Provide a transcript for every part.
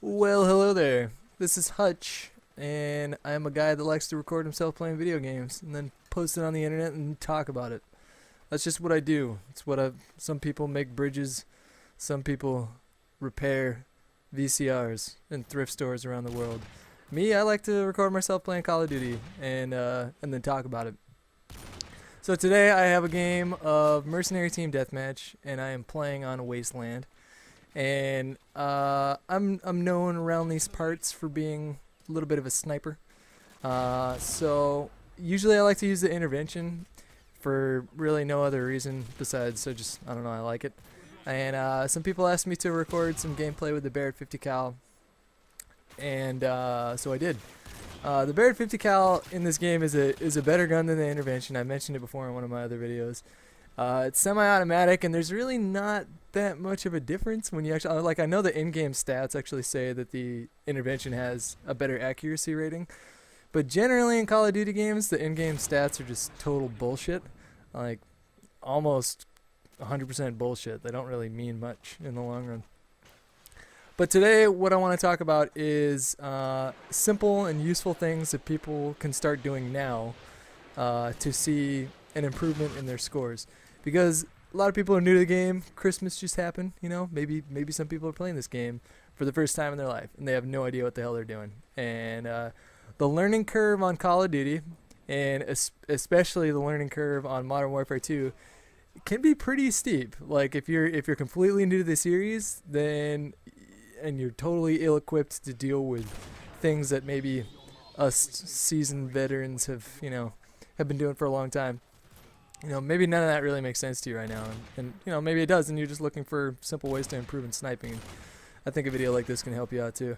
Well, hello there. This is Hutch, and I'm a guy that likes to record himself playing video games and then post it on the internet and talk about it. That's just what I do. It's what I. Some people make bridges, some people repair VCRs in thrift stores around the world. Me, I like to record myself playing Call of Duty and then talk about it. So today I have a game of Mercenary Team Deathmatch, and I am playing on a wasteland. And I'm known around these parts for being a little bit of a sniper. So usually I like to use the intervention for really no other reason besides just I don't know, I like it. And some people asked me to record some gameplay with the Barrett 50 cal, and so I did. The Barrett 50 cal in this game is a better gun than the intervention. I mentioned it before in one of my other videos. It's semi-automatic, and there's really not that much of a difference when you actually like. I know the in-game stats actually say that the intervention has a better accuracy rating, but generally in Call of Duty games, the in-game stats are just total bullshit, like almost 100% bullshit. They don't really mean much in the long run. But today, what I want to talk about is simple and useful things that people can start doing now to see an improvement in their scores. Because a lot of people are new to the game. Christmas just happened, you know. Maybe some people are playing this game for the first time in their life, and they have no idea what the hell they're doing. And the learning curve on Call of Duty, and especially the learning curve on Modern Warfare 2, can be pretty steep. Like if you're completely new to the series, then and you're totally ill-equipped to deal with things that maybe us seasoned veterans have been doing for a long time. Maybe none of that really makes sense to you right now, and maybe it does, and you're just looking for simple ways to improve in sniping. I think a video like this can help you out too.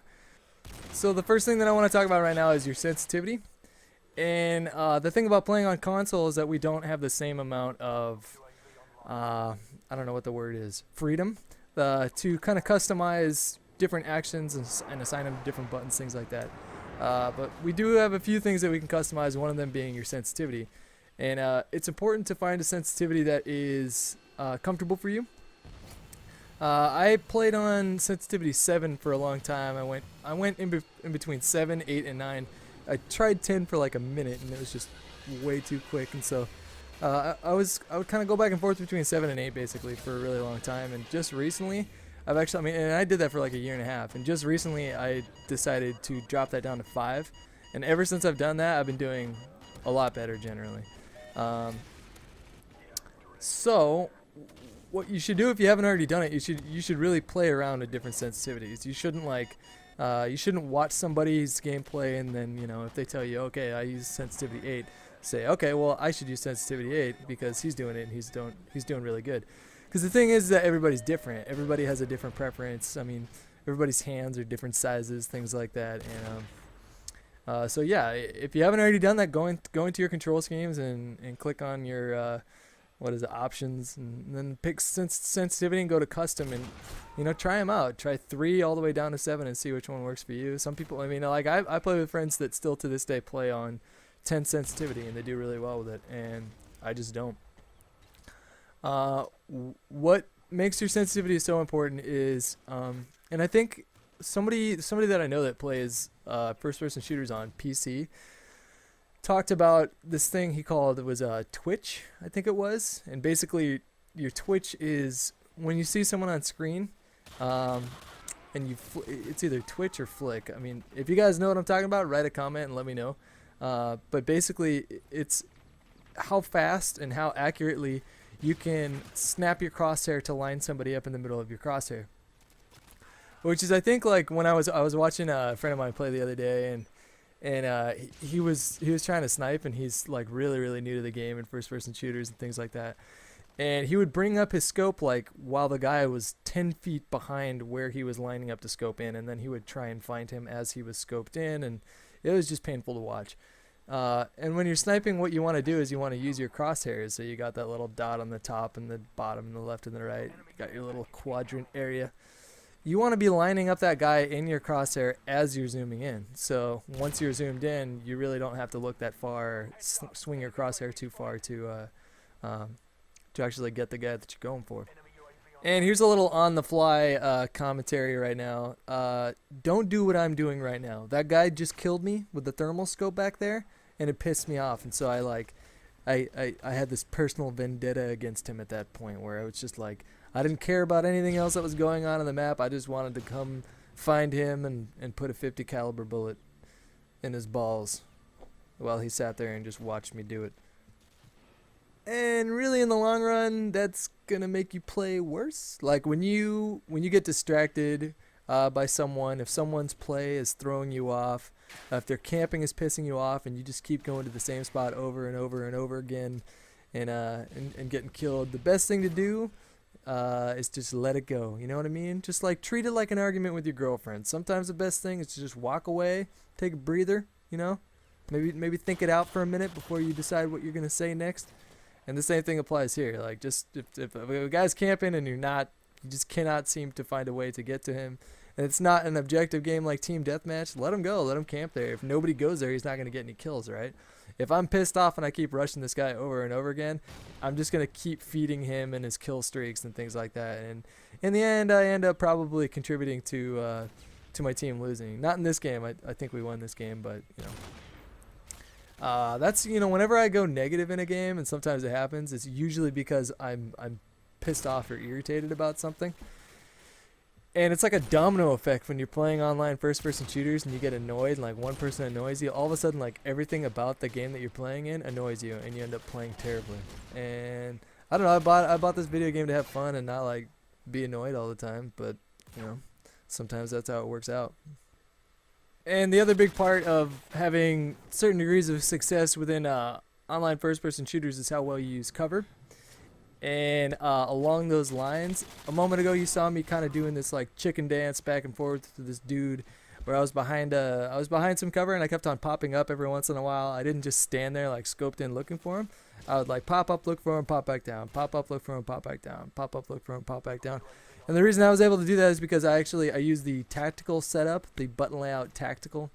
So the first thing that I want to talk about right now is your sensitivity. And the thing about playing on console is that we don't have the same amount of, I don't know what the word is, freedom to kind of customize different actions and assign them different buttons, things like that. But we do have a few things that we can customize, one of them being your sensitivity. And it's important to find a sensitivity that is comfortable for you. I played on sensitivity 7 for a long time. I went in between 7, 8, and 9. I tried 10 for like a minute, and it was just way too quick. And so I would kind of go back and forth between 7 and 8 basically for a really long time. And just recently, and I did that for like a year and a half. And just recently, I decided to drop that down to 5. And ever since I've done that, I've been doing a lot better generally. So what you should do if you haven't already done it, you should really play around with different sensitivities. You shouldn't watch somebody's gameplay and then, if they tell you, okay, I use sensitivity 8, say, okay, well, I should use sensitivity 8 because he's doing it and he's doing really good. Because the thing is that everybody's different. Everybody has a different preference. I mean, everybody's hands are different sizes, things like that. And so yeah, if you haven't already done that, go into your control schemes and click on your options, and then pick sensitivity and go to custom, and try them out. Try 3 all the way down to 7 and see which one works for you. Some people, like I play with friends that still to this day play on 10 sensitivity and they do really well with it, and I just don't. What makes your sensitivity so important is, and I think somebody that I know that plays first-person shooters on PC talked about this thing he called, it was Twitch, I think it was. And basically, your Twitch is when you see someone on screen, and it's either Twitch or Flick. I mean, if you guys know what I'm talking about, write a comment and let me know. But basically, it's how fast and how accurately you can snap your crosshair to line somebody up in the middle of your crosshair. Which is, I think, like when I was watching a friend of mine play the other day, and he was trying to snipe, and he's like really new to the game and first person shooters and things like that. And he would bring up his scope like while the guy was 10 feet behind where he was lining up to scope in, and then he would try and find him as he was scoped in, and it was just painful to watch. And when you're sniping, what you want to do is you want to use your crosshairs. So you got that little dot on the top and the bottom and the left and the right. You got your little quadrant area. You want to be lining up that guy in your crosshair as you're zooming in. So once you're zoomed in, you really don't have to look that far, swing your crosshair too far to actually get the guy that you're going for. And here's a little on-the-fly commentary right now. Don't do what I'm doing right now. That guy just killed me with the thermal scope back there, and it pissed me off. And so I had this personal vendetta against him at that point, where I was just like, I didn't care about anything else that was going on the map. I just wanted to come find him and put a 50 caliber bullet in his balls while he sat there and just watched me do it. And really, in the long run, that's gonna make you play worse. Like when you get distracted by someone, if someone's play is throwing you off, if their camping is pissing you off, and you just keep going to the same spot over and over and over again, and getting killed, the best thing to do is just let it go. You know what I mean? Just like treat it like an argument with your girlfriend. Sometimes the best thing is to just walk away, take a breather. You know, maybe think it out for a minute before you decide what you're gonna say next. And the same thing applies here. Like, just if a guy's camping and you just cannot seem to find a way to get to him, and it's not an objective game like Team Deathmatch, let him go. Let him camp there. If nobody goes there, he's not going to get any kills, right? If I'm pissed off and I keep rushing this guy over and over again, I'm just going to keep feeding him and his kill streaks and things like that. And in the end, I end up probably contributing to my team losing. Not in this game. I think we won this game, but, you know. That's, whenever I go negative in a game, and sometimes it happens, it's usually because I'm pissed off or irritated about something. And it's like a domino effect when you're playing online first-person shooters and you get annoyed, and like one person annoys you, all of a sudden like everything about the game that you're playing in annoys you, and you end up playing terribly. And I don't know, I bought this video game to have fun and not like be annoyed all the time, but sometimes that's how it works out. And the other big part of having certain degrees of success within online first-person shooters is how well you use cover. And along those lines, a moment ago you saw me kind of doing this like chicken dance back and forth to this dude, where I was behind some cover and I kept on popping up every once in a while. I didn't just stand there like scoped in looking for him. I would like pop up, look for him, pop back down, pop up, look for him, pop back down, pop up, look for him, pop back down. And the reason I was able to do that is because I use the tactical setup, the button layout tactical.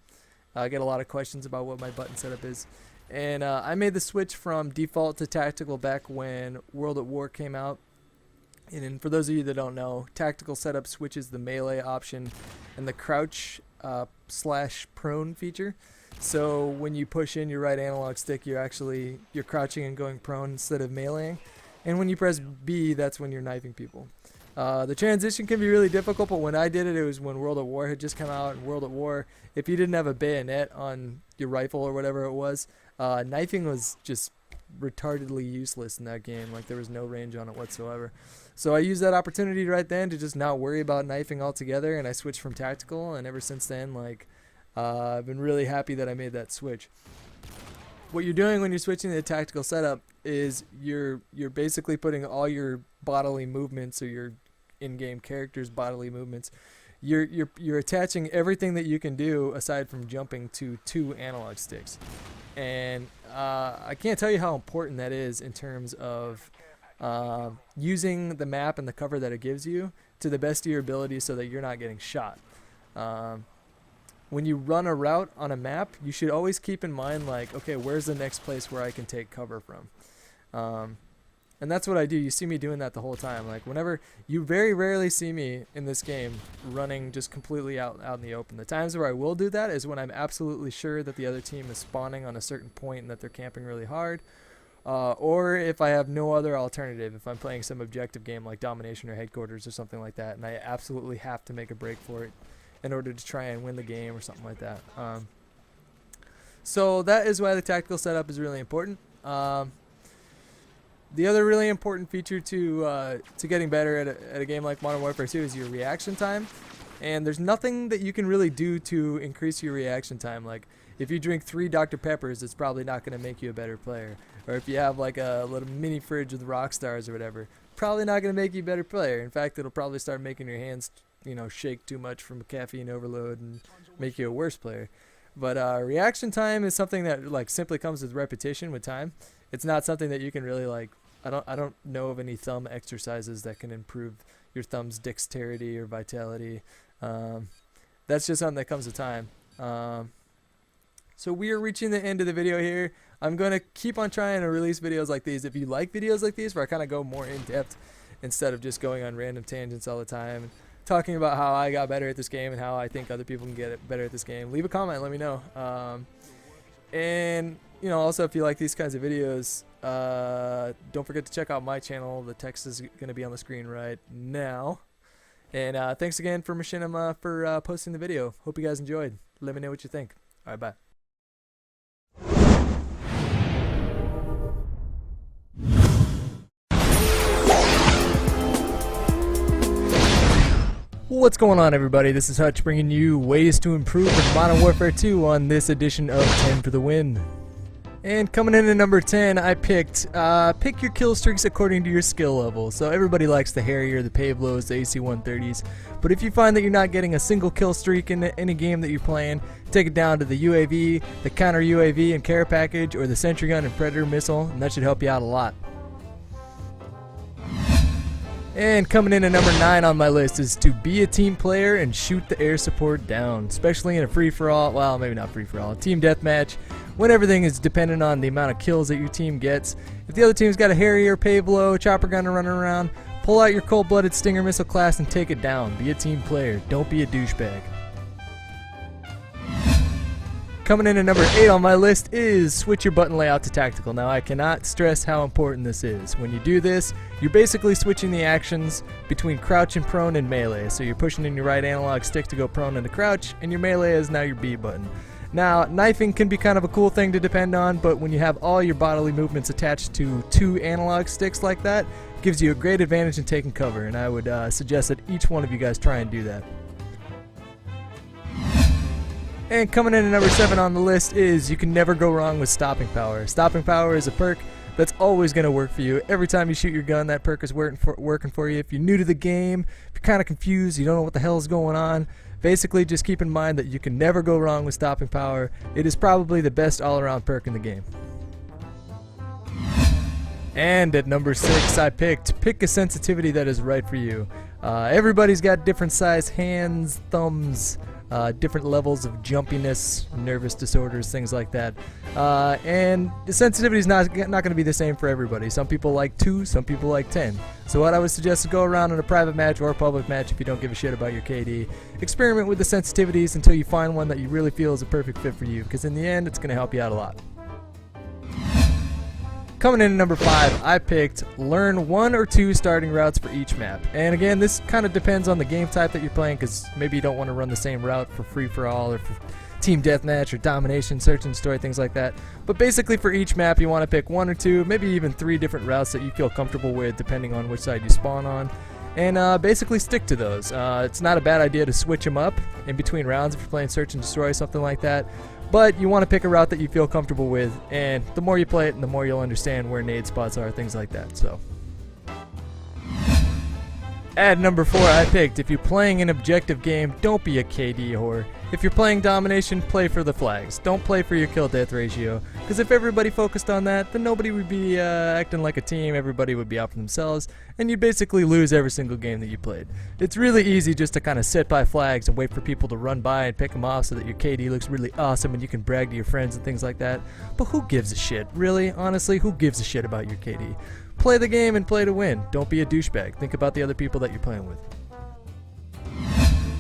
I get a lot of questions about what my button setup is. And I made the switch from default to tactical back when World at War came out. And for those of you that don't know, tactical setup switches the melee option and the crouch / prone feature. So when you push in your right analog stick, you're crouching and going prone instead of meleeing. And when you press B, that's when you're knifing people. The transition can be really difficult, but when I did it, it was when World at War had just come out. And World at War, if you didn't have a bayonet on your rifle or whatever it was, knifing was just retardedly useless in that game. Like, there was no range on it whatsoever. So I used that opportunity right then to just not worry about knifing altogether, and I switched from tactical, and ever since then, like, I've been really happy that I made that switch. What you're doing when you're switching to the tactical setup is you're basically putting all your bodily movements, or your in-game character's bodily movements, you're attaching everything that you can do aside from jumping to 2 analog sticks. And I can't tell you how important that is in terms of using the map and the cover that it gives you to the best of your ability so that you're not getting shot. When you run a route on a map, you should always keep in mind, like, okay, where's the next place where I can take cover from? And that's what I do. You see me doing that the whole time. Like, you very rarely see me in this game running just completely out in the open. The times where I will do that is when I'm absolutely sure that the other team is spawning on a certain point and that they're camping really hard. Or if I have no other alternative, if I'm playing some objective game like Domination or Headquarters or something like that, and I absolutely have to make a break for it in order to try and win the game or something like that. So that is why the tactical setup is really important. The other really important feature to getting better at a game like Modern Warfare 2 is your reaction time. And there's nothing that you can really do to increase your reaction time. Like, if you drink 3 Dr. Peppers, it's probably not going to make you a better player. Or if you have like a little mini fridge with rock stars or whatever, probably not going to make you a better player. In fact, it'll probably start making your hands, shake too much from caffeine overload and make you a worse player. But reaction time is something that like simply comes with repetition with time. It's not something that you can really like. I don't know of any thumb exercises that can improve your thumb's dexterity or vitality. That's just something that comes with time. So we are reaching the end of the video here. I'm going to keep on trying to release videos like these. If you like videos like these where I kind of go more in depth instead of just going on random tangents all the time, talking about how I got better at this game and how I think other people can get better at this game. Leave a comment, let me know. And you know, also if you like these kinds of videos, don't forget to check out my channel. The text is going to be on the screen right now. And thanks again for Machinima for posting the video. Hope you guys enjoyed. Let me know what you think. All right, bye. What's going on, everybody? This is Hutch bringing you ways to improve in Modern Warfare 2 on this edition of 10 for the win. And coming in at number 10, I picked pick your kill streaks according to your skill level. So everybody likes the Harrier, the Pablos, the AC-130s. But if you find that you're not getting a single kill streak in any game that you're playing, take it down to the UAV, the counter UAV and care package, or the sentry gun and predator missile, and that should help you out a lot. And coming in at number 9 on my list is to be a team player and shoot the air support down, especially in a free-for-all, well, maybe not free-for-all, team deathmatch, when everything is dependent on the amount of kills that your team gets. If the other team's got a Harrier, Pablo, chopper gunner running around, pull out your cold-blooded Stinger missile class and take it down. Be a team player. Don't be a douchebag. Coming in at number 8 on my list is switch your button layout to tactical. Now I cannot stress how important this is. When you do this, you're basically switching the actions between crouch and prone and melee. So you're pushing in your right analog stick to go prone into crouch, and your melee is now your B button. Now knifing can be kind of a cool thing to depend on, but when you have all your bodily movements attached to 2 analog sticks like that, it gives you a great advantage in taking cover, and I would suggest that each one of you guys try and do that. And coming in at number 7 on the list is you can never go wrong with stopping power. Stopping power is a perk that's always going to work for you. Every time you shoot your gun, that perk is working for you. If you're new to the game, if you're kind of confused, you don't know what the hell is going on, basically just keep in mind that you can never go wrong with stopping power. It is probably the best all-around perk in the game. And at number 6, I pick a sensitivity that is right for you. Everybody's got different size hands, thumbs, different levels of jumpiness, nervous disorders, things like that. And the sensitivity is not going to be the same for everybody. Some people like 2, some people like 10. So what I would suggest is go around in a private match or a public match if you don't give a shit about your KD. Experiment with the sensitivities until you find one that you really feel is a perfect fit for you, because in the end, it's going to help you out a lot. Coming in at number 5, I picked learn 1 or 2 starting routes for each map. And again, this kind of depends on the game type that you're playing, because maybe you don't want to run the same route for free-for-all or for team deathmatch or domination, search and destroy, things like that. But basically for each map, you want to pick 1 or 2, maybe even 3 different routes that you feel comfortable with depending on which side you spawn on. And basically stick to those. It's not a bad idea to switch them up in between rounds if you're playing search and destroy, something like that. But you want to pick a route that you feel comfortable with, and the more you play it, the more you'll understand where nade spots are, things like that. So, at number 4, I picked if you're playing an objective game, don't be a KD whore. If you're playing domination, play for the flags. Don't play for your kill-death ratio, because if everybody focused on that, then nobody would be acting like a team, everybody would be out for themselves, and you'd basically lose every single game that you played. It's really easy just to kind of sit by flags and wait for people to run by and pick them off so that your KD looks really awesome and you can brag to your friends and things like that. But who gives a shit? Really? Honestly, who gives a shit about your KD? Play the game and play to win. Don't be a douchebag. Think about the other people that you're playing with.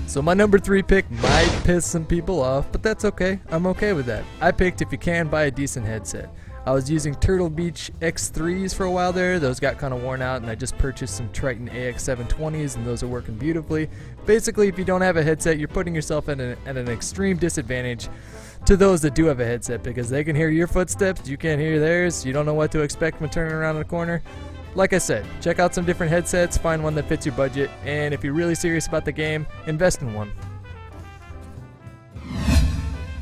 So my number 3 pick might piss some people off, but that's okay. I'm okay with that. I picked if you can buy a decent headset. I was using Turtle Beach X3s for a while there. Those got kind of worn out, and I just purchased some Triton AX720s, and those are working beautifully. Basically, if you don't have a headset, you're putting yourself at an extreme disadvantage to those that do have a headset, because they can hear your footsteps, you can't hear theirs, you don't know what to expect when turning around in a corner. Like I said, check out some different headsets, find one that fits your budget, and if you're really serious about the game, invest in one.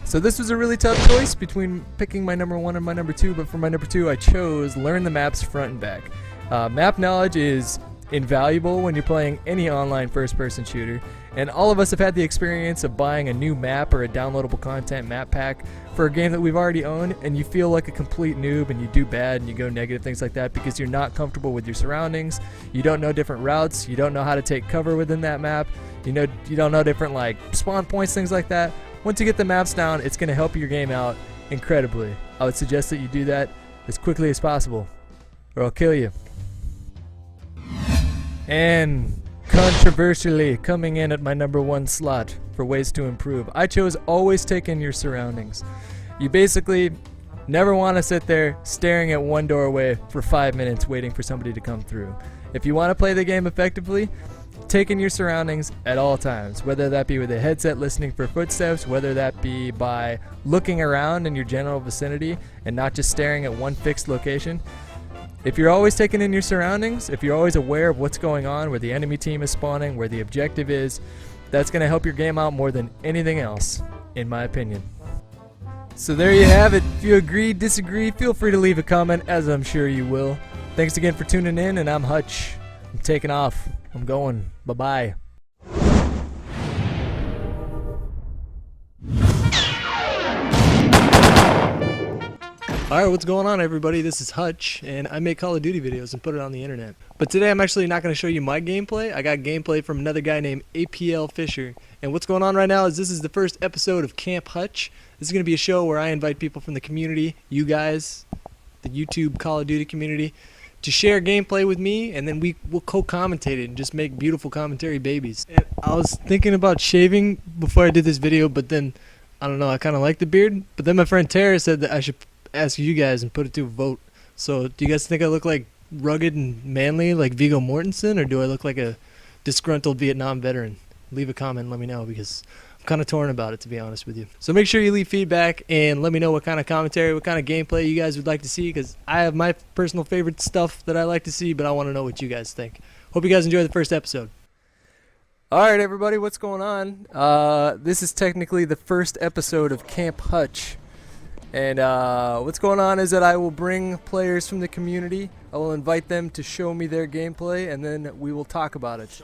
So this was a really tough choice between picking my number 1 and my number 2, but for my number 2 I chose learn the maps front and back. Map knowledge is invaluable when you're playing any online first-person shooter, and all of us have had the experience of buying a new map or a downloadable content map pack for a game that we've already owned, and you feel like a complete noob and you do bad and you go negative, things like that, because you're not comfortable with your surroundings, you don't know different routes, you don't know how to take cover within that map, you don't know different like spawn points, things like that. Once you get the maps down, it's going to help your game out incredibly. I would suggest that you do that as quickly as possible, or I'll kill you. And controversially, coming in at my #1 slot for ways to improve, I chose always take in your surroundings. You basically never want to sit there staring at one doorway for 5 minutes waiting for somebody to come through. If you want to play the game effectively, take in your surroundings at all times, whether that be with a headset listening for footsteps, whether that be by looking around in your general vicinity and not just staring at one fixed location. If you're always taking in your surroundings, if you're always aware of what's going on, where the enemy team is spawning, where the objective is, that's going to help your game out more than anything else, in my opinion. So there you have it. If you agree, disagree, feel free to leave a comment, as I'm sure you will. Thanks again for tuning in, and I'm Hutch. I'm taking off. I'm going. Bye-bye. Alright, what's going on, everybody? This is Hutch, and I make Call of Duty videos and put it on the internet. But today I'm actually not going to show you my gameplay. I got gameplay from another guy named APL Fisher. And what's going on right now is this is the first episode of Camp Hutch. This is going to be a show where I invite people from the community, you guys, the YouTube Call of Duty community, to share gameplay with me, and then we'll co-commentate it and just make beautiful commentary babies. And I was thinking about shaving before I did this video, but then, I don't know, I kind of like the beard. But then my friend Tara said that I should ask you guys and put it to a vote. So do you guys think I look like rugged and manly like Viggo Mortensen, or do I look like a disgruntled Vietnam veteran? Leave a comment and let me know, because I'm kind of torn about it, to be honest with you. So make sure you leave feedback and let me know what kind of commentary, what kind of gameplay you guys would like to see, because I have my personal favorite stuff that I like to see, but I want to know what you guys think. Hope you guys enjoy the first episode. Alright, everybody, what's going on? This is technically the first episode of Camp Hutch. And what's going on is that I will bring players from the community. I will invite them to show me their gameplay, and then we will talk about it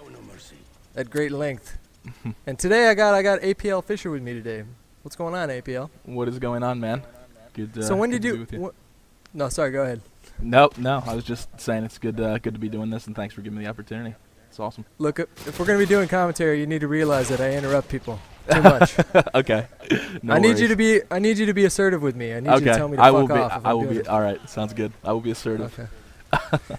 at great length. And today I got APL Fisher with me today. What's going on, APL? What is going on, man? Good. So when did you? No, sorry. Go ahead. Nope, no. I was just saying it's good. Good to be doing this, and thanks for giving me the opportunity. It's awesome. Look, if we're gonna be doing commentary, you need to realize that I interrupt people too much. Okay. No I need worries. you to be. I need you to be assertive with me. I need you to tell me to fuck off. I will be. All right. Sounds good. I will be assertive. Okay.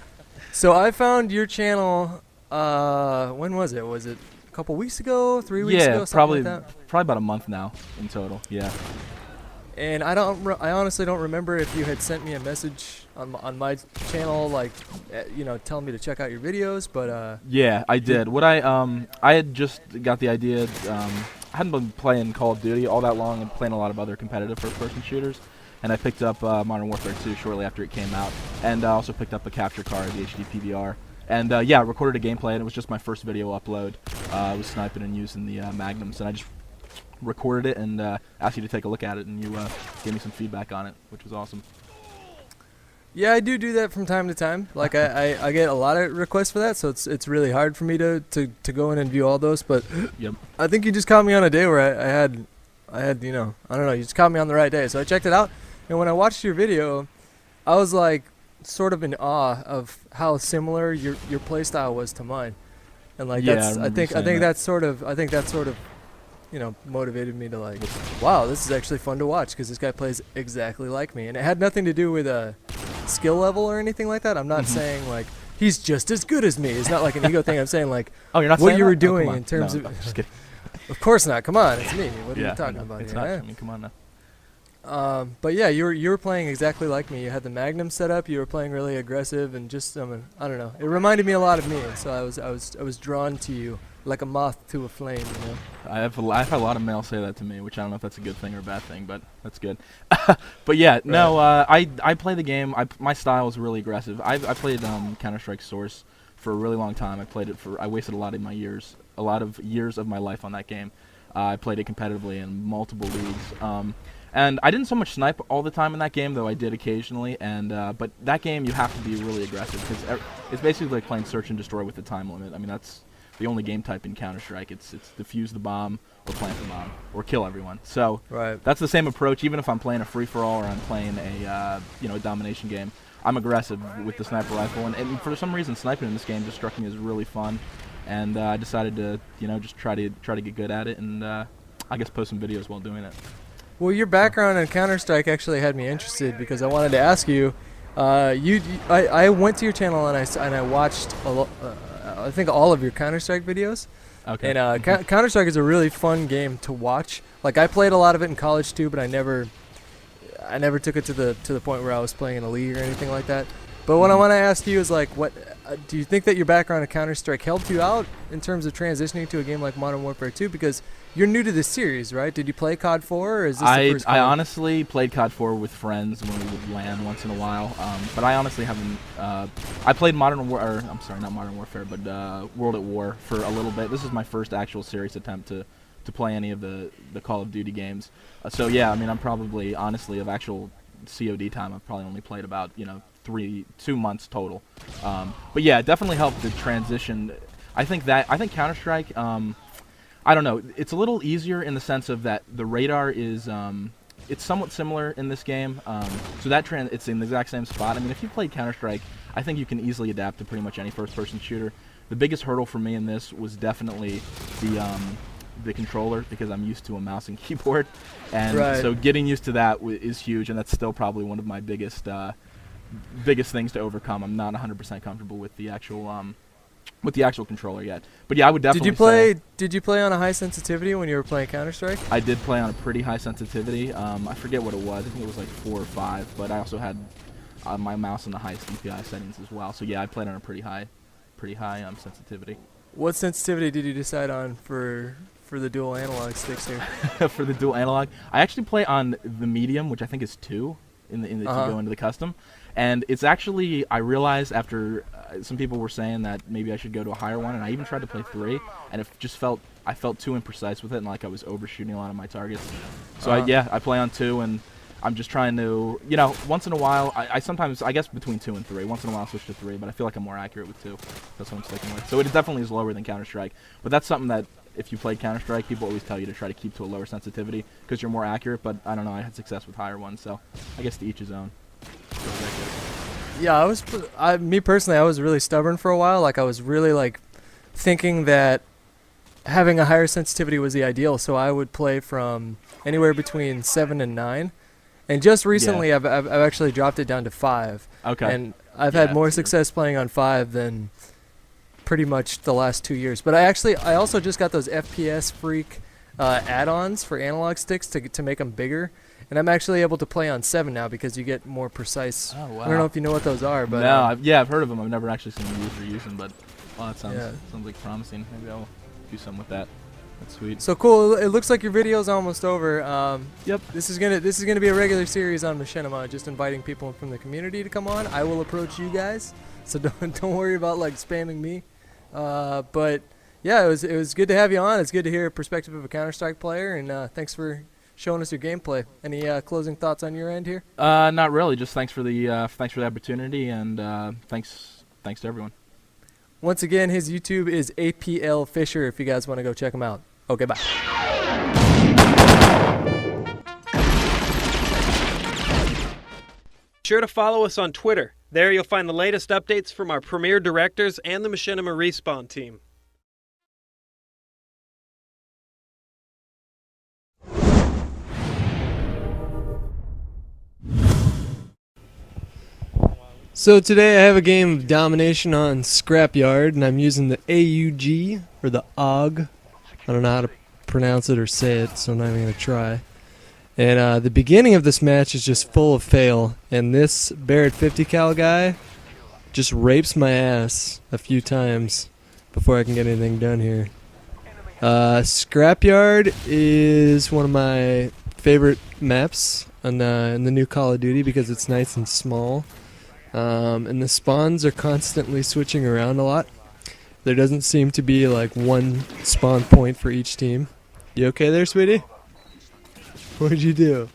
So I found your channel. When was it? Was it a couple weeks ago? 3 weeks ago? Probably. Like that? Probably about a month now in total. Yeah. And I honestly don't remember if you had sent me a message on my channel, like, telling me to check out your videos, but yeah, I did. What I had just got the idea. I hadn't been playing Call of Duty all that long and playing a lot of other competitive first-person shooters, and I picked up Modern Warfare 2 shortly after it came out, and I also picked up a capture card, the HD PVR, and yeah, I recorded a gameplay, and it was just my first video upload. I was sniping and using the Magnums, and I just recorded it and asked you to take a look at it, and you gave me some feedback on it, which was awesome. Yeah, I do that from time to time. Like I get a lot of requests for that, so it's really hard for me to go in and view all those. But yep. I think you just caught me on a day where I had I don't know, you just caught me on the right day. So I checked it out, and when I watched your video, I was like sort of in awe of how similar your playstyle was to mine, and like I think that sort of motivated me to like, wow, this is actually fun to watch, because this guy plays exactly like me, and it had nothing to do with skill level or anything like that. I'm not saying like he's just as good as me. It's not like an ego thing. I'm saying like you're not what saying you were that? doing I'm in terms of. just kidding. Of course not. Come on, it's me. What are you talking about it's here? not. I mean, come on now. But yeah, you were playing exactly like me. You had the Magnum set up. You were playing really aggressive, and just I don't know. It reminded me a lot of me, and so I was drawn to you like a moth to a flame. You know. I've had a lot of males say that to me, which I don't know if that's a good thing or a bad thing, but that's good. But yeah, no, I play the game. My style is really aggressive. I played Counter-Strike Source for a really long time. I wasted a lot of years of my life on that game. I played it competitively in multiple leagues. And I didn't so much snipe all the time in that game, though I did occasionally. And but that game, you have to be really aggressive, because it's basically like playing Search and Destroy with the time limit. I mean, that's the only game type in Counter-Strike. It's defuse the bomb or plant the bomb or kill everyone. So that's the same approach. Even if I'm playing a free-for-all or I'm playing a domination game, I'm aggressive with the sniper rifle. And for some reason, sniping in this game just struck me as really fun. And I decided to just try to get good at it, and I guess post some videos while doing it. Well, your background in Counter-Strike actually had me interested, because I wanted to ask you. I went to your channel and I watched I think all of your Counter-Strike videos. Okay. And Counter-Strike is a really fun game to watch. Like I played a lot of it in college too, but I never took it to the point where I was playing in a league or anything like that. But what I want to ask you is like, what do you think that your background in Counter-Strike helped you out in terms of transitioning to a game like Modern Warfare 2? Because you're new to this series, right? Did you play COD 4, or is this the first I COD? honestly played COD 4 with friends when we would LAN once in a while, but I honestly haven't. I played not Modern Warfare, but World at War for a little bit. This is my first actual serious attempt to play any of the Call of Duty games. So yeah, I mean, I'm probably honestly of actual COD time, I've probably only played about 2 months total. But yeah, it definitely helped the transition. I think Counter-Strike. I don't know. It's a little easier in the sense of that the radar is it's somewhat similar in this game. So that it's in the exact same spot. I mean, if you played Counter-Strike, I think you can easily adapt to pretty much any first-person shooter. The biggest hurdle for me in this was definitely the controller, because I'm used to a mouse and keyboard, and so getting used to that is huge, and that's still probably one of my biggest things to overcome. I'm not 100% comfortable with the actual controller yet, but yeah, I would definitely. Did you play on a high sensitivity when you were playing Counter-Strike? I did play on a pretty high sensitivity. I forget what it was. I think it was like 4 or 5, but I also had my mouse in the highest DPI settings as well. So yeah, I played on a pretty high sensitivity. What sensitivity did you decide on for the dual analog sticks here? For the dual analog, I actually play on the medium, which I think is 2 if you go into the custom. And it's actually, I realized after some people were saying that maybe I should go to a higher one, and I even tried to play 3, and I felt too imprecise with it, and like I was overshooting a lot of my targets. So I play on 2, and I'm just trying to, once in a while, I sometimes, I guess between 2 and 3, once in a while I'll switch to 3, but I feel like I'm more accurate with 2. That's what I'm sticking with. So it definitely is lower than Counter-Strike, but that's something that if you played Counter-Strike, people always tell you to try to keep to a lower sensitivity because you're more accurate, but I don't know, I had success with higher ones, so I guess to each his own. Yeah, me personally, I was really stubborn for a while. Like I was really like thinking that having a higher sensitivity was the ideal, so I would play from anywhere between 7 and 9. And just recently, I've actually dropped it down to 5. Okay. And I've had more success playing on 5 than pretty much the last 2 years. But I also just got those FPS Freak add-ons for analog sticks to make them bigger. And I'm actually able to play on 7 now because you get more precise. Oh, wow. I don't know if you know what those are, but no, I've heard of them. I've never actually seen them used or using, but that sounds like promising. Maybe I'll do something with that. That's sweet. So cool. It looks like your video's almost over. Yep. This is gonna be a regular series on Machinima, just inviting people from the community to come on. I will approach you guys, so don't worry about like spamming me. But yeah, it was good to have you on. It's good to hear a perspective of a Counter-Strike player, and thanks for showing us your gameplay. Any closing thoughts on your end here? Not really. Just thanks for the opportunity, and thanks to everyone. Once again, his YouTube is APL Fisher if you guys want to go check him out. Okay, bye. Be sure to follow us on Twitter. There you'll find the latest updates from our premier directors and the Machinima Respawn team. So today I have a game of domination on Scrapyard, and I'm using the AUG, or the AUG. I don't know how to pronounce it or say it, so I'm not even going to try. And the beginning of this match is just full of fail, and this Barrett 50 cal guy just rapes my ass a few times before I can get anything done here. Scrapyard is one of my favorite maps in the new Call of Duty because it's nice and small. And the spawns are constantly switching around a lot. There doesn't seem to be like one spawn point for each team. You okay there, sweetie? What'd you do?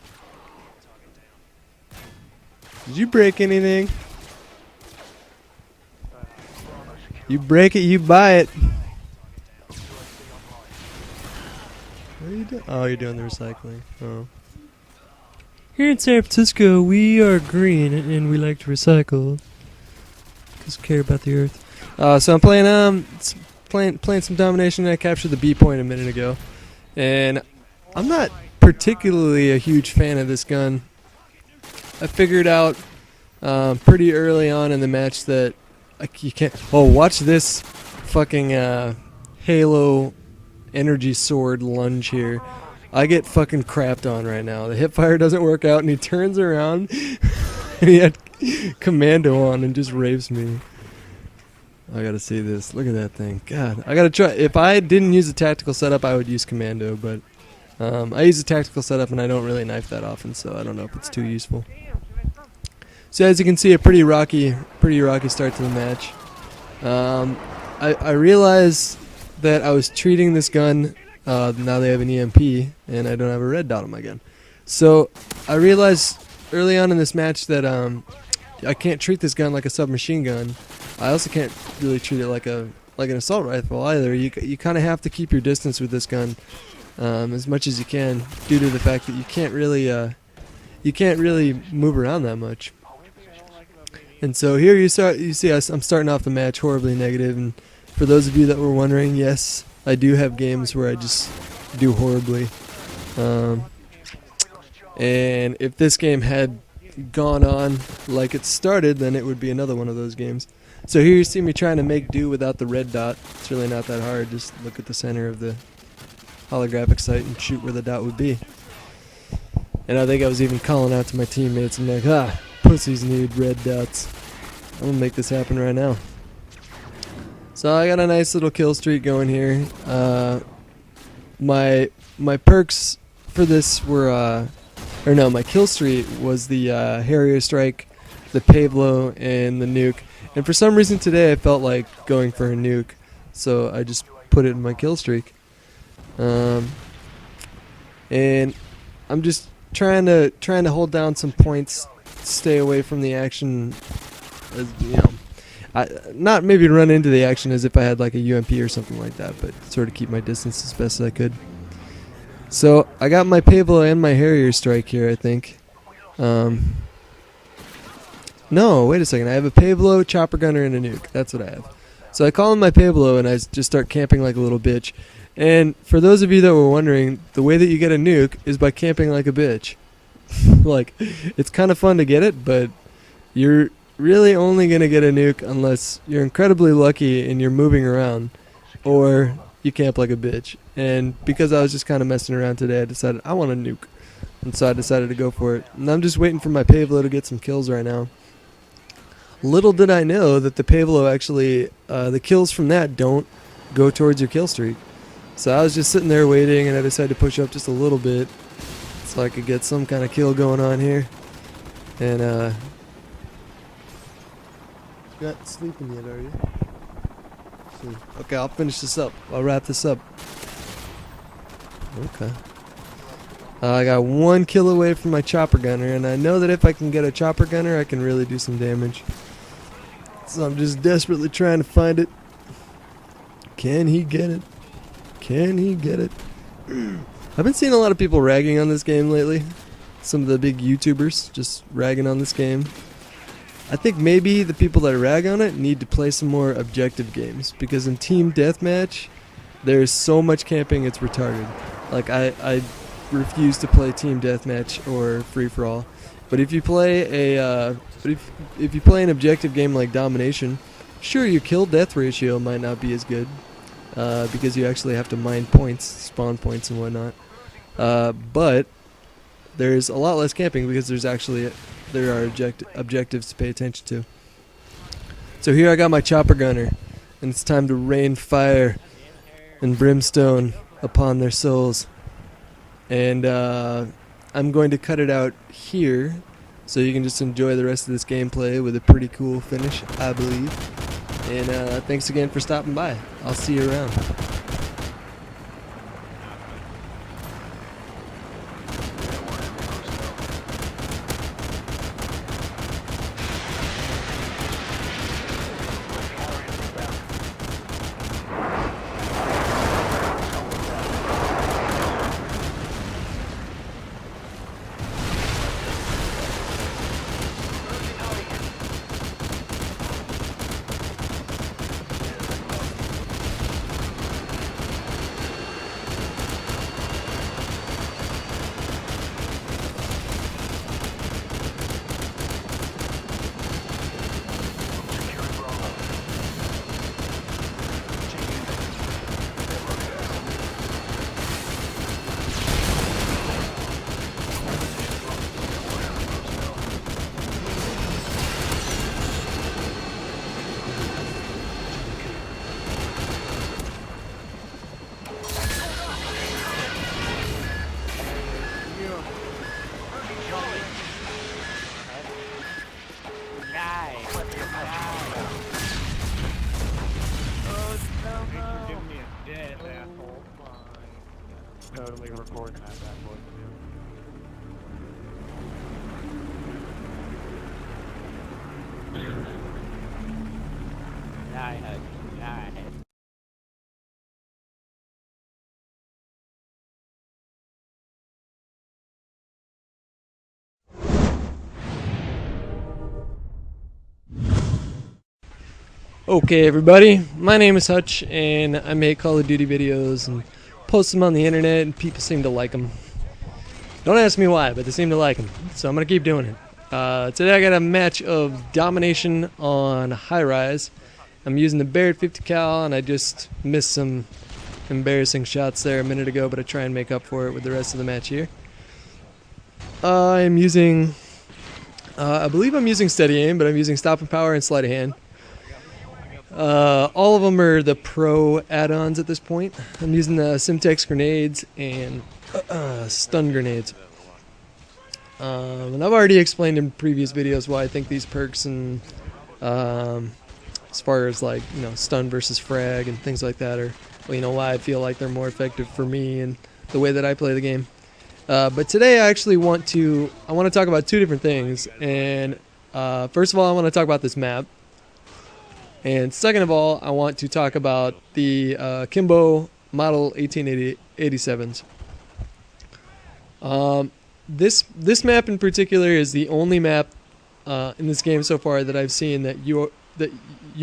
Did you break anything? You break it, you buy it. What are you doing? Oh, you're doing the recycling. Oh. Here in San Francisco, we are green and we like to recycle. Just care about the earth. So I'm playing some domination. I captured the B point a minute ago, and I'm not particularly a huge fan of this gun. I figured out pretty early on in the match that you can't. Oh, watch this fucking Halo energy sword lunge here. I get fucking crapped on right now. The hipfire doesn't work out, and he turns around, and he had commando on and just rapes me. I gotta see this. Look at that thing. God, I gotta try. If I didn't use a tactical setup, I would use commando, but I use a tactical setup, and I don't really knife that often, so I don't know if it's too useful. So as you can see, a pretty rocky start to the match. I realized that I was treating this gun. Now they have an EMP, and I don't have a red dot on my gun. So I realized early on in this match that I can't treat this gun like a submachine gun. I also can't really treat it like an assault rifle either. You kind of have to keep your distance with this gun as much as you can, due to the fact that you can't really move around that much. And so here you see I'm starting off the match horribly negative, and for those of you that were wondering, yes, I do have games where I just do horribly. And if this game had gone on like it started, then it would be another one of those games. So here you see me trying to make do without the red dot. It's really not that hard. Just look at the center of the holographic sight and shoot where the dot would be. And I think I was even calling out to my teammates and like, pussies need red dots. I'm gonna make this happen right now. So I got a nice little kill streak going here. My perks for this were, my kill streak was the Harrier Strike, the Pavlo, and the nuke. And for some reason today I felt like going for a nuke, so I just put it in my kill streak. And I'm just trying to hold down some points, stay away from the action, not maybe run into the action as if I had like a UMP or something like that, but sort of keep my distance as best as I could. So I got my Pavlo and my Harrier Strike here, I think. No, wait a second. I have a Pavlo, chopper gunner, and a nuke. That's what I have. So I call in my Pavlo and I just start camping like a little bitch. And for those of you that were wondering, the way that you get a nuke is by camping like a bitch. Like, it's kind of fun to get it, but you're really only going to get a nuke unless you're incredibly lucky and you're moving around, or you camp like a bitch. And because I was just kind of messing around today, I decided I want a nuke. And so I decided to go for it. And I'm just waiting for my Pavlo to get some kills right now. Little did I know that the Pavlo actually, the kills from that don't go towards your kill streak. So I was just sitting there waiting, and I decided to push up just a little bit so I could get some kind of kill going on here. And, you're not sleeping yet, are you? Okay, I'll finish this up. I'll wrap this up. Okay. I got one kill away from my chopper gunner, and I know that if I can get a chopper gunner, I can really do some damage. So I'm just desperately trying to find it. Can he get it? Can he get it? I've been seeing a lot of people ragging on this game lately. Some of the big YouTubers just ragging on this game. I think maybe the people that rag on it need to play some more objective games, because in team deathmatch, there's so much camping, it's retarded. Like, I refuse to play team deathmatch or free for all. But if you play if you play an objective game like domination, sure, your kill death ratio might not be as good, because you actually have to mine points, spawn points and whatnot. But there's a lot less camping because there are objectives to pay attention to. So here I got my chopper gunner, and it's time to rain fire and brimstone upon their souls. And I'm going to cut it out here so you can just enjoy the rest of this gameplay with a pretty cool finish, I believe. And thanks again for stopping by. I'll see you around. totally recording that bad boy for you. Nice. Okay, everybody, my name is Hutch, and I make Call of Duty videos and post them on the internet, and people seem to like them. Don't ask me why, but they seem to like them, so I'm going to keep doing it. Today I got a match of domination on high rise. I'm using the Barrett 50 cal, and I just missed some embarrassing shots there a minute ago, but I try and make up for it with the rest of the match here. I'm using, I believe I'm using steady aim, but I'm using stop and power and sleight of hand. All of them are the pro add-ons at this point. I'm using the Simtex grenades and stun grenades. And I've already explained in previous videos why I think these perks and as far as like, you know, stun versus frag and things like that are, well, you know, why I feel like they're more effective for me and the way that I play the game. But today I actually want to talk about two different things. And first of all, I want to talk about this map. And second of all, I want to talk about the Kimbo Model 1887s. This map in particular is the only map in this game so far that I've seen that you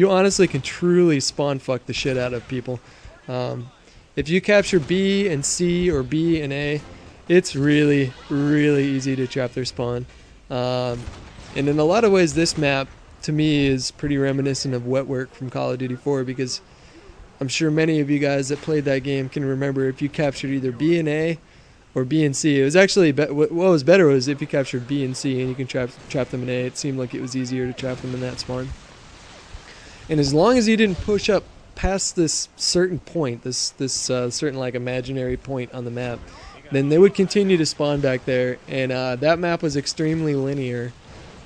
honestly can truly spawn fuck the shit out of people. If you capture B and C or B and A, it's really, really easy to trap their spawn. And in a lot of ways, this map to me is pretty reminiscent of Wet Work from Call of Duty 4, because I'm sure many of you guys that played that game can remember if you captured either B and A or B and C. It was actually what was better was if you captured B and C and you can trap them in A. It seemed like it was easier to trap them in that spawn. And as long as you didn't push up past this certain point, this certain like imaginary point on the map, then they would continue to spawn back there. And that map was extremely linear.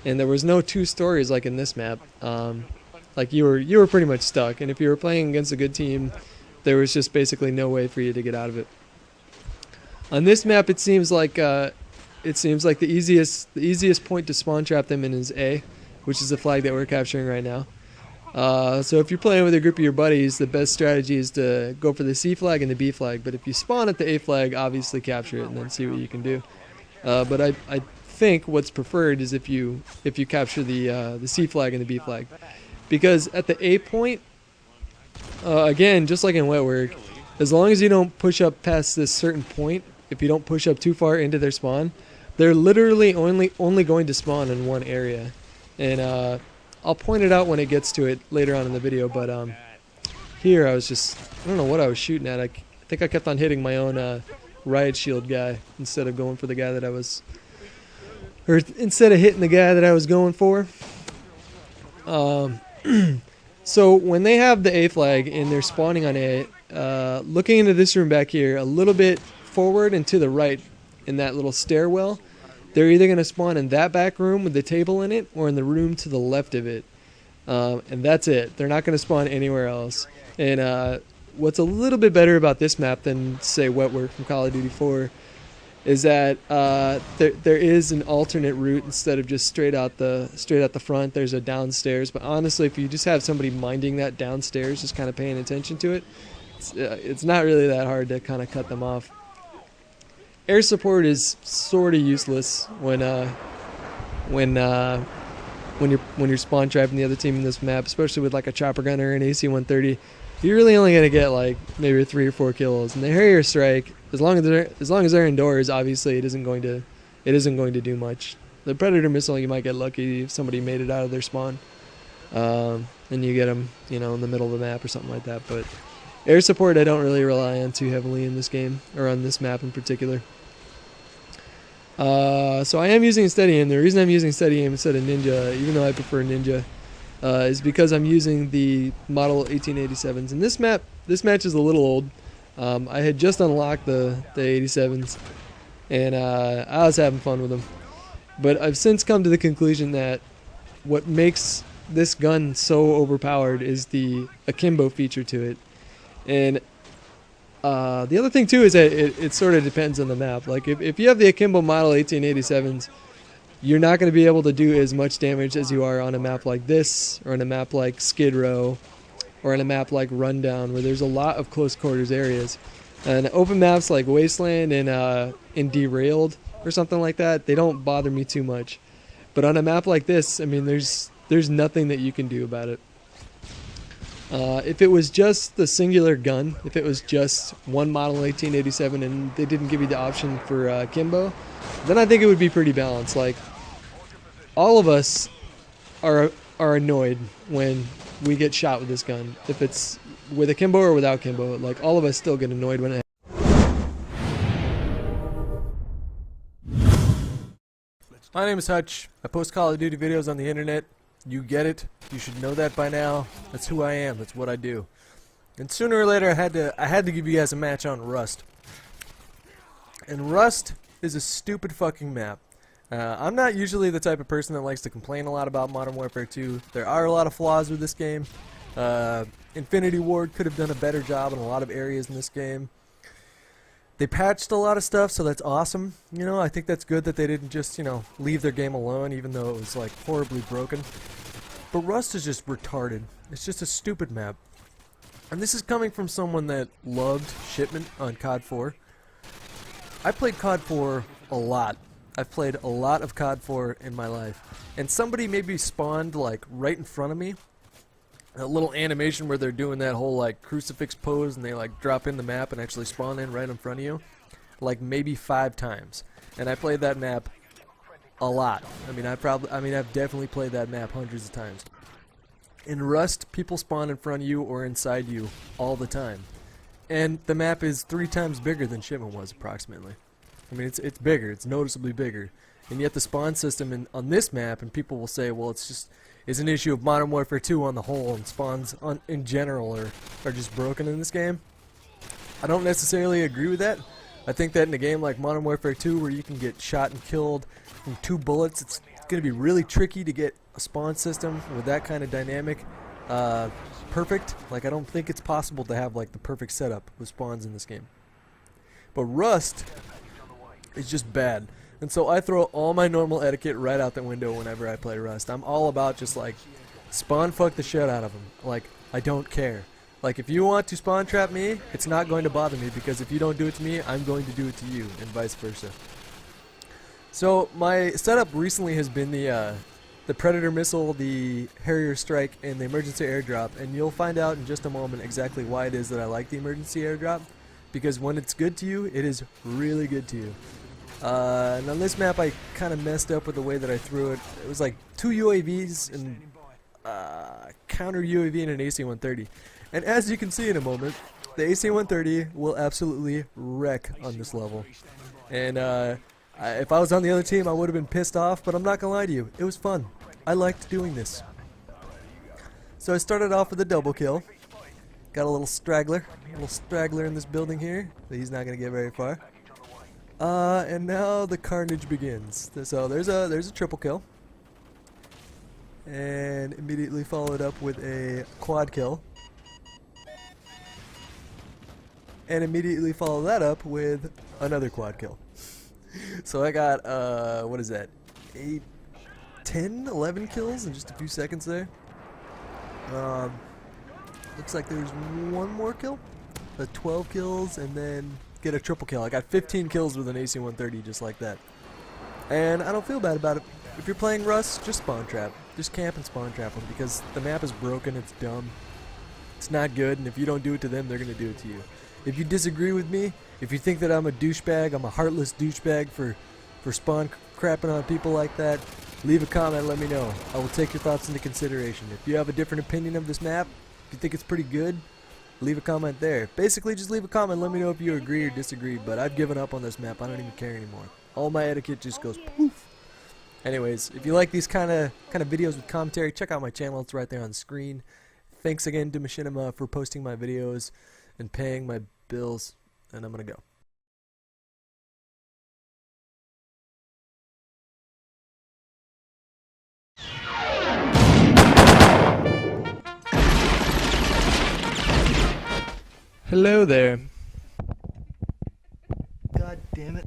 And there was no two stories like in this map. Like you were pretty much stuck, and if you were playing against a good team, there was just basically no way for you to get out of it. On this map, it seems like the easiest point to spawn trap them in is A, which is the flag that we're capturing right now. So if you're playing with a group of your buddies, the best strategy is to go for the C flag and the B flag. But if you spawn at the A flag, obviously capture it and then see what you can do. But I think what's preferred is if you capture the C flag and the B flag, because at the A point, again, just like in Wet Work, as long as you don't push up past this certain point, if you don't push up too far into their spawn, they're literally only going to spawn in one area. And I'll point it out when it gets to it later on in the video. But here I don't know what I was shooting at. I think I kept on hitting my own riot shield guy instead of going for the guy that I was. Or instead of hitting the guy that I was going for. So when they have the A flag and they're spawning on A, looking into this room back here, a little bit forward and to the right in that little stairwell, they're either going to spawn in that back room with the table in it or in the room to the left of it. And that's it. They're not going to spawn anywhere else. And what's a little bit better about this map than, say, Wet Work from Call of Duty 4 is that there is an alternate route instead of just straight out the front. There's a downstairs, but honestly, if you just have somebody minding that downstairs, just kind of paying attention to it, it's not really that hard to kind of cut them off. Air support is sort of useless when you're spawn trapping the other team in this map, especially with like a chopper gunner or an AC-130. You're really only gonna get like maybe 3 or 4 kills. And the Harrier strike, as long as they're indoors, obviously it isn't going to do much. The Predator missile, you might get lucky if somebody made it out of their spawn, and you get them, you know, in the middle of the map or something like that. But air support, I don't really rely on too heavily in this game, or on this map in particular. So I am using steady aim. The reason I'm using steady aim instead of ninja, even though I prefer ninja, is because I'm using the Model 1887s. And this match is a little old. I had just unlocked the 87s, and I was having fun with them. But I've since come to the conclusion that what makes this gun so overpowered is the akimbo feature to it. And The other thing too is that it sort of depends on the map. Like if you have the Akimbo Model 1887s, you're not going to be able to do as much damage as you are on a map like this, or on a map like Skid Row, or on a map like Rundown, where there's a lot of close quarters areas. And open maps like Wasteland and Derailed or something like that, they don't bother me too much. But on a map like this, I mean, there's nothing that you can do about it. If it was just the singular gun, if it was just one model 1887 and they didn't give you the option for Kimbo, then I think it would be pretty balanced. Like, all of us are annoyed when we get shot with this gun. If it's with a Kimbo or without Kimbo, like, all of us still get annoyed when it My name is Hutch. I post Call of Duty videos on the internet. You get it. You should know that by now. That's who I am. That's what I do. And sooner or later, I had to give you guys a match on Rust. And Rust is a stupid fucking map. I'm not usually the type of person that likes to complain a lot about Modern Warfare 2. There are a lot of flaws with this game. Infinity Ward could have done a better job in a lot of areas in this game. They patched a lot of stuff, so that's awesome. You know, I think that's good that they didn't just, you know, leave their game alone, even though it was, like, horribly broken. But Rust is just retarded. It's just a stupid map. And this is coming from someone that loved Shipment on COD 4. I played COD 4 a lot. I've played a lot of COD 4 in my life. And somebody maybe spawned, like, right in front of me. A little animation where they're doing that whole, like, crucifix pose and they, like, drop in the map and actually spawn in right in front of you. Like, maybe 5 times. And I played that map a lot. I mean, I've definitely played that map hundreds of times. In Rust, people spawn in front of you or inside you all the time. And the map is 3 times bigger than Shipment was, approximately. I mean, it's bigger. It's noticeably bigger. And yet the spawn system on this map, and people will say, well, it's an issue of Modern Warfare 2 on the whole, and spawns in general are just broken in this game. I don't necessarily agree with that. I think that in a game like Modern Warfare 2, where you can get shot and killed from 2 bullets, it's going to be really tricky to get a spawn system with that kind of dynamic perfect. Like, I don't think it's possible to have, like, the perfect setup with spawns in this game. But Rust is just bad. And so I throw all my normal etiquette right out the window whenever I play Rust. I'm all about just, like, spawn fuck the shit out of them. Like, I don't care. Like, if you want to spawn trap me, it's not going to bother me, because if you don't do it to me, I'm going to do it to you, and vice versa. So my setup recently has been the Predator missile, the Harrier strike, and the emergency airdrop. And you'll find out in just a moment exactly why it is that I like the emergency airdrop. Because when it's good to you, it is really good to you. And on this map, I kind of messed up with the way that I threw it. It was like 2 UAVs and counter UAV and an AC-130. And as you can see in a moment, the AC-130 will absolutely wreck on this level. And if I was on the other team, I would have been pissed off, but I'm not going to lie to you. It was fun. I liked doing this. So I started off with a double kill. Got a little straggler in this building here. But he's not going to get very far. And now the carnage begins. So there's a triple kill, and immediately followed up with a quad kill, and immediately follow that up with another quad kill. So I got what is that? 8, 10, 11 kills in just a few seconds there. Looks like there's one more kill, 12 kills, and then get a triple kill. I got 15 kills with an AC-130 just like that. And I don't feel bad about it. If you're playing Rust, just spawn trap. Just camp and spawn trap them, because the map is broken, it's dumb, it's not good, and if you don't do it to them, they're going to do it to you. If you disagree with me, if you think that I'm a douchebag, I'm a heartless douchebag for spawn crapping on people like that, leave a comment, let me know. I will take your thoughts into consideration. If you have a different opinion of this map, if you think it's pretty good, leave a comment there. Basically, just leave a comment. Let me know if you agree or disagree. But I've given up on this map. I don't even care anymore. All my etiquette just goes poof. Anyways, if you like these kind of videos with commentary, check out my channel. It's right there on the screen. Thanks again to Machinima for posting my videos and paying my bills. And I'm gonna go. Hello there. damn it.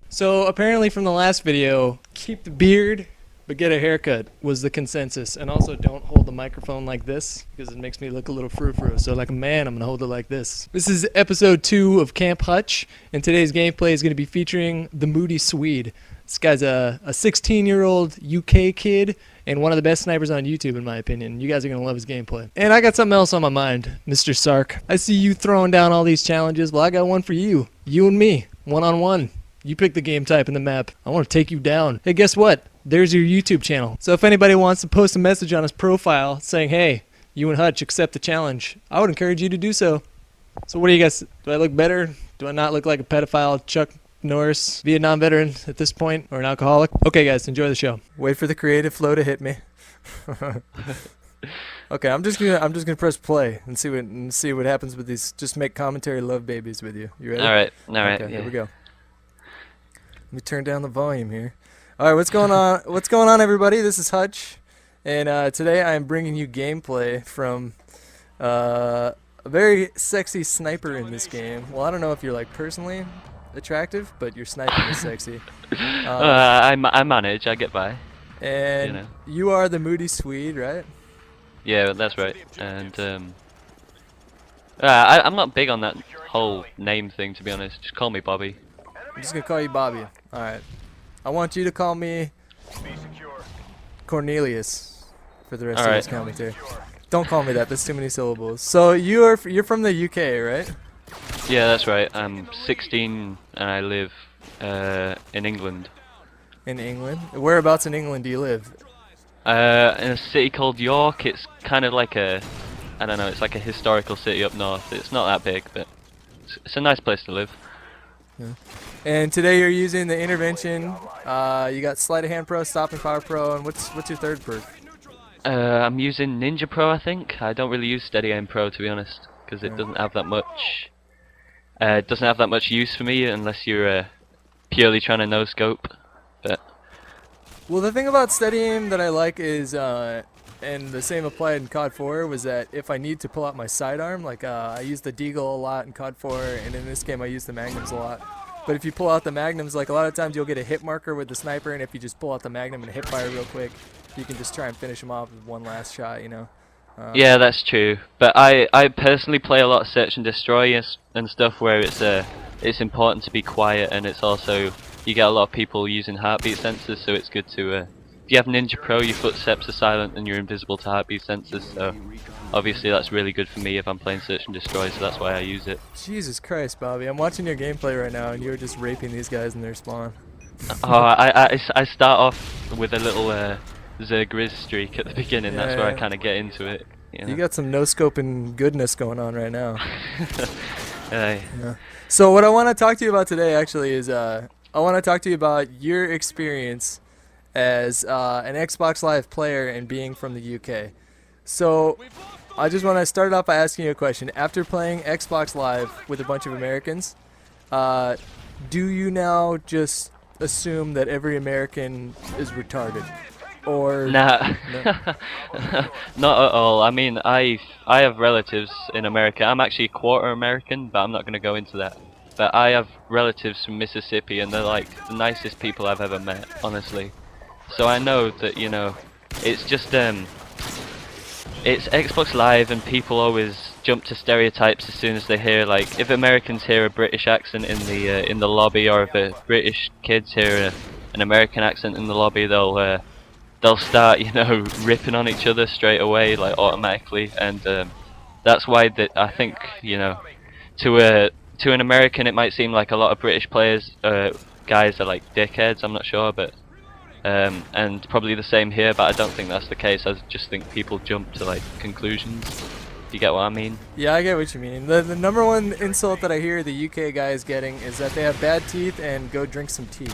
So apparently from the last video, keep the beard, but get a haircut was the consensus. And also don't hold the microphone like this, because it makes me look a little frou-frou. So like a man, I'm going to hold it like this. This is episode 2 of Camp Hutch, and today's gameplay is going to be featuring the Moody Swede. This guy's a 16-year-old UK kid and one of the best snipers on YouTube, in my opinion. You guys are going to love his gameplay. And I got something else on my mind, Mr. Sark. I see you throwing down all these challenges. Well, I got one for you. You and me, one-on-one. You pick the game type and the map. I want to take you down. Hey, guess what? There's your YouTube channel. So if anybody wants to post a message on his profile saying, hey, you and Hutch accept the challenge, I would encourage you to do so. So what do you guys, do I look better? Do I not look like a pedophile Chuck Norris Vietnam veteran at this point, or an alcoholic? Okay guys, enjoy the show. Wait for the creative flow to hit me. Okay, I'm just gonna press play and see what happens with these. Just make commentary love babies with you. You ready? All right. Okay, here we go. Let me turn down the volume here. All right, what's going on? What's going on, everybody? This is Hutch, and today I am bringing you gameplay from a very sexy sniper in this game. Well, I don't know if you're like personally attractive, but your sniping is sexy. I manage. I get by. And you are the Moody Swede, right? Yeah, that's right. And I'm not big on that whole name thing, to be honest. Just call me Bobby. I'm just gonna call you Bobby. All right. I want you to call me Cornelius for the rest of this commentary. Don't call me that. That's too many syllables. So you're from the UK, right? Yeah, that's right. I'm 16 and I live in England. In England? Whereabouts in England do you live? In a city called York. It's kind of like I don't know, it's like a historical city up north. It's not that big, but it's a nice place to live. Yeah. And today you're using the intervention. You got Sleight of Hand Pro, Stopping Power Pro, and what's your third perk? I'm using Ninja Pro, I think. I don't really use Steady Aim Pro, to be honest, because it doesn't have that much. It doesn't have that much use for me unless you're purely trying to no scope. But well, the thing about Steady Aim that I like is, and the same applied in COD 4, was that if I need to pull out my sidearm, like I use the Deagle a lot in COD 4, and in this game I use the Magnums a lot. But if you pull out the Magnums, like a lot of times you'll get a hit marker with the sniper, and if you just pull out the Magnum and hit fire real quick, you can just try and finish them off with one last shot, you know? Yeah, that's true. But I personally play a lot of Search and Destroy and stuff where it's important to be quiet, and it's also, you get a lot of people using heartbeat sensors, so it's good to, if you have Ninja Pro, your footsteps are silent and you're invisible to heartbeat sensors, so obviously that's really good for me if I'm playing Search and Destroy, so that's why I use it. Jesus Christ, Bobby, I'm watching your gameplay right now and you're just raping these guys in their spawn. Oh, I start off with a little Zergriz streak at the beginning, that's where I kind of get into it. You got some no-scoping goodness going on right now. Yeah. So what I want to talk to you about today actually is I want to talk to you about your experience as an Xbox Live player and being from the UK. So I just want to start off by asking you a question. After playing Xbox Live with a bunch of Americans, do you now just assume that every American is retarded? Or nah, no? not at all. I mean, I have relatives in America. I'm actually quarter American, but I'm not going to go into that. But I have relatives from Mississippi, and they're like the nicest people I've ever met, honestly. So I know that, you know, it's just it's Xbox Live, and people always jump to stereotypes as soon as they hear, like, if Americans hear a British accent in the lobby, or if British kids hear an American accent in the lobby, they'll start, you know, ripping on each other straight away, like automatically, and that's why I think, you know, to an American it might seem like a lot of British players, guys are like dickheads. I'm not sure, but and probably the same here, but I don't think that's the case. I just think people jump to like conclusions. Do you get what I mean? Yeah, I get what you mean. The number one insult that I hear the UK guys getting is that they have bad teeth and go drink some tea.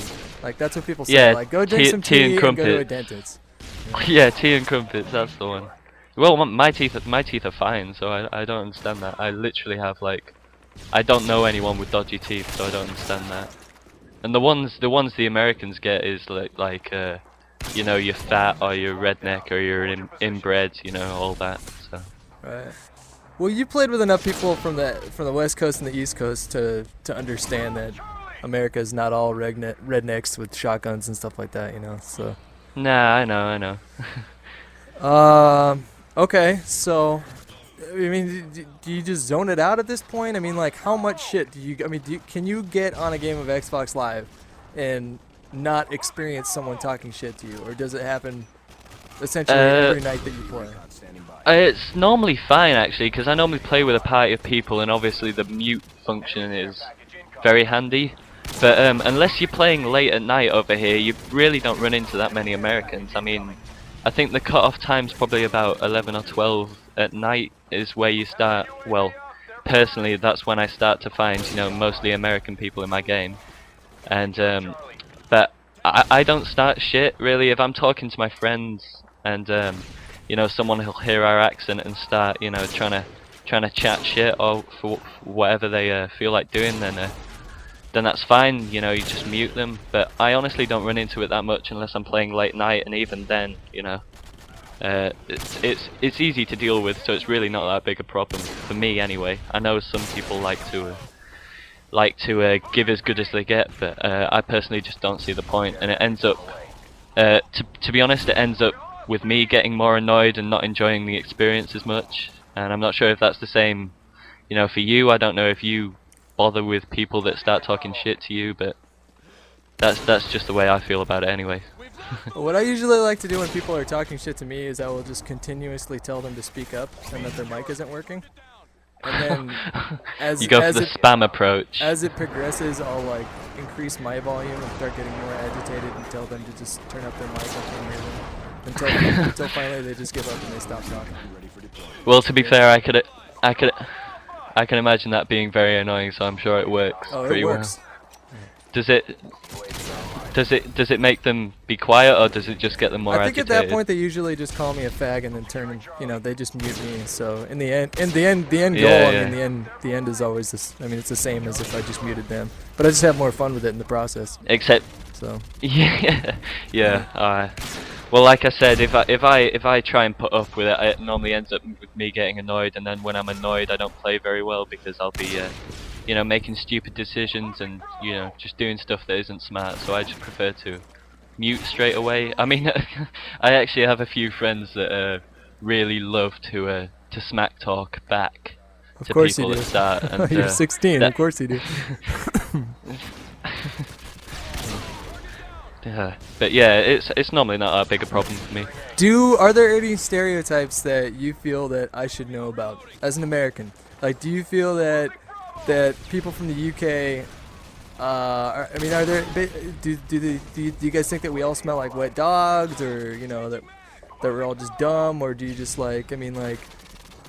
Like, that's what people say. Yeah, like, go drink some tea and go to a dentist. Yeah, tea and crumpets, that's the one. Well, my teeth are fine, so I don't understand that. I literally have, like, I don't know anyone with dodgy teeth, so I don't understand that. And the ones the Americans get is like you know, you're fat, or you're redneck, or you're inbred, you know, all that. So. Right. Well, you played with enough people from the West Coast and the East Coast to understand that America is not all rednecks with shotguns and stuff like that, you know. So. Nah, I know. Okay, so, I mean, do you just zone it out at this point? I mean, like, how much shit do you? I mean, can you get on a game of Xbox Live and not experience someone talking shit to you, or does it happen essentially every night that you play? It's normally fine actually, because I normally play with a party of people, and obviously the mute function is very handy. But unless you're playing late at night over here, you really don't run into that many Americans. I mean, I think the cut-off time's probably about 11 or 12 at night is where you start. Well, personally, that's when I start to find, you know, mostly American people in my game. And but I don't start shit really. If I'm talking to my friends and you know, someone will hear our accent and start, you know, trying to chat shit or for whatever they feel like doing, then that's fine. You know, you just mute them. But I honestly don't run into it that much unless I'm playing late night, and even then, you know, it's easy to deal with, so it's really not that big a problem for me anyway. I know some people like to give as good as they get, but I personally just don't see the point, and it ends up, to be honest, it ends up with me getting more annoyed and not enjoying the experience as much. And I'm not sure if that's the same, you know, for you. I don't know if you bother with people that start talking shit to you, but that's just the way I feel about it anyway. What I usually like to do when people are talking shit to me is I will just continuously tell them to speak up and that their mic isn't working. And then as you go for the spam approach. As it progresses, I'll like increase my volume and start getting more agitated and tell them to just turn up their mic. I can't hear them. Until finally they just give up and they stop talking. Well, to be fair, I can imagine that being very annoying, so I'm sure it works pretty well. Does it make them be quiet, or does it just get them more agitated? I think at that point they usually just call me a fag and then turn, you know, they just mute me. So in the end goal, yeah. I mean, the end is always this. I mean, it's the same as if I just muted them, but I just have more fun with it in the process. Except, so yeah. Well, like I said, if I try and put up with it, it normally ends up with me getting annoyed, and then when I'm annoyed, I don't play very well because I'll be, you know, making stupid decisions and, you know, just doing stuff that isn't smart. So I just prefer to mute straight away. I mean, I actually have a few friends that really love to smack talk back to people that start. And, you're 16, of course you do. Yeah, but yeah, it's normally not that big a problem for me. Are there any stereotypes that you feel that I should know about as an American? Like, do you feel that people from the UK, are there? Do you guys think that we all smell like wet dogs, or you know that we're all just dumb, or do you just like? I mean, like,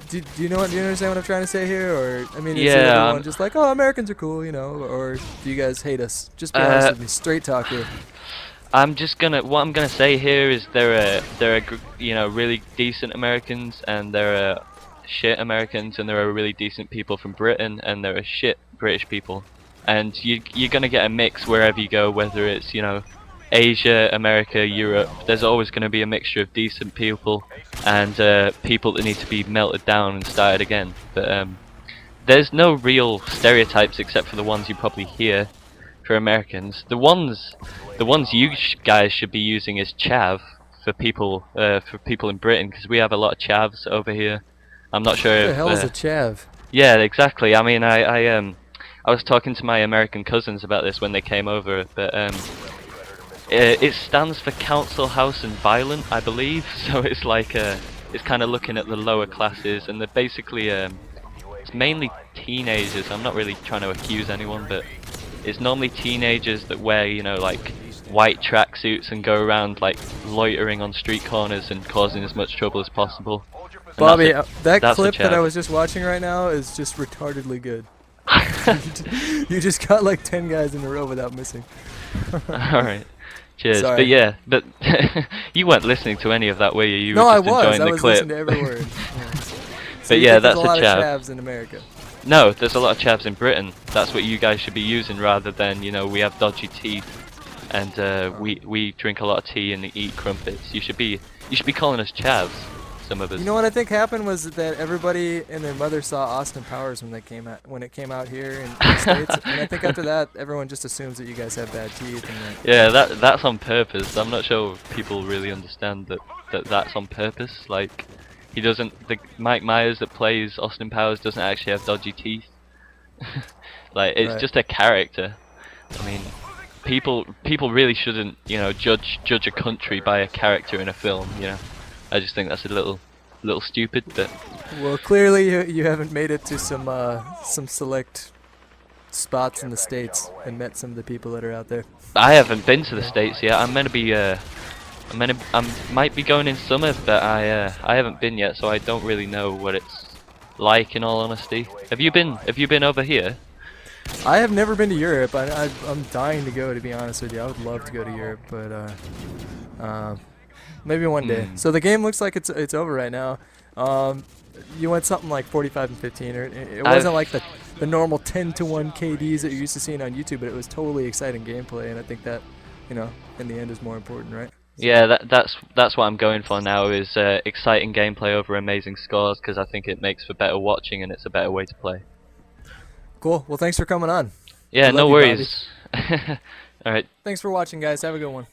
do you understand what I'm trying to say here, or I mean, is everyone just like, oh, Americans are cool, you know, or do you guys hate us? Just be honest with me, straight talk here. What I'm gonna say here is there are you know, really decent Americans, and there are shit Americans, and there are really decent people from Britain, and there are shit British people, and you're gonna get a mix wherever you go, whether it's, you know, Asia, America, Europe. There's always gonna be a mixture of decent people and people that need to be melted down and started again. But there's no real stereotypes except for the ones you probably hear for Americans. The ones you guys should be using is chav for people in Britain, because we have a lot of chavs over here. I'm not sure What the hell is a chav? Yeah, exactly. I mean, I was talking to my American cousins about this when they came over, but it stands for Council House and Violent, I believe. So it's like it's kind of looking at the lower classes, and they're basically it's mainly teenagers. I'm not really trying to accuse anyone, but it's normally teenagers that wear, you know, like white tracksuits and go around like loitering on street corners and causing as much trouble as possible. And Bobby, that clip that I was just watching right now is just retardedly good. You just got like 10 guys in a row without missing. Alright. Cheers. Sorry. But yeah, but you weren't listening to any of that, were you? You no, were just I was. enjoying I the was clip. listening to every word. Yeah. So But yeah, that's a lot a chav. of chavs in America. No, there's a lot of chavs in Britain. That's what you guys should be using, rather than, you know, we have dodgy teeth and we drink a lot of tea and eat crumpets. You should be calling us chavs. some of us. You know what I think happened was that everybody and their mother saw Austin Powers when it came out here in the States, and I think after that everyone just assumes that you guys have bad teeth. And Yeah, that's on purpose. I'm not sure if people really understand that's on purpose. Like, he doesn't. The Mike Myers that plays Austin Powers doesn't actually have dodgy teeth. Like, it's Right. just a character. I mean, people really shouldn't, you know, judge a country by a character in a film. You know, I just think that's a little stupid. But Well, clearly you haven't made it to some select spots in the States and met some of the people that are out there. I haven't been to the States yet. I'm meant to be. I might be going in summer, but I haven't been yet, so I don't really know what it's like. In all honesty, have you been over here? I have never been to Europe. I'm dying to go, to be honest with you. I would love to go to Europe, but maybe one day. So the game looks like it's over right now. You went something like 45 and 15, or it wasn't like the normal 10-to-1 KDs that you're used to seeing on YouTube, but it was totally exciting gameplay, and I think that, you know, in the end is more important, right? Yeah, that's what I'm going for now, is exciting gameplay over amazing scores, because I think it makes for better watching and it's a better way to play. Cool. Well, thanks for coming on. Yeah, Love no you, worries. Alright. Thanks for watching, guys. Have a good one.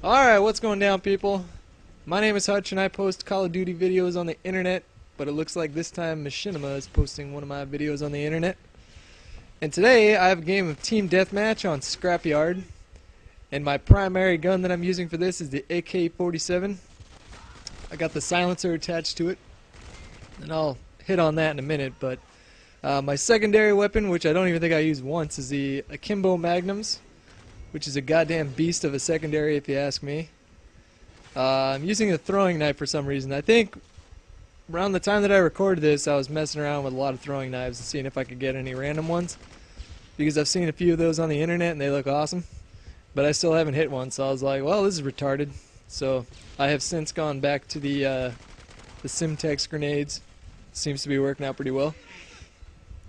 Alright, what's going down, people? My name is Hutch, and I post Call of Duty videos on the internet, but it looks like this time Machinima is posting one of my videos on the internet. And today, I have a game of Team Deathmatch on Scrapyard, and my primary gun that I'm using for this is the AK-47. I got the silencer attached to it, and I'll hit on that in a minute, but my secondary weapon, which I don't even think I used once, is the Akimbo Magnums, which is a goddamn beast of a secondary if you ask me. I'm using a throwing knife for some reason. I think around the time that I recorded this, I was messing around with a lot of throwing knives and seeing if I could get any random ones, because I've seen a few of those on the internet and they look awesome, but I still haven't hit one, so I was like, well, this is retarded. So I have since gone back to the Simtex grenades. Seems to be working out pretty well.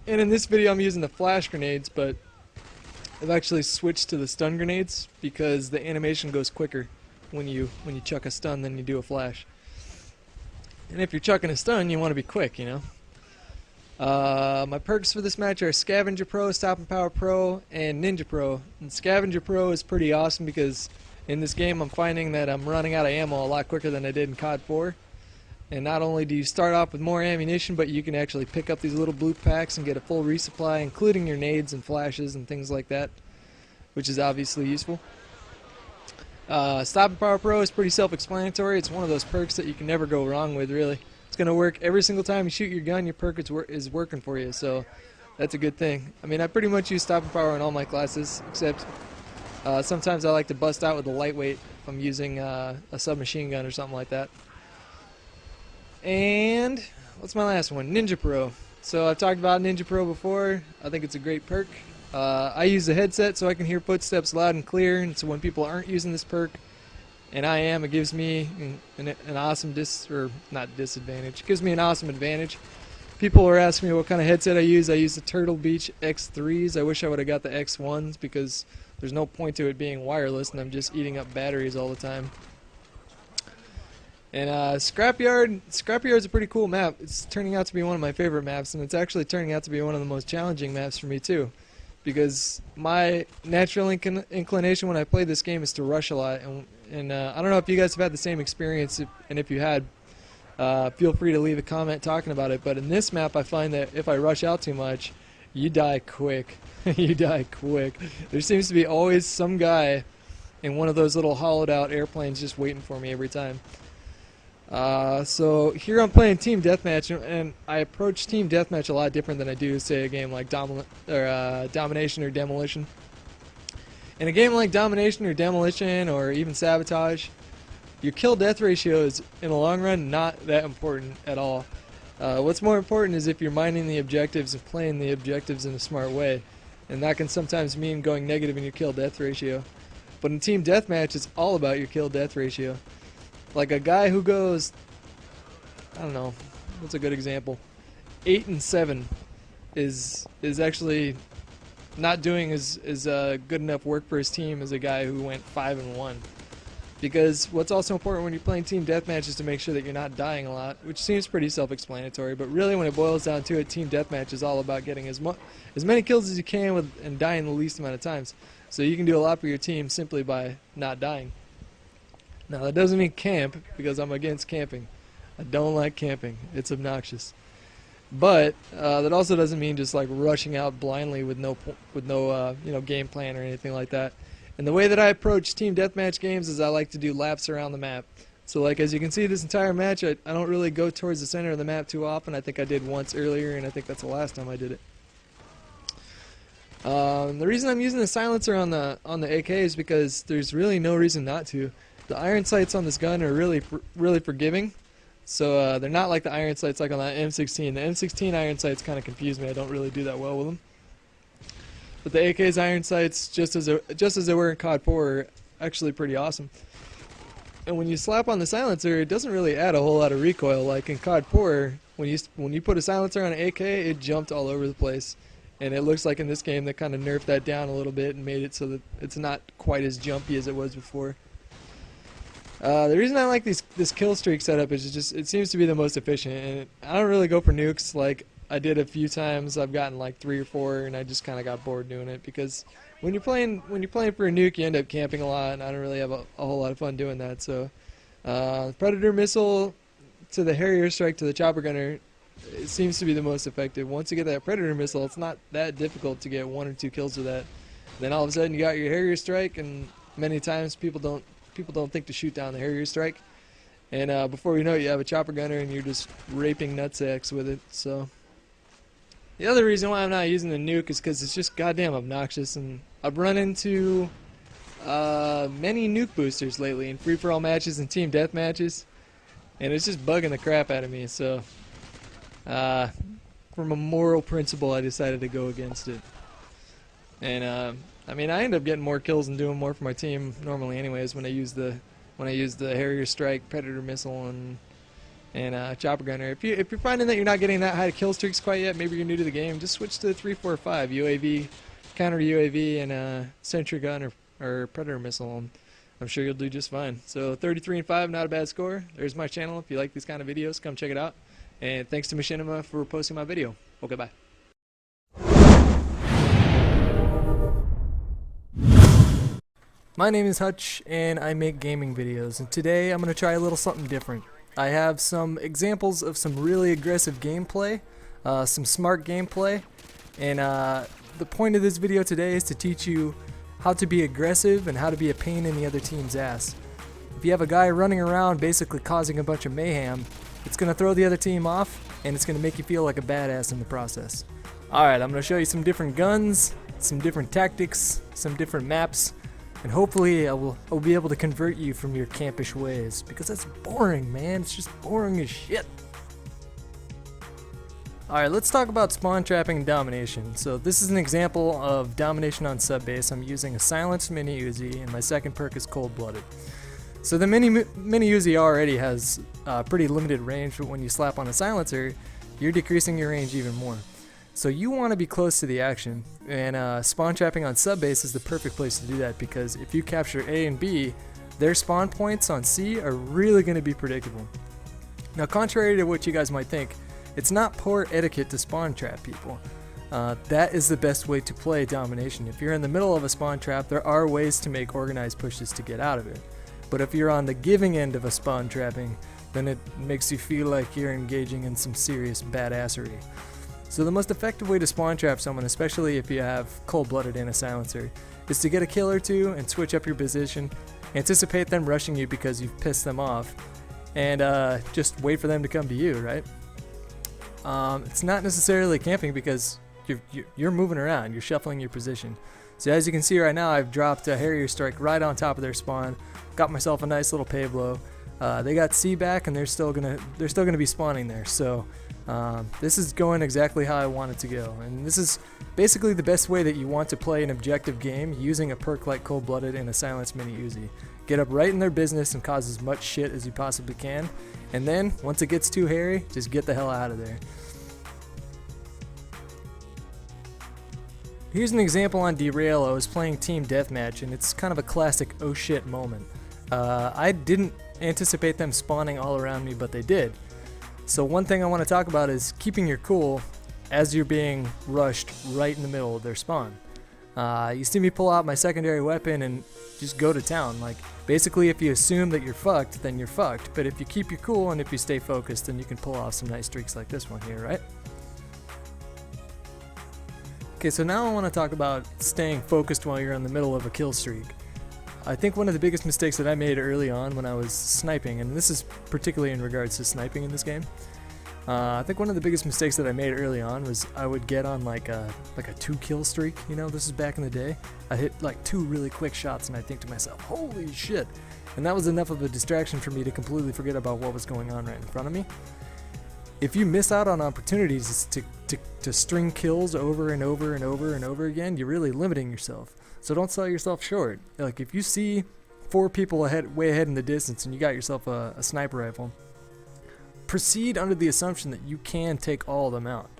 And in this video I'm using the flash grenades, but I've actually switched to the stun grenades because the animation goes quicker when you chuck a stun than you do a flash. And if you're chucking a stun, you want to be quick, you know. My perks for this match are Scavenger Pro, Stop and Power Pro, and Ninja Pro. And Scavenger Pro is pretty awesome because in this game I'm finding that I'm running out of ammo a lot quicker than I did in COD 4. And not only do you start off with more ammunition, but you can actually pick up these little blue packs and get a full resupply, including your nades and flashes and things like that, which is obviously useful. Stop and Power Pro is pretty self-explanatory. It's one of those perks that you can never go wrong with, really. It's going to work every single time you shoot your gun. Your perk is working for you, so that's a good thing. I mean, I pretty much use Stop and Power in all my classes, except sometimes I like to bust out with the lightweight if I'm using a submachine gun or something like that. And what's my last one? Ninja Pro. So I've talked about Ninja Pro before. I think it's a great perk. I use the headset so I can hear footsteps loud and clear, and so when people aren't using this perk, and I am, it gives me an awesome disadvantage. It gives me an awesome advantage. People are asking me what kind of headset I use. I use the Turtle Beach X3s. I wish I would have got the X1s because there's no point to it being wireless, and I'm just eating up batteries all the time. And Scrapyard's a pretty cool map. It's turning out to be one of my favorite maps, and it's actually turning out to be one of the most challenging maps for me too, because my natural inclination when I play this game is to rush a lot, and I don't know if you guys have had the same experience, and if you had, feel free to leave a comment talking about it, but in this map I find that if I rush out too much, you die quick. You die quick. There seems to be always some guy in one of those little hollowed out airplanes just waiting for me every time. So here I'm playing Team Deathmatch, and I approach Team Deathmatch a lot different than I do, say, a game like Domination or Demolition. In a game like Domination or Demolition or even Sabotage, your kill-death ratio is, in the long run, not that important at all. What's more important is if you're mining the objectives and playing the objectives in a smart way, and that can sometimes mean going negative in your kill-death ratio. But in Team Deathmatch, it's all about your kill-death ratio. Like a guy who goes, I don't know, what's a good example? 8 and 7 is actually not doing is good enough work for his team as a guy who went 5-1. Because what's also important when you're playing team deathmatch is to make sure that you're not dying a lot, which seems pretty self-explanatory. But really, when it boils down to it, team deathmatch is all about getting as many kills as you can and dying the least amount of times. So you can do a lot for your team simply by not dying. Now that doesn't mean camp, because I'm against camping. I don't like camping. It's obnoxious. But that also doesn't mean just like rushing out blindly with no game plan or anything like that. And the way that I approach team deathmatch games is I like to do laps around the map. So like as you can see this entire match, I don't really go towards the center of the map too often. I think I did once earlier, and I think that's the last time I did it. The reason I'm using the silencer on the AK is because there's really no reason not to. The iron sights on this gun are really forgiving. So they're not like the iron sights like on that M16. The M16 iron sights kind of confuse me. I don't really do that well with them. But the AK's iron sights, just as they were in COD 4, are actually pretty awesome. And when you slap on the silencer, it doesn't really add a whole lot of recoil. Like in COD 4, when you put a silencer on an AK, it jumped all over the place. And it looks like in this game they kind of nerfed that down a little bit and made it so that it's not quite as jumpy as it was before. The reason I like this kill streak setup is just it seems to be the most efficient, and I don't really go for nukes like I did a few times. I've gotten like 3 or 4, and I just kind of got bored doing it because when you're playing for a nuke, you end up camping a lot, and I don't really have a whole lot of fun doing that. So, Predator missile to the Harrier strike to the chopper gunner, it seems to be the most effective. Once you get that Predator missile, it's not that difficult to get 1 or 2 kills with that. Then all of a sudden you got your Harrier strike, and many times people don't think to shoot down the Harrier strike, and before you know it, you have a chopper gunner and you're just raping nutsacks with it. So the other reason why I'm not using the nuke is because it's just goddamn obnoxious, and I've run into many nuke boosters lately in free-for-all matches and team death matches, and it's just bugging the crap out of me. So from a moral principle, I decided to go against it. And I mean, I end up getting more kills and doing more for my team normally, anyways, when I use the Harrier strike, Predator missile, and chopper gunner. If you're finding that you're not getting that high kill streaks quite yet, maybe you're new to the game, just switch to the 3-4-5 UAV, counter UAV, and sentry gun or Predator missile. And I'm sure you'll do just fine. So 33-5, not a bad score. There's my channel. If you like these kind of videos, come check it out. And thanks to Machinima for posting my video. Okay, bye. My name is Hutch, and I make gaming videos, and today I'm going to try a little something different. I have some examples of some really aggressive gameplay, some smart gameplay, and the point of this video today is to teach you how to be aggressive and how to be a pain in the other team's ass. If you have a guy running around basically causing a bunch of mayhem, it's going to throw the other team off, and it's going to make you feel like a badass in the process. Alright, I'm going to show you some different guns, some different tactics, some different maps, and hopefully I will be able to convert you from your campish ways, because that's boring, man. It's just boring as shit. Alright, let's talk about spawn trapping and domination. So this is an example of domination on subbase. I'm using a silenced mini Uzi, and my second perk is cold-blooded. So the mini Uzi already has pretty limited range, but when you slap on a silencer, you're decreasing your range even more. So you want to be close to the action, and spawn trapping on subbase is the perfect place to do that, because if you capture A and B, their spawn points on C are really going to be predictable. Now, contrary to what you guys might think, it's not poor etiquette to spawn trap people. That is the best way to play domination. If you're in the middle of a spawn trap, there are ways to make organized pushes to get out of it. But if you're on the giving end of a spawn trapping, then it makes you feel like you're engaging in some serious badassery. So the most effective way to spawn trap someone, especially if you have cold-blooded and a silencer, is to get a kill or two and switch up your position, anticipate them rushing you because you've pissed them off, and just wait for them to come to you, right? It's not necessarily camping because you're moving around, you're shuffling your position. So as you can see right now, I've dropped a Harrier strike right on top of their spawn, got myself a nice little pay blow. They got C back, and they're still gonna be spawning there. So this is going exactly how I want it to go, and this is basically the best way that you want to play an objective game using a perk like cold-blooded and a silenced mini Uzi. Get up right in their business and cause as much shit as you possibly can, and then once it gets too hairy, just get the hell out of there. Here's an example on Derail. I was playing Team Deathmatch, and it's kind of a classic oh shit moment. I didn't anticipate them spawning all around me, but they did. So one thing I want to talk about is keeping your cool as you're being rushed right in the middle of their spawn. You see me pull out my secondary weapon and just go to town. Like, basically, if you assume that you're fucked, then you're fucked. But if you keep your cool and if you stay focused, then you can pull off some nice streaks like this one here, right? Okay, so now I want to talk about staying focused while you're in the middle of a kill streak. I think one of the biggest mistakes that I made early on when I was sniping, and this is particularly in regards to sniping in this game, I think one of the biggest mistakes that I made early on was I would get on like a 2-kill streak. You know, this is back in the day. I hit like 2 really quick shots, and I think to myself, holy shit. And that was enough of a distraction for me to completely forget about what was going on right in front of me. If you miss out on opportunities to string kills over and over and over and over again, you're really limiting yourself. So don't sell yourself short. Like, if you see 4 people way ahead in the distance and you got yourself a sniper rifle, proceed under the assumption that you can take all of them out.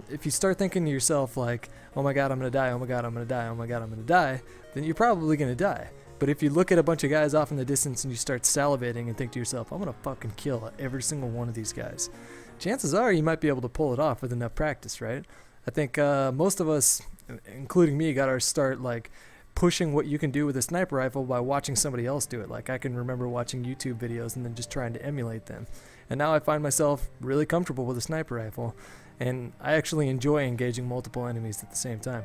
If you start thinking to yourself like, oh my god, I'm gonna die, oh my god, I'm gonna die, oh my god, I'm gonna die, then you're probably gonna die. But if you look at a bunch of guys off in the distance and you start salivating and think to yourself, I'm gonna fucking kill every single one of these guys, chances are you might be able to pull it off with enough practice, right? I think most of us, including me, got our start like pushing what you can do with a sniper rifle by watching somebody else do it. Like, I can remember watching YouTube videos and then just trying to emulate them. And now I find myself really comfortable with a sniper rifle, and I actually enjoy engaging multiple enemies at the same time.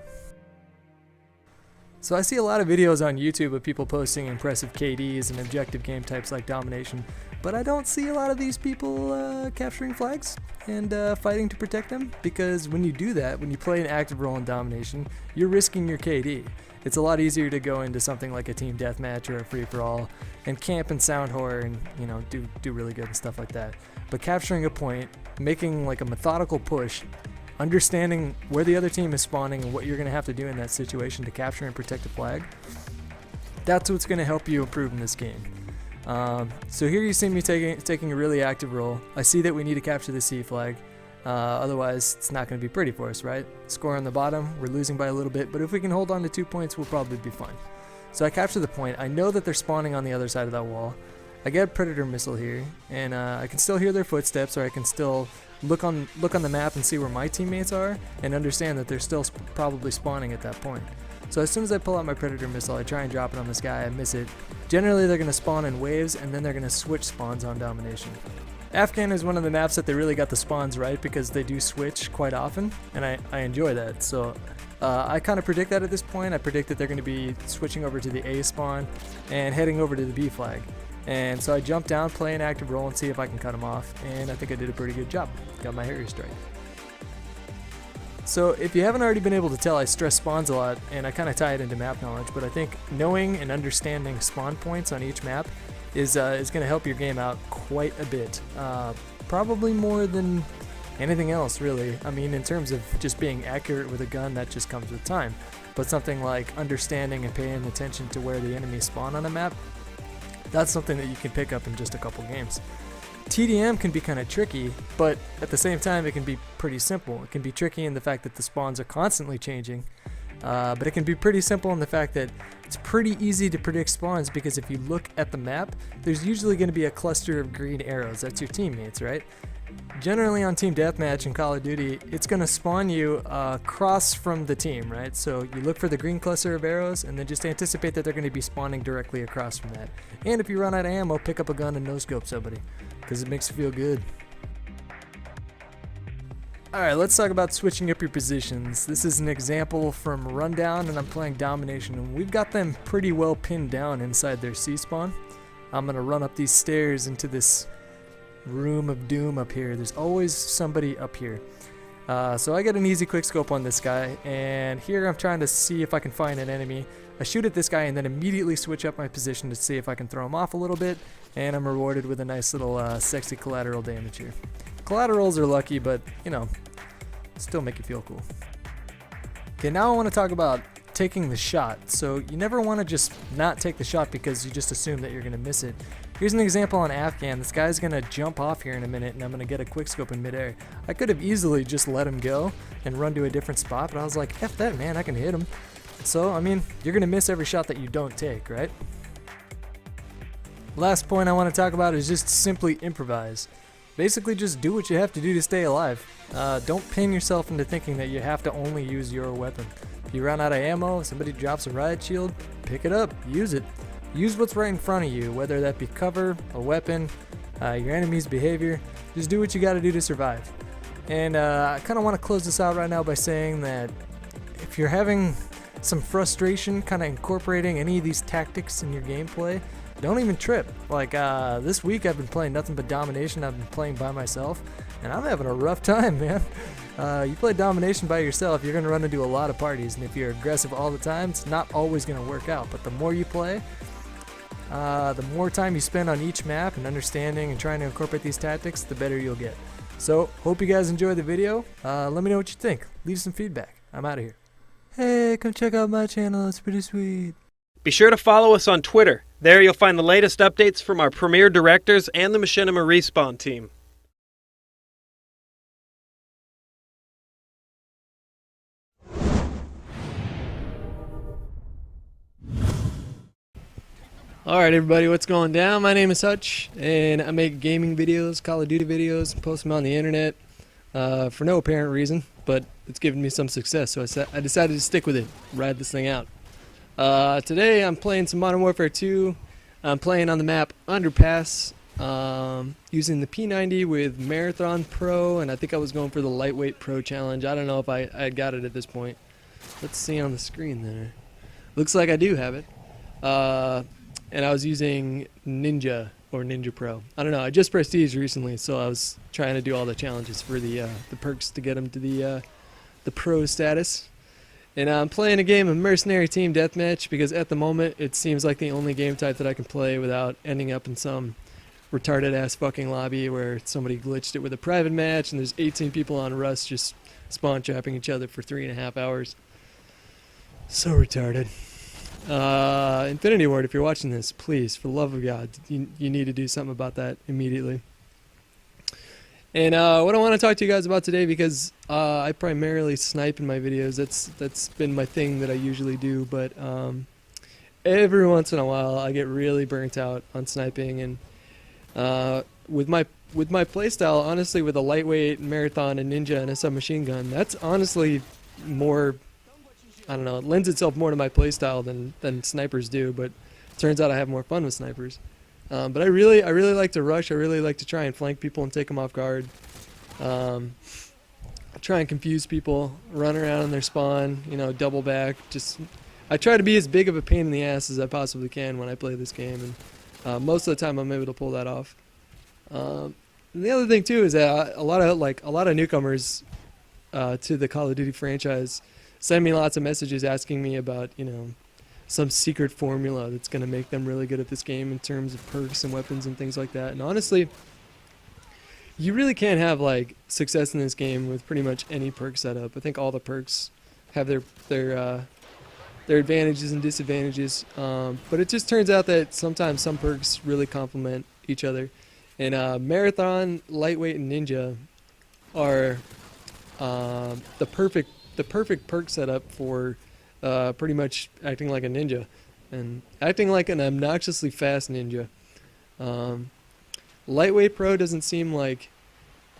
So I see a lot of videos on YouTube of people posting impressive KDs and objective game types like domination, but I don't see a lot of these people capturing flags and fighting to protect them, because when you do that, when you play an active role in domination, you're risking your KD. It's a lot easier to go into something like a team deathmatch or a free-for-all and camp and sound horror and, you know, do really good and stuff like that. But capturing a point, making like a methodical push, understanding where the other team is spawning and what you're going to have to do in that situation to capture and protect a flag, that's what's going to help you improve in this game. So here you see me taking a really active role. I see that we need to capture the C flag. Otherwise, it's not going to be pretty for us, right? Score on the bottom, we're losing by a little bit, but if we can hold on to 2 points, we'll probably be fine. So I capture the point. I know that they're spawning on the other side of that wall. I get a predator missile here, and I can still hear their footsteps, or I can still look on the map and see where my teammates are, and understand that they're still probably spawning at that point. So as soon as I pull out my predator missile, I try and drop it on this guy. I miss it. Generally, they're going to spawn in waves, and then they're going to switch spawns on domination. Afghan is one of the maps that they really got the spawns right, because they do switch quite often, and I enjoy that. So I kind of predict that at this point. I predict that they're going to be switching over to the A spawn and heading over to the B flag. And so I jump down, play an active role, and see if I can cut them off, and I think I did a pretty good job. Got my Harrier strike. So if you haven't already been able to tell, I stress spawns a lot, and I kind of tie it into map knowledge, but I think knowing and understanding spawn points on each map is going to help your game out quite a bit. Probably more than anything else, really. I mean, in terms of just being accurate with a gun, that just comes with time. But something like understanding and paying attention to where the enemies spawn on a map, that's something that you can pick up in just a couple games. TDM can be kind of tricky, but at the same time it can be pretty simple. It can be tricky in the fact that the spawns are constantly changing, but it can be pretty simple in the fact that it's pretty easy to predict spawns, because if you look at the map, there's usually going to be a cluster of green arrows. That's your teammates, right? Generally on Team Deathmatch and Call of Duty, it's going to spawn you across from the team, right? So you look for the green cluster of arrows and then just anticipate that they're going to be spawning directly across from that. And if you run out of ammo, pick up a gun and no-scope somebody, because it makes you feel good. Alright, let's talk about switching up your positions. This is an example from Rundown, and I'm playing Domination, and we've got them pretty well pinned down inside their C spawn. I'm going to run up these stairs into this room of doom up here. There's always somebody up here. So I get an easy quick scope on this guy, and here I'm trying to see if I can find an enemy. I shoot at this guy and then immediately switch up my position to see if I can throw him off a little bit, and I'm rewarded with a nice little sexy collateral damage here. Collaterals are lucky, but, you know, still make you feel cool. Okay, now I want to talk about taking the shot. So you never want to just not take the shot because you just assume that you're going to miss it. Here's an example on Afghan. This guy's gonna jump off here in a minute and I'm gonna get a quick scope in midair. I could have easily just let him go and run to a different spot, but I was like, F that, man, I can hit him. So, I mean, you're gonna miss every shot that you don't take, right? Last point I want to talk about is just simply improvise. Basically just do what you have to do to stay alive. Don't pin yourself into thinking that you have to only use your weapon. If you run out of ammo, if somebody drops a riot shield, pick it up, use it. Use what's right in front of you, whether that be cover, a weapon, your enemy's behavior. Just do what you gotta do to survive. And I kind of want to close this out right now by saying that if you're having some frustration kind of incorporating any of these tactics in your gameplay, don't even trip. Like this week I've been playing nothing but domination. I've been playing by myself and I'm having a rough time, man. You play domination by yourself, you're going to run into a lot of parties, and if you're aggressive all the time, it's not always going to work out. But the more you play, the more time you spend on each map and understanding and trying to incorporate these tactics, the better you'll get. So hope you guys enjoyed the video. Let me know what you think. Leave some feedback. I'm out of here. Hey, come check out my channel, it's pretty sweet. Be sure to follow us on Twitter. There you'll find the latest updates from our premier directors and the Machinima Respawn team. Alright everybody, what's going down? My name is Hutch, and I make gaming videos, Call of Duty videos, post them on the internet for no apparent reason, but it's given me some success, so I decided to stick with it, ride this thing out. Today I'm playing some Modern Warfare 2. I'm playing on the map Underpass, using the P90 with Marathon Pro, and I think I was going for the Lightweight Pro Challenge. I don't know if I got it at this point. Let's see on the screen there. Looks like I do have it. And I was using Ninja or Ninja Pro. I don't know. I just prestiged recently, so I was trying to do all the challenges for the perks to get them to the pro status. And I'm playing a game of Mercenary Team Deathmatch because at the moment it seems like the only game type that I can play without ending up in some retarded ass fucking lobby where somebody glitched it with a private match and there's 18 people on Rust just spawn trapping each other for 3.5 hours. So retarded. Infinity Ward, if you're watching this, please, for the love of God, you need to do something about that immediately. And what I want to talk to you guys about today, because I primarily snipe in my videos. That's been my thing that I usually do, but every once in a while I get really burnt out on sniping. And with my playstyle, honestly, with a lightweight marathon, a ninja, and a submachine gun, that's honestly more, I don't know, it lends itself more to my playstyle than snipers do, but it turns out I have more fun with snipers. But I really like to rush. I really like to try and flank people and take them off guard. Try and confuse people, run around in their spawn, double back. I try to be as big of a pain in the ass as I possibly can when I play this game, and most of the time I'm able to pull that off. And the other thing too is that a lot of newcomers to the Call of Duty franchise send me lots of messages asking me about some secret formula that's going to make them really good at this game in terms of perks and weapons and things like that. And honestly, you really can't have success in this game with pretty much any perk setup. I think all the perks have their advantages and disadvantages, but it just turns out that sometimes some perks really complement each other. And Marathon, Lightweight, and Ninja are the perfect perk setup for pretty much acting like a ninja and acting like an obnoxiously fast ninja. Lightweight Pro doesn't seem like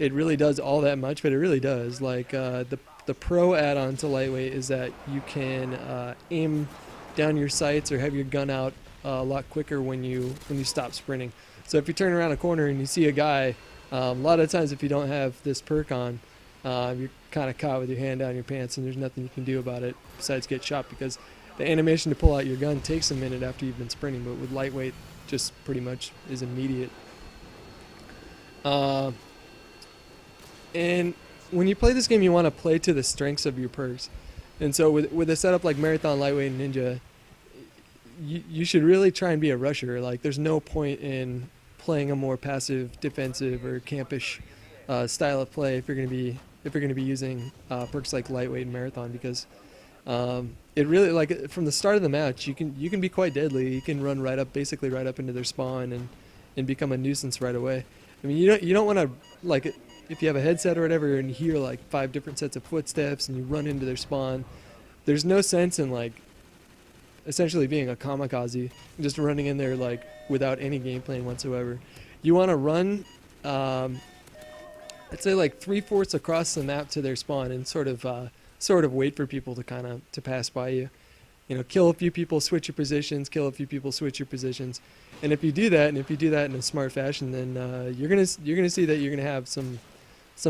it really does all that much, but it really does. The Pro add-on to Lightweight is that you can aim down your sights or have your gun out a lot quicker when you stop sprinting. So if you turn around a corner and you see a guy, a lot of times if you don't have this perk on, you're kind of caught with your hand down your pants and there's nothing you can do about it besides get shot, because the animation to pull out your gun takes a minute after you've been sprinting, but with Lightweight just pretty much is immediate. And when you play this game, you want to play to the strengths of your perks. And so with a setup like Marathon, Lightweight, and Ninja, you should really try and be a rusher. There's no point in playing a more passive, defensive, or campish style of play if you're going to be using perks like Lightweight and Marathon, because it really, from the start of the match, you can be quite deadly. You can run basically right up into their spawn and become a nuisance right away. I mean, you don't want to, like, if you have a headset or whatever and you hear like 5 different sets of footsteps and you run into their spawn, there's no sense in like essentially being a kamikaze, just running in there like without any game plan whatsoever. You want to run, I'd say like 3/4 across the map to their spawn and sort of wait for people to to pass by you. You know, kill a few people, switch your positions, kill a few people, switch your positions. And if you do that, and if you do that in a smart fashion, then you're gonna see that you're gonna have some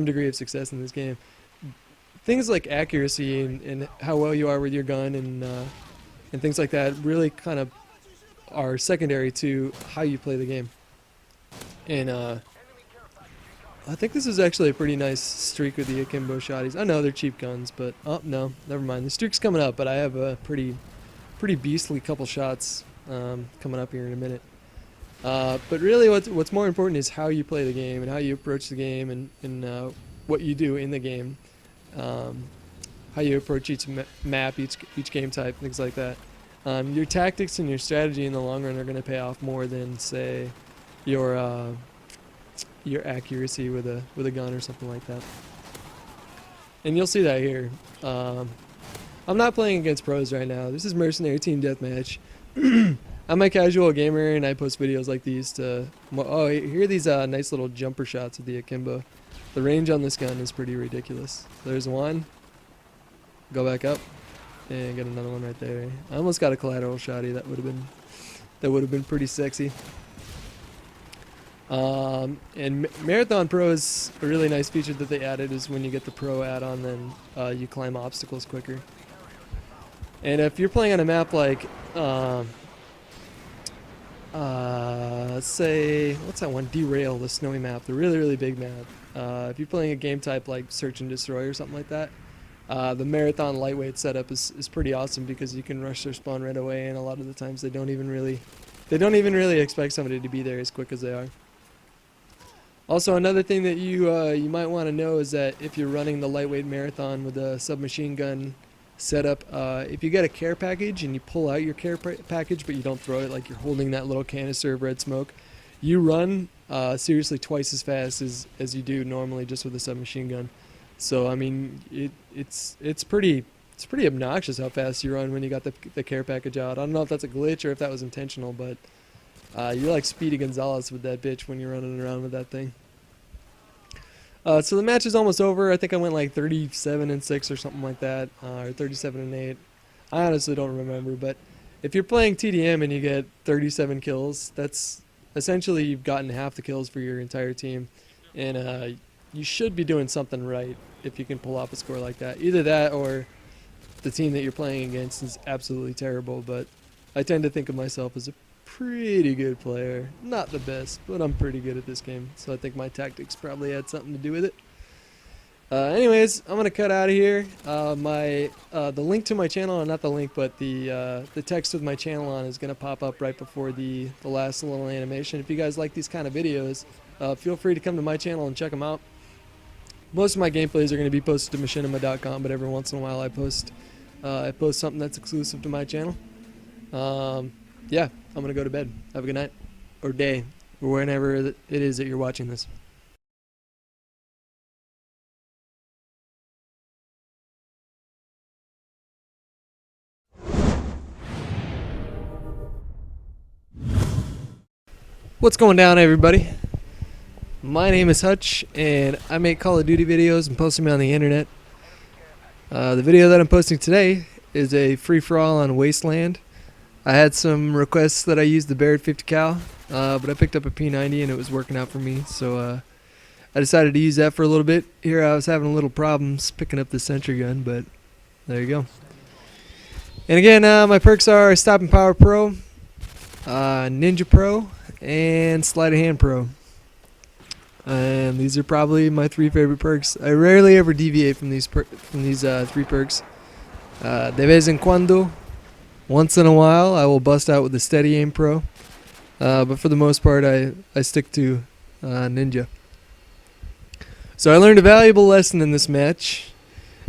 degree of success in this game. Things like accuracy and how well you are with your gun and things like that really kind of are secondary to how you play the game. And I think this is actually a pretty nice streak with the akimbo shotties. I know they're cheap guns, but oh no, never mind. The streak's coming up, but I have a pretty beastly couple shots coming up here in a minute. But really, what's more important is how you play the game and how you approach the game and what you do in the game, how you approach each map, each game type, things like that. Your tactics and your strategy in the long run are going to pay off more than, say, your accuracy with a gun or something like that. And you'll see that here. I'm not playing against pros right now. This is Mercenary Team Deathmatch. I'm a casual gamer and I post videos like these to... Oh, here are these nice little jumper shots of the akimbo. The range on this gun is pretty ridiculous. There's one. Go back up. And get another one right there. I almost got a collateral shotty. That would have been pretty sexy. And Marathon Pro is a really nice feature that they added, is when you get the Pro add-on, then you climb obstacles quicker. And if you're playing on a map like, let's say, what's that one? Derail, the snowy map, the really big map. If you're playing a game type like Search and Destroy or something like that, the Marathon lightweight setup is pretty awesome because you can rush their spawn right away, and a lot of the times they don't even really expect somebody to be there as quick as they are. Also, another thing that you might want to know is that if you're running the lightweight Marathon with a submachine gun setup, if you get a care package and you pull out your care package but you don't throw it, like you're holding that little canister of red smoke, you run seriously twice as fast as you do normally just with a submachine gun. So I mean, it's pretty obnoxious how fast you run when you got the care package out. I don't know if that's a glitch or if that was intentional, but you're like Speedy Gonzalez with that bitch when you're running around with that thing. So the match is almost over. I think I went like 37-6 or something like that, or 37-8. I honestly don't remember, but if you're playing TDM and you get 37 kills, that's essentially you've gotten half the kills for your entire team, and you should be doing something right if you can pull off a score like that. Either that or the team that you're playing against is absolutely terrible, but I tend to think of myself as a pretty good player. Not the best, but I'm pretty good at this game, so I think my tactics probably had something to do with it. Anyways, I'm gonna cut out of here. The link to my channel, not the link, but the text with my channel on is gonna pop up right before the last little animation. If you guys like these kind of videos, feel free to come to my channel and check them out. Most of my gameplays are going to be posted to machinima.com, but every once in a while I post something that's exclusive to my channel. Yeah, I'm going to go to bed. Have a good night, or day, or whenever it is that you're watching this. What's going down, everybody? My name is Hutch, and I make Call of Duty videos and post them on the internet. The video that I'm posting today is a free-for-all on Wasteland. I had some requests that I use the Barrett 50 cal, but I picked up a P90 and it was working out for me, so I decided to use that for a little bit. Here I was having a little problems picking up the sentry gun, but there you go. And again, my perks are Stop and Power Pro, Ninja Pro, and Sleight of Hand Pro. And these are probably my 3 favorite perks. I rarely ever deviate from these 3 perks. De vez en cuando, once in a while, I will bust out with the Steady Aim Pro. But for the most part, I stick to Ninja. So I learned a valuable lesson in this match,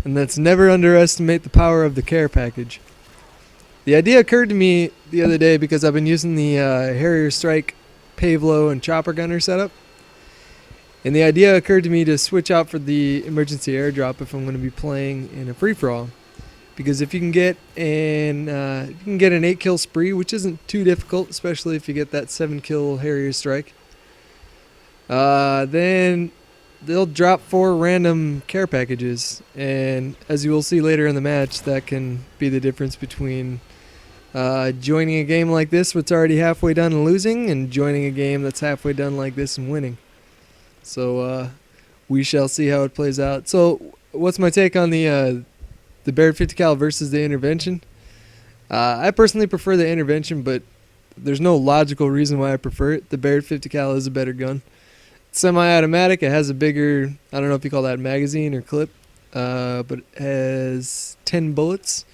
and that's never underestimate the power of the care package. The idea occurred to me the other day because I've been using the Harrier Strike Pavlo and chopper gunner setup. And the idea occurred to me to switch out for the emergency airdrop if I'm going to be playing in a free-for-all. Because if you can get an 8-kill spree, which isn't too difficult, especially if you get that 7-kill Harrier strike, then they'll drop 4 random care packages. And as you will see later in the match, that can be the difference between joining a game like this what's already halfway done and losing, and joining a game that's halfway done like this and winning. So we shall see how it plays out. So what's my take on the Barrett 50 cal versus the intervention? I personally prefer the intervention, but there's no logical reason why I prefer it. The Barrett 50 cal is a better gun. It's semi-automatic. It has a bigger, I don't know if you call that magazine or clip, but it has 10 bullets,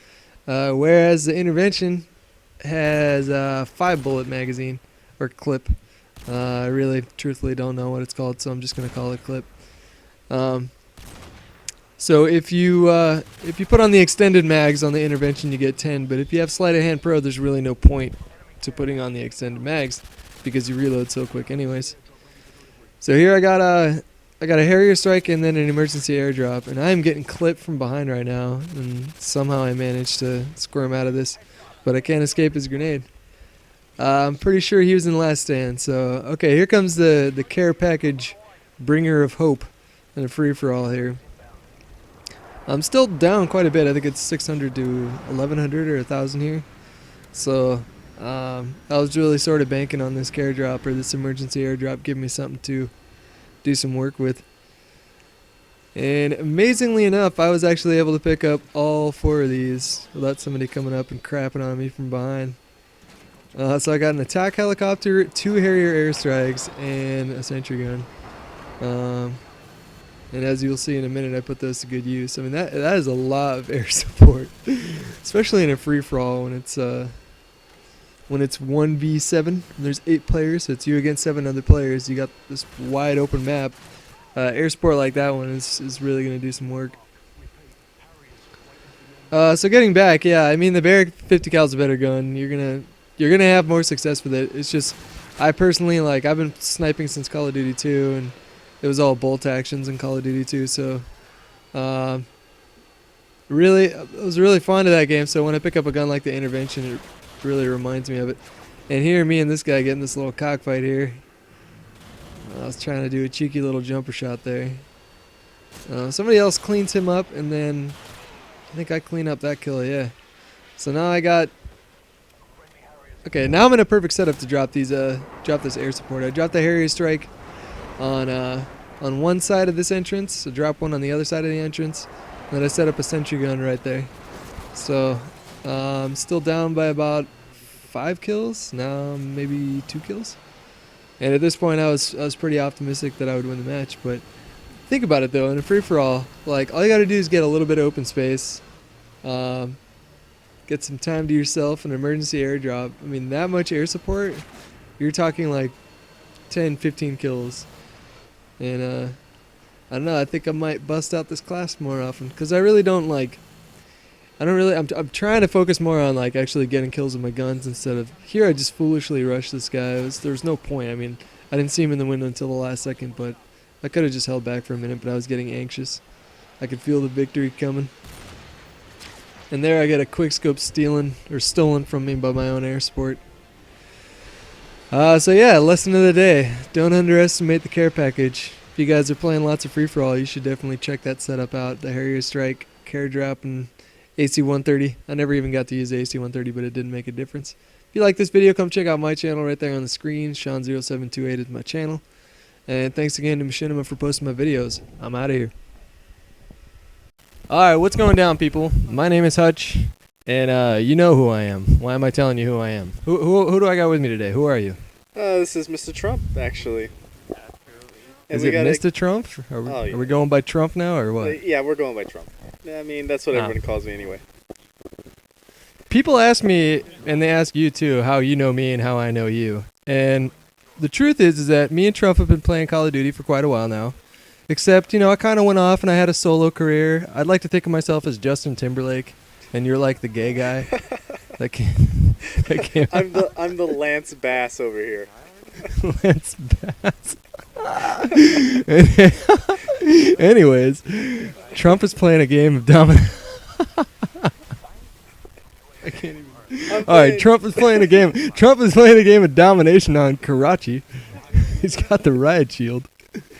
whereas the intervention has a 5-bullet magazine or clip. I really, truthfully don't know what it's called, so I'm just going to call it clip. So if you put on the extended mags on the intervention, you get 10. But if you have sleight of hand pro, there's really no point to putting on the extended mags because you reload so quick, anyways. So here I got a Harrier strike and then an emergency airdrop, and I am getting clipped from behind right now, and somehow I managed to squirm out of this, but I can't escape his grenade. I'm pretty sure he was in last stand. So okay, here comes the care package, bringer of hope, and a free for all here. I'm still down quite a bit. I think it's 600 to 1100 or 1000 here. So I was really sort of banking on this care drop or this emergency airdrop giving me something to do some work with. And amazingly enough, I was actually able to pick up all 4 of these without somebody coming up and crapping on me from behind. So I got an attack helicopter, 2 Harrier airstrikes, and a sentry gun. And as you'll see in a minute, I put those to good use. I mean, that is a lot of air support, especially in a free-for-all when it's 1v7 and there's 8 players, so it's you against 7 other players. You got this wide open map. Air support like that one is really going to do some work. So getting back, yeah, I mean the Barrett 50 cal is a better gun. You're gonna have more success with it. It's just, I personally, like, I've been sniping since Call of Duty 2, and it was all bolt actions in Call of Duty 2, so really, I was really fond of that game. So when I pick up a gun like the intervention, it really reminds me of it. And here, me and this guy getting this little cockfight here. I was trying to do a cheeky little jumper shot there. Somebody else cleans him up, and then I think I clean up that kill, yeah. So now I got... Okay, now I'm in a perfect setup to drop this air support. I dropped the Harrier strike on one side of this entrance, so drop one on the other side of the entrance, and then I set up a sentry gun right there. So I'm still down by about 5 kills, now maybe 2 kills. And at this point I was pretty optimistic that I would win the match, but think about it though, in a free-for-all, like, all you gotta do is get a little bit of open space, get some time to yourself, an emergency airdrop. I mean, that much air support, you're talking like 10, 15 kills. And I don't know, I think I might bust out this class more often, because I'm trying to focus more on like actually getting kills with my guns instead of, here I just foolishly rushed this guy. There was no point. I mean, I didn't see him in the window until the last second, but I could have just held back for a minute, but I was getting anxious. I could feel the victory coming. And there I get a quickscope stolen from me by my own air support. So yeah, lesson of the day. Don't underestimate the care package. If you guys are playing lots of free-for-all, you should definitely check that setup out. The Harrier Strike, care drop, and AC-130. I never even got to use the AC-130, but it didn't make a difference. If you like this video, come check out my channel right there on the screen. Sean0728 is my channel. And thanks again to Machinima for posting my videos. I'm out of here. Alright, what's going down, people? My name is Hutch, and you know who I am. Why am I telling you who I am? Who do I got with me today? Who are you? This is Mr. Trump, actually. Is it Mr. Trump? Are we going by Trump now, or what? Yeah, we're going by Trump. I mean, that's what everyone calls me anyway. People ask me, and they ask you too, how you know me and how I know you. And the truth is that me and Trump have been playing Call of Duty for quite a while now. Except, I kind of went off and I had a solo career. I'd like to think of myself as Justin Timberlake, and you're like the gay guy. I'm the Lance Bass over here. Lance Bass. Anyways, Trump is playing a game of domination. I can't even. All right, Trump is playing a game. Trump is playing a game of domination on Karachi. He's got the riot shield.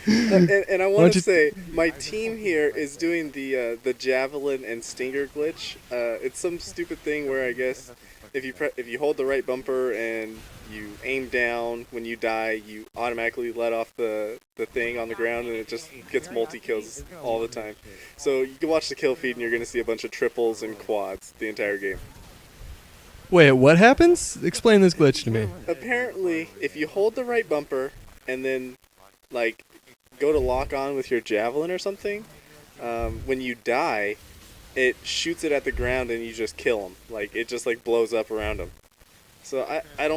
And I want to say, my team here is doing the javelin and stinger glitch. It's some stupid thing where I guess if you hold the right bumper and you aim down when you die, you automatically let off the thing on the ground, and it just gets multi-kills all the time. So you can watch the kill feed and you're going to see a bunch of triples and quads the entire game. Wait, what happens? Explain this glitch to me. Apparently, if you hold the right bumper and then, like, go to lock on with your javelin or something, when you die, it shoots it at the ground and you just kill them. Like, it just, like, blows up around them. So I don't...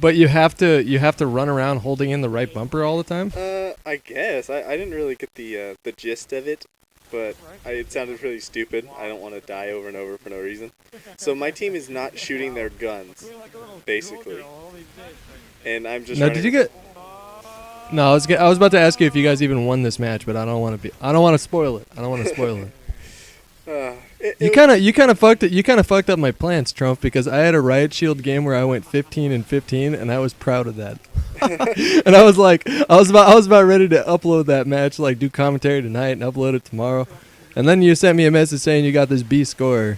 But you have to run around holding in the right bumper all the time? I guess. I didn't really get the gist of it, but it sounded really stupid. I don't want to die over and over for no reason. So my team is not shooting their guns, basically. And I'm just now, did you get... No, I was about to ask you if you guys even won this match, but I don't want to spoil it. I don't want to spoil it. You kind of fucked up my plans, Trump, because I had a riot shield game where I went 15-15, and I was proud of that. And I was about ready to upload that match, like do commentary tonight and upload it tomorrow. And then you sent me a message saying you got this B score,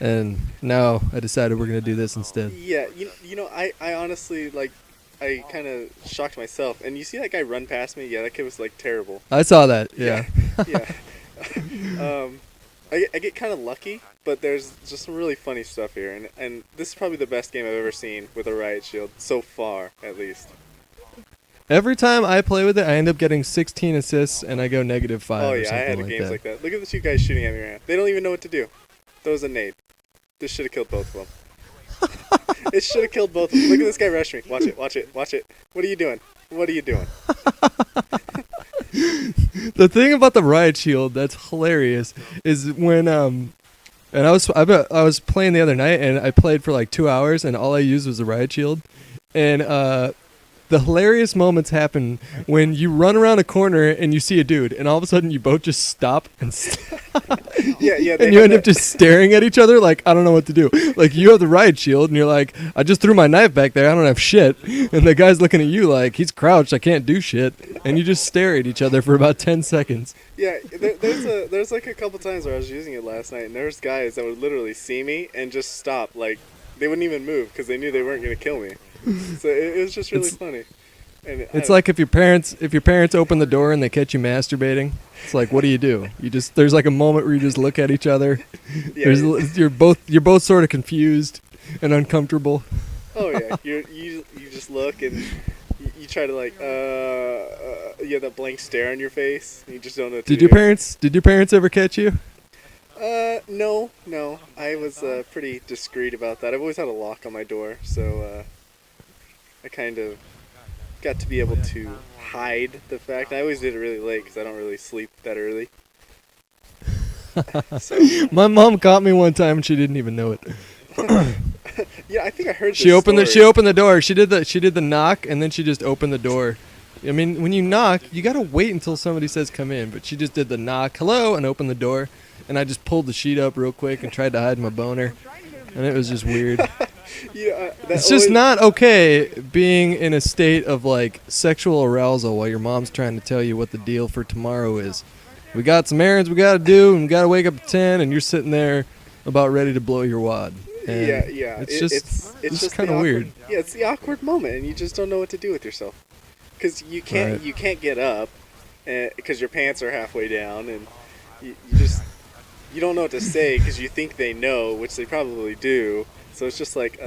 and now I decided we're gonna do this instead. Yeah, you know, I honestly, like, I kind of shocked myself. And you see that guy run past me? Yeah, that kid was, like, terrible. I saw that. Yeah. Yeah. I get kind of lucky, but there's just some really funny stuff here, and this is probably the best game I've ever seen with a riot shield so far, at least. Every time I play with it, I end up getting 16 assists, and I go -5. Oh or yeah, I had something games like that. Look at the two guys shooting at me right now. They don't even know what to do. That was a nade. This should have killed both of them. It should have killed both of them. Look at this guy rush me. Watch it, watch it, watch it. What are you doing? What are you doing? The thing about the riot shield that's hilarious is when and I was playing the other night, and I played for like 2 hours, and all I used was the riot shield, and the hilarious moments happen when you run around a corner and you see a dude, and all of a sudden you both just stop and yeah, and you end up just staring at each other like, I don't know what to do. Like, you have the riot shield, and you're like, I just threw my knife back there, I don't have shit. And the guy's looking at you like, he's crouched, I can't do shit. And you just stare at each other for about 10 seconds. Yeah, there's like a couple times where I was using it last night, and there's guys that would literally see me and just stop. Like, they wouldn't even move because they knew they weren't going to kill me. So it was just really funny. And it's like if your parents open the door and they catch you masturbating. It's like, what do? There's like a moment where you just look at each other. Yeah, you're both sort of confused and uncomfortable. Oh yeah, you just look and you try to, like, you have that blank stare on your face. And you just don't know what to do. Did your parents ever catch you? No. I was pretty discreet about that. I've always had a lock on my door, so I kind of got to be able to hide the fact. I always did it really late because I don't really sleep that early. So. My mom caught me one time and she didn't even know it. Yeah, I think I heard this She opened the door. She did the knock, and then she just opened the door. I mean, when you knock, you gotta wait until somebody says come in. But she just did the knock, hello, and opened the door. And I just pulled the sheet up real quick and tried to hide my boner, and it was just weird. Yeah, it's just not okay being in a state of, like, sexual arousal while your mom's trying to tell you what the deal for tomorrow is. We got some errands we gotta do, and we gotta wake up at 10, and you're sitting there about ready to blow your wad. And yeah. It's just kind of weird. Yeah, it's the awkward moment, and you just don't know what to do with yourself. Because you can't get up, because your pants are halfway down, and you don't know what to say because you think they know, which they probably do. So it's just like,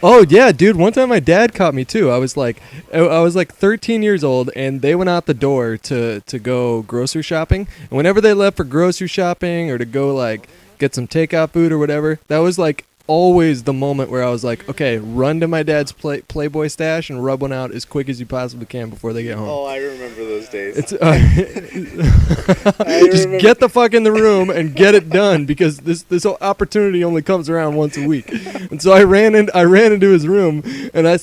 Oh yeah, dude. One time my dad caught me too. I was like 13 years old, and they went out the door to go grocery shopping. And whenever they left for grocery shopping or to go, like, get some takeout food or whatever, that was like always the moment where I was like, okay, run to my dad's Playboy stash and rub one out as quick as you possibly can before they get home. Oh, I remember those days. It's just get the fuck in the room and get it done, because this whole opportunity only comes around once a week. And so I ran into his room, and I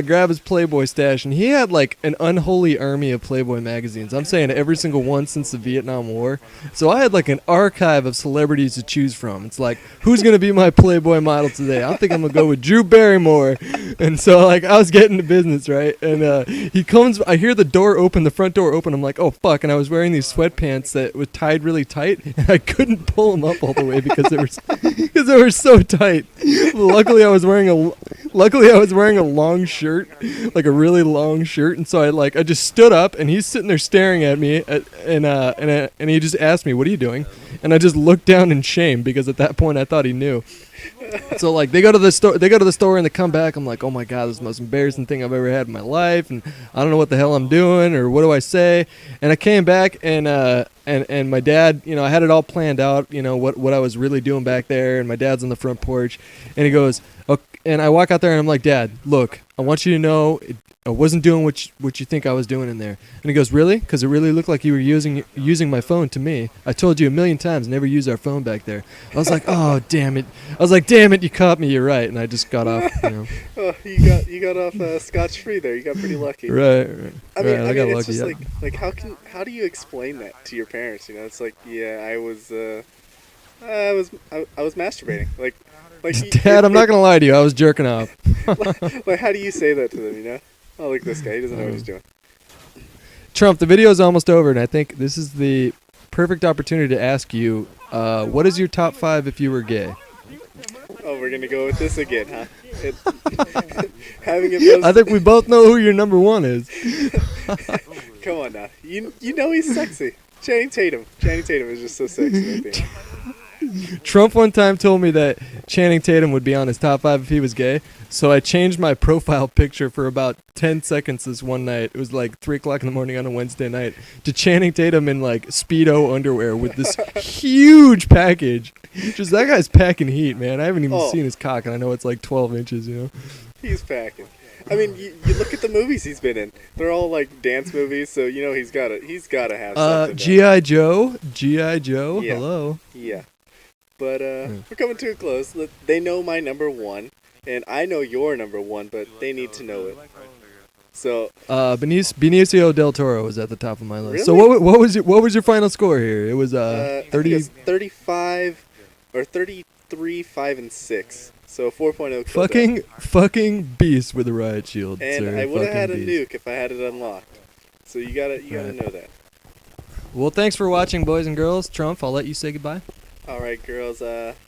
grabbed his Playboy stash, and he had like an unholy army of Playboy magazines. I'm saying every single one since the Vietnam War. So I had like an archive of celebrities to choose from. It's like, who's gonna be my Playboy model today? I think I'm gonna go with Drew Barrymore. And so like I was getting to business, right? And he comes. I hear the door open, the front door open. I'm like, oh fuck! And I was wearing these sweatpants that was tied really tight, and I couldn't pull them up all the way because they were so tight. Luckily, I was wearing a long shirt, like a really long shirt, and so I just stood up, and he's sitting there staring at me, and he just asked me, "What are you doing?" And I just looked down in shame, because at that point I thought he knew. So like they go to the store and they come back. I'm like, oh my god, this is the most embarrassing thing I've ever had in my life, and I don't know what the hell I'm doing or what do I say. And I came back and my dad, I had it all planned out, what I was really doing back there. And my dad's on the front porch, and he goes, okay, and I walk out there and I'm like, Dad, look, I want you to know I wasn't doing what you think I was doing in there. And he goes, really? Because it really looked like you were using my phone to me. I told you a million times, never use our phone back there. I was like, oh, damn it. I was like, damn it, you caught me, you're right. And I just got off, Oh, you got off scotch-free there. You got pretty lucky. Right. I mean, I got it's lucky. just like how do you explain that to your parents? It's like, yeah, I was masturbating. Like Dad, I'm not gonna lie to you, I was jerking off. like how do you say that to them? Oh, look at this guy. He doesn't know what he's doing. Trump, the video is almost over, and I think this is the perfect opportunity to ask you, what is your top 5 if you were gay? Oh, we're gonna go with this again, huh? Having it. I think we both know who your number 1 is. Come on now, you know he's sexy. Channing Tatum. Channing Tatum is just so sexy. I think. Trump one time told me that Channing Tatum would be on his top 5 if he was gay, so I changed my profile picture for about 10 seconds this one night. It was like 3 o'clock in the morning on a Wednesday night, to Channing Tatum in like Speedo underwear with this huge package. Just that guy's packing heat, man. I haven't even seen his cock, and I know it's like 12 inches, He's packing. I mean, you look at the movies he's been in. They're all like dance movies, so he's gotta have something. G.I. Joe, yeah. Hello. Yeah. But we're coming to a close. They know my number 1, and I know your number 1, but they need to know it. So Benicio del Toro was at the top of my list. Really? So what was your final score here? It was 35 or 33, 5, and 6. So 4.0. Fucking beast with a riot shield. And sir. I would have had a beast. nuke if I had it unlocked. So you gotta know that. Well, thanks for watching, boys and girls. Trump, I'll let you say goodbye. All right, girls.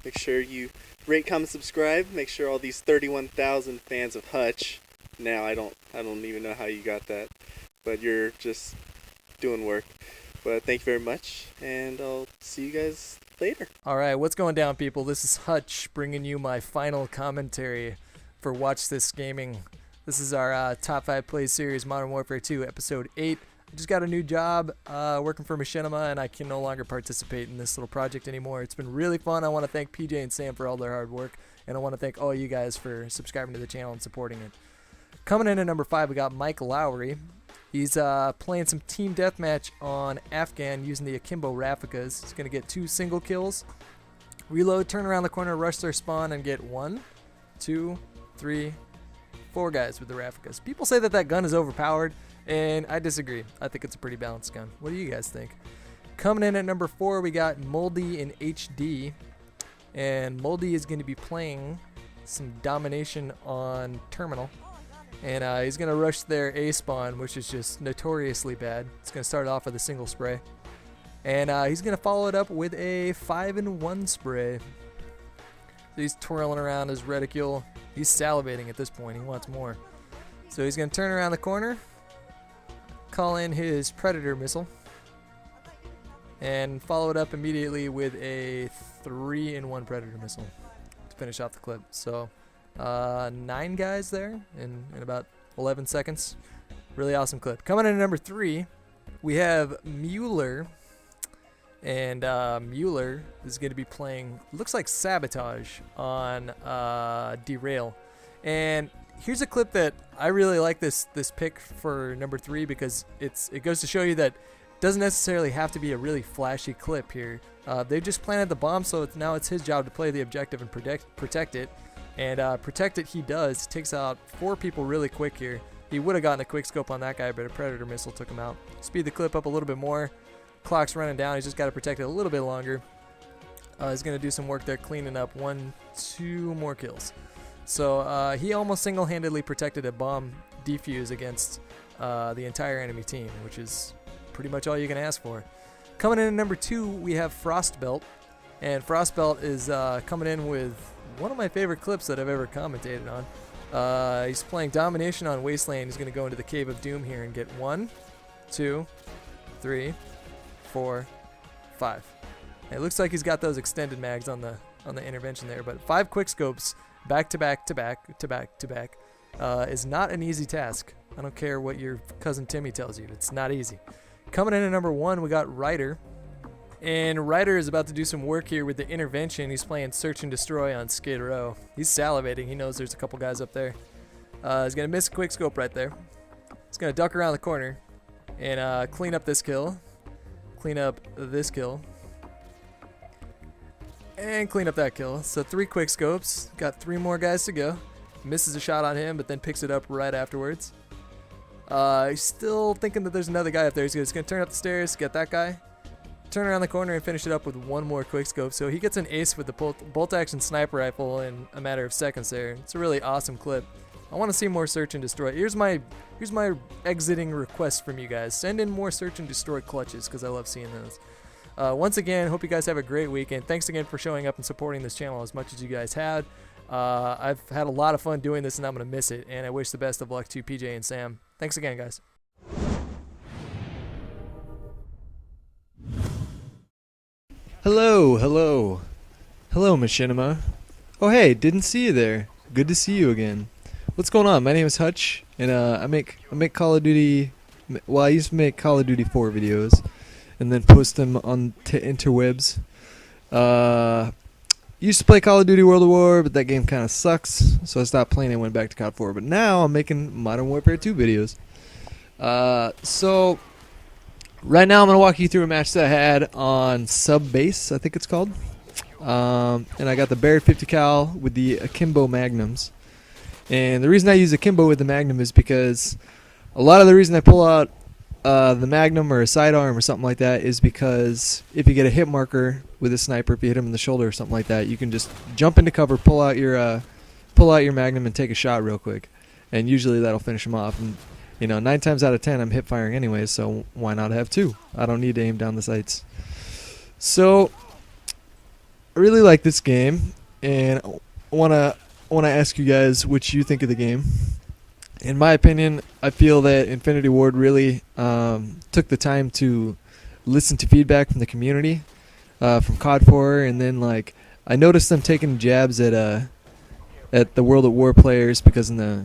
Make sure you rate, comment, subscribe. Make sure all these 31,000 fans of Hutch. Now I don't even know how you got that, but you're just doing work. But thank you very much, and I'll see you guys later. All right, what's going down, people? This is Hutch bringing you my final commentary for Watch This Gaming. This is our top 5 play series, Modern Warfare 2, episode 8. I just got a new job working for Machinima, and I can no longer participate in this little project anymore. It's been really fun. I want to thank PJ and Sam for all their hard work, and I want to thank all you guys for subscribing to the channel and supporting it. Coming in at number 5, we got Mike Lowry. He's playing some team deathmatch on Afghan using the Akimbo Rafikas. He's going to get 2 single kills, reload, turn around the corner, rush their spawn, and get 1, 2, 3, 4 guys with the Rafikas. People say that gun is overpowered, and I disagree. I think it's a pretty balanced gun. What do you guys think? Coming in at number 4, we got Moldy in HD. And Moldy is going to be playing some domination on Terminal. And he's going to rush their A spawn, which is just notoriously bad. It's going to start off with a single spray. And he's going to follow it up with a 5-in-1 spray. So he's twirling around his reticule. He's salivating at this point. He wants more. So he's going to turn around the corner, call in his Predator missile, and follow it up immediately with a 3-in-1 Predator missile to finish off the clip. So 9 guys there in about 11 seconds. Really awesome clip. Coming in at number 3, we have Mueller, and Mueller is going to be playing, looks like Sabotage on Derail. And here's a clip that I really like this pick for number 3 because it goes to show you that it doesn't necessarily have to be a really flashy clip here. They've just planted the bomb, so now it's his job to play the objective and protect it. And protect it he does. Takes out 4 people really quick here. He would have gotten a quick scope on that guy, but a Predator missile took him out. Speed the clip up a little bit more. Clock's running down. He's just got to protect it a little bit longer. He's going to do some work there cleaning up 2 more kills. So he almost single-handedly protected a bomb defuse against the entire enemy team, which is pretty much all you can ask for. Coming in at number 2, we have Frostbelt. And Frostbelt is coming in with one of my favorite clips that I've ever commentated on. He's playing Domination on Wasteland. He's going to go into the Cave of Doom here and get 1, 2, 3, 4, 5. And it looks like he's got those extended mags on the intervention there, but 5 quick scopes back to back to back to back to back is not an easy task. I don't care what your cousin Timmy tells you. It's not easy. Coming in at number 1, we got Ryder. And Ryder is about to do some work here with the intervention. He's playing Search and Destroy on Skid Row. He's salivating. He knows there's a couple guys up there. He's going to miss a quick scope right there. He's going to duck around the corner and clean up this kill. Clean up this kill. And clean up that kill. So 3 quick scopes. Got 3 more guys to go. Misses a shot on him, but then picks it up right afterwards. He's still thinking that there's another guy up there. He's going to turn up the stairs, get that guy. Turn around the corner and finish it up with 1 more quick scope. So he gets an ace with the bolt action sniper rifle in a matter of seconds there. It's a really awesome clip. I want to see more Search and Destroy. Here's my exiting request from you guys. Send in more Search and Destroy clutches because I love seeing those. Once again, hope you guys have a great weekend. Thanks again for showing up and supporting this channel as much as you guys had. I've had a lot of fun doing this and I'm going to miss it. And I wish the best of luck to PJ and Sam. Thanks again, guys. Hello, Machinima. Oh hey, didn't see you there. Good to see you again. What's going on? My name is Hutch, and I make Call of Duty. Well, I used to make Call of Duty 4 videos, and then post them on interwebs. Used to play Call of Duty World at War, but that game kind of sucks, so I stopped playing and went back to COD 4. But now I'm making Modern Warfare 2 videos. So right now I'm going to walk you through a match that I had on Sub Base, I think it's called. And I got the Barrett 50 cal with the Akimbo Magnums. And the reason I use Akimbo with the Magnum is because a lot of the reason I pull out the Magnum or a sidearm or something like that is because if you get a hit marker with a sniper, if you hit him in the shoulder or something like that, you can just jump into cover, pull out your Magnum and take a shot real quick. And usually that'll finish him off. And 9 times out of 10 I'm hip firing anyways, so why not have 2? I don't need to aim down the sights. So I really like this game, and I wanna ask you guys what you think of the game. In my opinion, I feel that Infinity Ward really took the time to listen to feedback from the community, from COD 4, and then I noticed them taking jabs at the World at War players because in the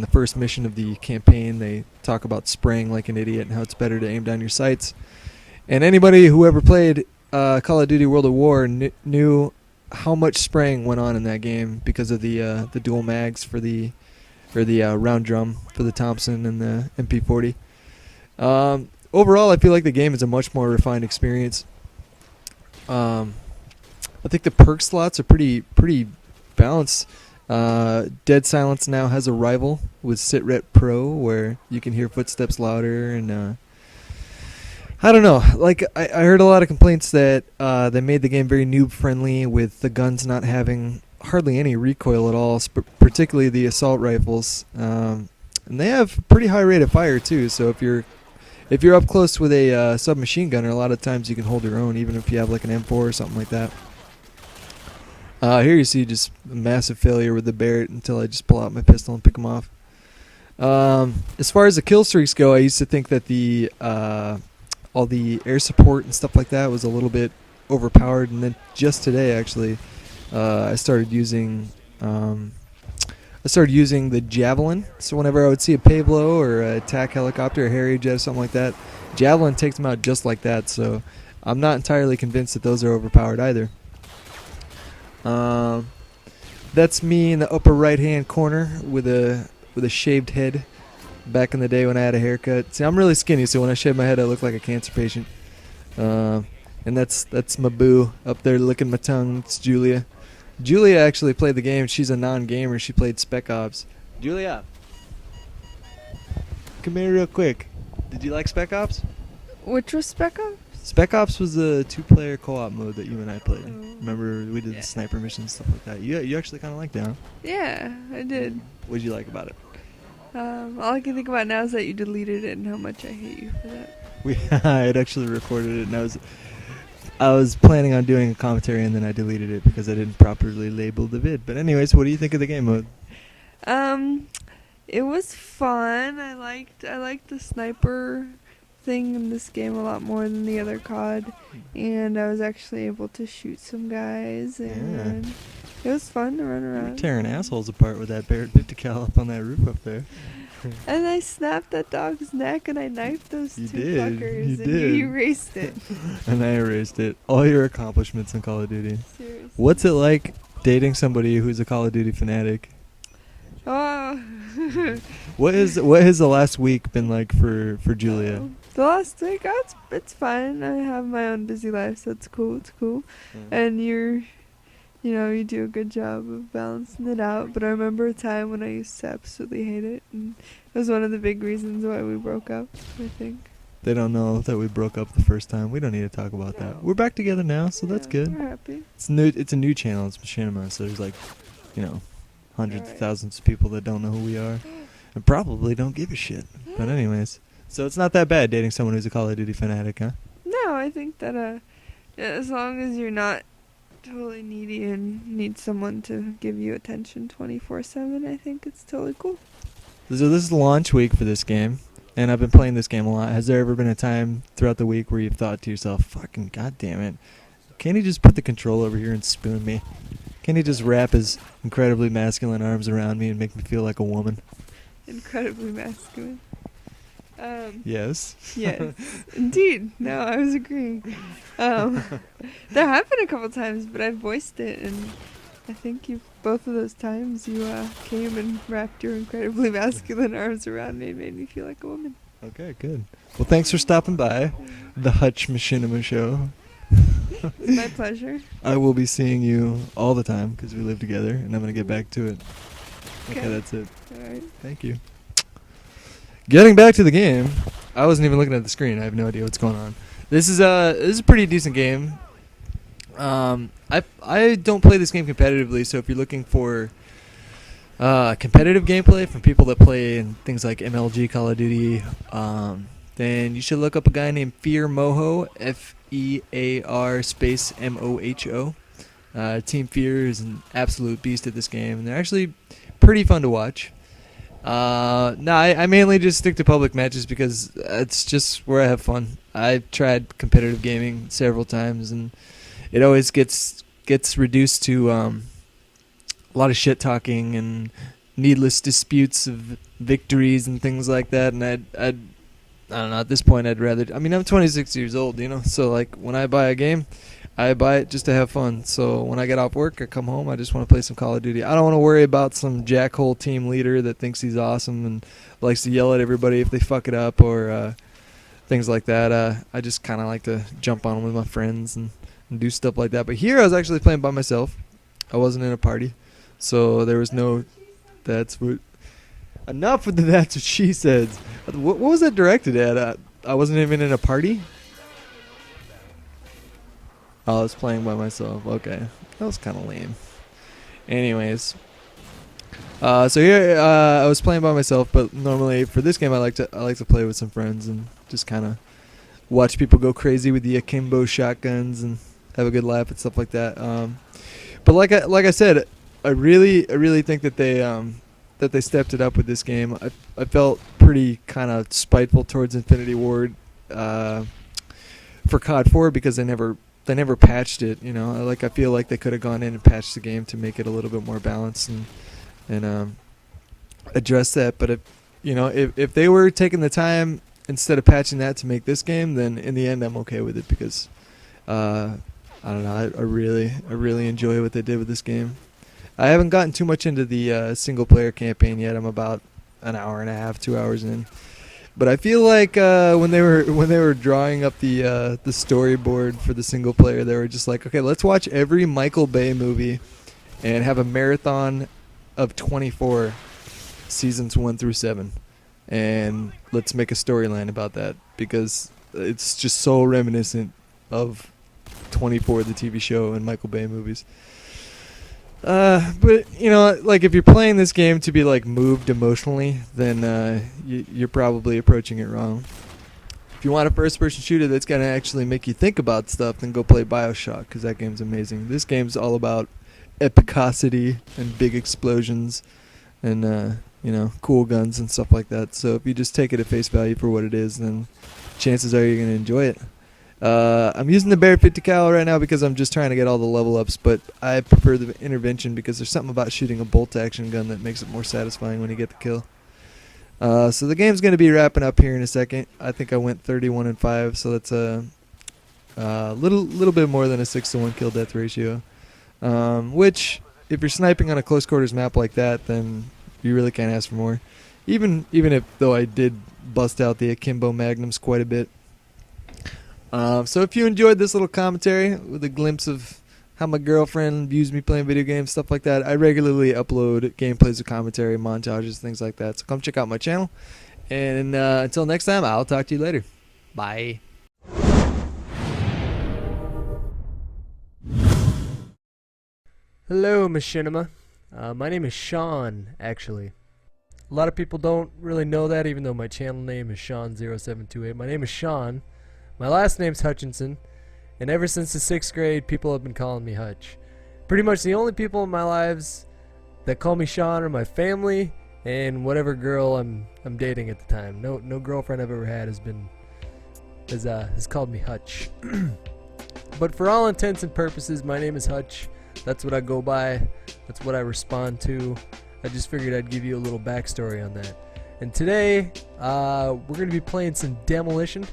first mission of the campaign they talk about spraying like an idiot and how it's better to aim down your sights. And anybody who ever played Call of Duty World at War knew how much spraying went on in that game because of the dual mags for the round drum for the Thompson and the MP40. Overall, I feel like the game is a much more refined experience. I think the perk slots are pretty balanced. Dead Silence now has a rival with Sitret Pro where you can hear footsteps louder, and I don't know. I heard a lot of complaints that they made the game very noob friendly with the guns not having hardly any recoil at all, particularly the assault rifles. And they have pretty high rate of fire too, so if you're up close with a submachine gunner, a lot of times you can hold your own even if you have like an M4 or something like that. Here you see just a massive failure with the Barrett until I just pull out my pistol and pick them off. As far as the kill streaks go, I used to think that all the air support and stuff like that was a little bit overpowered, and then just today actually I started using the Javelin. So whenever I would see a Pablo or a attack helicopter or Harrier jet or something like that, Javelin takes them out just like that. So I'm not entirely convinced that those are overpowered either. That's me in the upper right-hand corner with a shaved head. Back in the day when I had a haircut. See, I'm really skinny, so when I shave my head, I look like a cancer patient. And that's my boo up there licking my tongue. It's Julia. Julia actually played the game. She's a non-gamer. She played Spec Ops. Julia, come here real quick. Did you like Spec Ops? Which was Spec Ops? Spec Ops was the 2-player co-op mode that you and I played. Oh. Remember, we did the sniper missions, stuff like that. You actually kind of liked that, huh? Yeah, I did. What did you like about it? All I can think about now is that you deleted it and how much I hate you for that. I had actually recorded it, and I was planning on doing a commentary, and then I deleted it because I didn't properly label the vid. But anyways, what do you think of the game mode? It was fun. I liked the sniper thing in this game a lot more than the other COD, and I was actually able to shoot some guys, and it was fun to run You were around. tearing assholes apart with that Barrett 50 cal up on that roof up there. And I snapped that dog's neck, and I knifed those You two did. fuckers, You and did. you erased it. And I erased it. All your accomplishments in Call of Duty. Seriously. What's it like dating somebody who's a Call of Duty fanatic? Oh. What has the last week been like for Julia? The last week, it's fine. I have my own busy life, so it's cool. It's cool. And you do a good job of balancing it out. But I remember a time when I used to absolutely hate it, and it was one of the big reasons why we broke up, I think. They don't know that we broke up the first time. We don't need to talk about that. We're back together now, so that's Yeah, good. We're happy. It's a new channel. It's Machinima, so there's hundreds of Right. thousands of people that don't know who we are and probably don't give a shit. But anyways, so it's not that bad dating someone who's a Call of Duty fanatic, huh? No, I think that as long as you're not totally needy and need someone to give you attention 24/7, I think it's totally cool. So this is launch week for this game, and I've been playing this game a lot. Has there ever been a time throughout the week where you've thought to yourself, fucking goddamn it, can't he just put the control over here and spoon me? Can't he just wrap his incredibly masculine arms around me and make me feel like a woman? Incredibly masculine. Yes. Yes, indeed. No, I was agreeing. There have been a couple times, but I've voiced it, and I think both of those times you came and wrapped your incredibly masculine arms around me and made me feel like a woman. Okay, good. Well, thanks for stopping by the Hutch Machinima show. It's my pleasure. I will be seeing you all the time because we live together, and I'm going to get back to it. Okay, that's it. All right. Thank you. Getting back to the game, I wasn't even looking at the screen. I have no idea what's going on. This is a pretty decent game. I don't play this game competitively, so if you're looking for competitive gameplay from people that play in things like MLG, Call of Duty, then you should look up a guy named Fear Moho, Fear space Moho. Team Fear is an absolute beast at this game, and they're actually pretty fun to watch. I mainly just stick to public matches because it's just where I have fun. I've tried competitive gaming several times, and it always gets reduced to a lot of shit talking and needless disputes of victories and things like that. And I don't know. At this point, I'd rather. I mean, I'm 26 years old, so like when I buy a game, I buy it just to have fun. So when I get off work, I come home, I just want to play some Call of Duty. I don't want to worry about some jackhole team leader that thinks he's awesome and likes to yell at everybody if they fuck it up or things like that. I just kind of like to jump on with my friends and do stuff like that. But here I was actually playing by myself. I wasn't in a party. So there was no... That's what... Enough with the that's what she says. What was that directed at? I wasn't even in a party? I was playing by myself. Okay. That was kind of lame. Anyways. So here I was playing by myself, but normally for this game I like to play with some friends and just kind of watch people go crazy with the akimbo shotguns and have a good laugh and stuff like that. But like I said, I really think that they stepped it up with this game. I felt pretty kind of spiteful towards Infinity Ward for COD 4 because they never patched it, I feel like they could have gone in and patched the game to make it a little bit more balanced and address that. But if they were taking the time instead of patching that to make this game, then in the end I'm okay with it because I don't know. I really enjoy what they did with this game. I haven't gotten too much into the single player campaign yet. I'm about an hour and a half, 2 hours in. But I feel like when they were drawing up the storyboard for the single player, they were just like, okay, let's watch every Michael Bay movie and have a marathon of 24 seasons 1 through 7, and let's make a storyline about that because it's just so reminiscent of 24, the TV show, and Michael Bay movies. But you know, like if you're playing this game to be like moved emotionally, then you're probably approaching it wrong. If you want a first-person shooter that's gonna actually make you think about stuff, then go play BioShock, because that game's amazing. This game's all about epicosity and big explosions, and you know, cool guns and stuff like that. So if you just take it at face value for what it is, then chances are you're gonna enjoy it. I'm using the Bear 50 cal right now because I'm just trying to get all the level ups, but I prefer the intervention because there's something about shooting a bolt action gun that makes it more satisfying when you get the kill. So the game's going to be wrapping up here in a second. I think I went 31-5, so that's a little bit more than a 6-to-1 kill death ratio. Which, if you're sniping on a close quarters map like that, then you really can't ask for more. Even if though I did bust out the Akimbo Magnums quite a bit. So if you enjoyed this little commentary with a glimpse of how my girlfriend views me playing video games, stuff like that, I regularly upload gameplays of commentary, montages, things like that. So come check out my channel. And until next time, I'll talk to you later. Bye. Hello, Machinima. My name is Sean, actually. A lot of people don't really know that, even though my channel name is Sean0728. My name is Sean. My last name's Hutchinson, and ever since the 6th grade, people have been calling me Hutch. Pretty much the only people in my lives that call me Sean are my family and whatever girl I'm dating at the time. No girlfriend I've ever had has called me Hutch. But for all intents and purposes, my name is Hutch. That's what I go by. That's what I respond to. I just figured I'd give you a little backstory on that. And today, we're going to be playing some Demolition.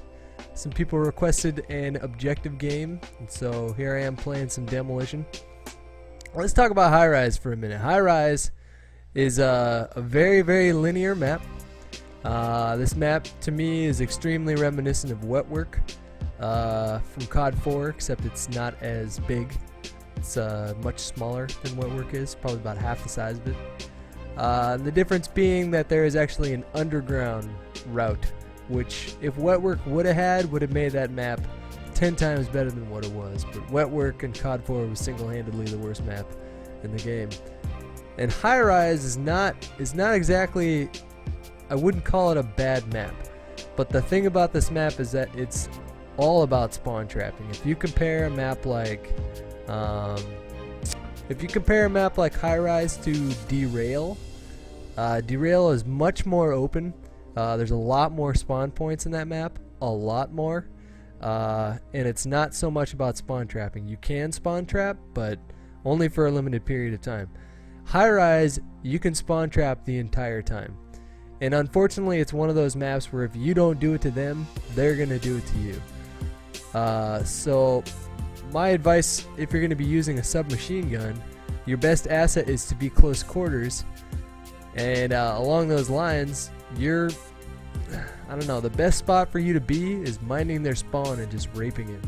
Some people requested an objective game, and so here I am playing some Demolition. Let's talk about High Rise for a minute. High Rise is a very, very linear map. This map, to me, is extremely reminiscent of Wetwork from COD 4, except it's not as big. It's much smaller than Wetwork is, probably about half the size of it. The difference being that there is actually an underground route, which if Wetwork would have made that map 10 times better than what it was. But Wetwork and COD 4 was single-handedly the worst map in the game. And High Rise is not exactly, I wouldn't call it a bad map. But the thing about this map is that it's all about spawn trapping. If you compare a map like High Rise to Derail, Derail is much more open. There's a lot more spawn points in that map, a lot more, and it's not so much about spawn trapping. You can spawn trap, but only for a limited period of time. High Rise, you can spawn trap the entire time, and unfortunately it's one of those maps where if you don't do it to them, they're gonna do it to you. So my advice, if you're gonna be using a submachine gun, your best asset is to be close quarters, and along those lines, I don't know, the best spot for you to be is minding their spawn and just raping it.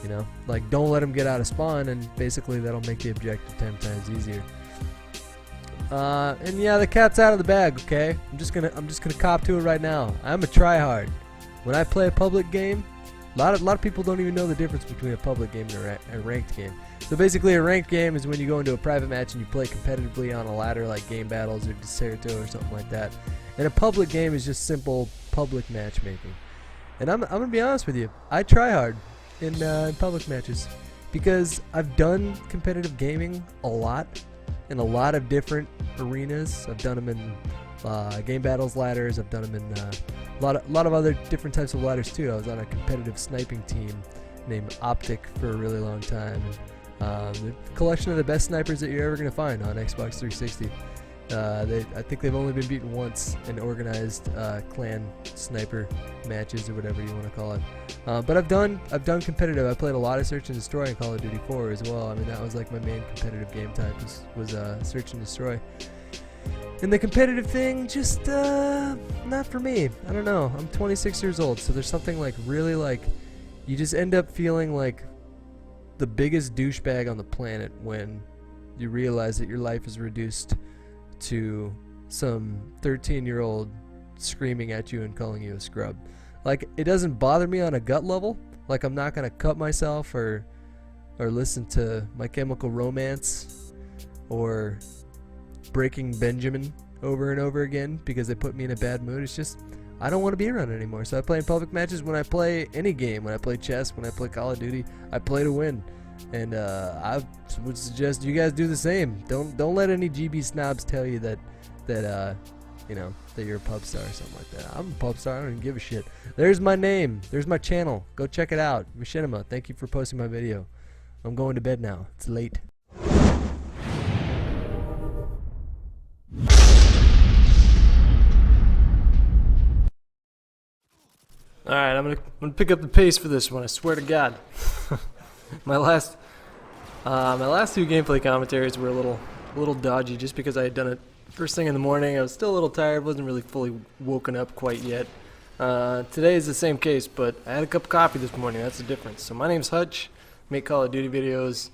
You know, like don't let them get out of spawn, and basically that'll make the objective 10 times easier. And yeah, the cat's out of the bag. Okay, I'm just gonna cop to it right now. I'm a tryhard. When I play a public game, a lot of people don't even know the difference between a public game and a ranked game. So basically, a ranked game is when you go into a private match and you play competitively on a ladder like Game Battles or Deserto or something like that. And a public game is just simple public matchmaking. And I'm gonna be honest with you, I try hard in public matches because I've done competitive gaming a lot in a lot of different arenas. I've done them in Game Battles ladders. I've done them in a lot of other different types of ladders too. I was on a competitive sniping team named OpTic for a really long time. The collection of the best snipers that you're ever gonna find on Xbox 360. I think they've only been beaten once in organized clan sniper matches or whatever you want to call it. But I've done competitive. I played a lot of Search and Destroy in Call of Duty 4 as well. I mean, that was like my main competitive game type was Search and Destroy. And the competitive thing, just not for me. I don't know. I'm 26 years old, so there's something like really like you just end up feeling like the biggest douchebag on the planet when you realize that your life is reduced to some 13-year-old screaming at you and calling you a scrub. Like, it doesn't bother me on a gut level. Like, I'm not gonna cut myself or listen to My Chemical Romance or Breaking Benjamin over and over again because they put me in a bad mood. It's just I don't want to be around it anymore. So I play in public matches. When I play any game, when I play chess, when I play Call of Duty, I play to win. And I would suggest you guys do the same. Don't let any GB snobs tell you that you know, that you're a pub star or something like that. I'm a pub star. I don't even give a shit. There's my name. There's my channel. Go check it out. Machinima, thank you for posting my video. I'm going to bed now. It's late. Alright, I'm gonna pick up the pace for this one, I swear to God. my last two gameplay commentaries were a little dodgy just because I had done it first thing in the morning. I was still a little tired, wasn't really fully woken up quite yet. Today is the same case, but I had a cup of coffee this morning, that's the difference. So my name's Hutch, make Call of Duty videos,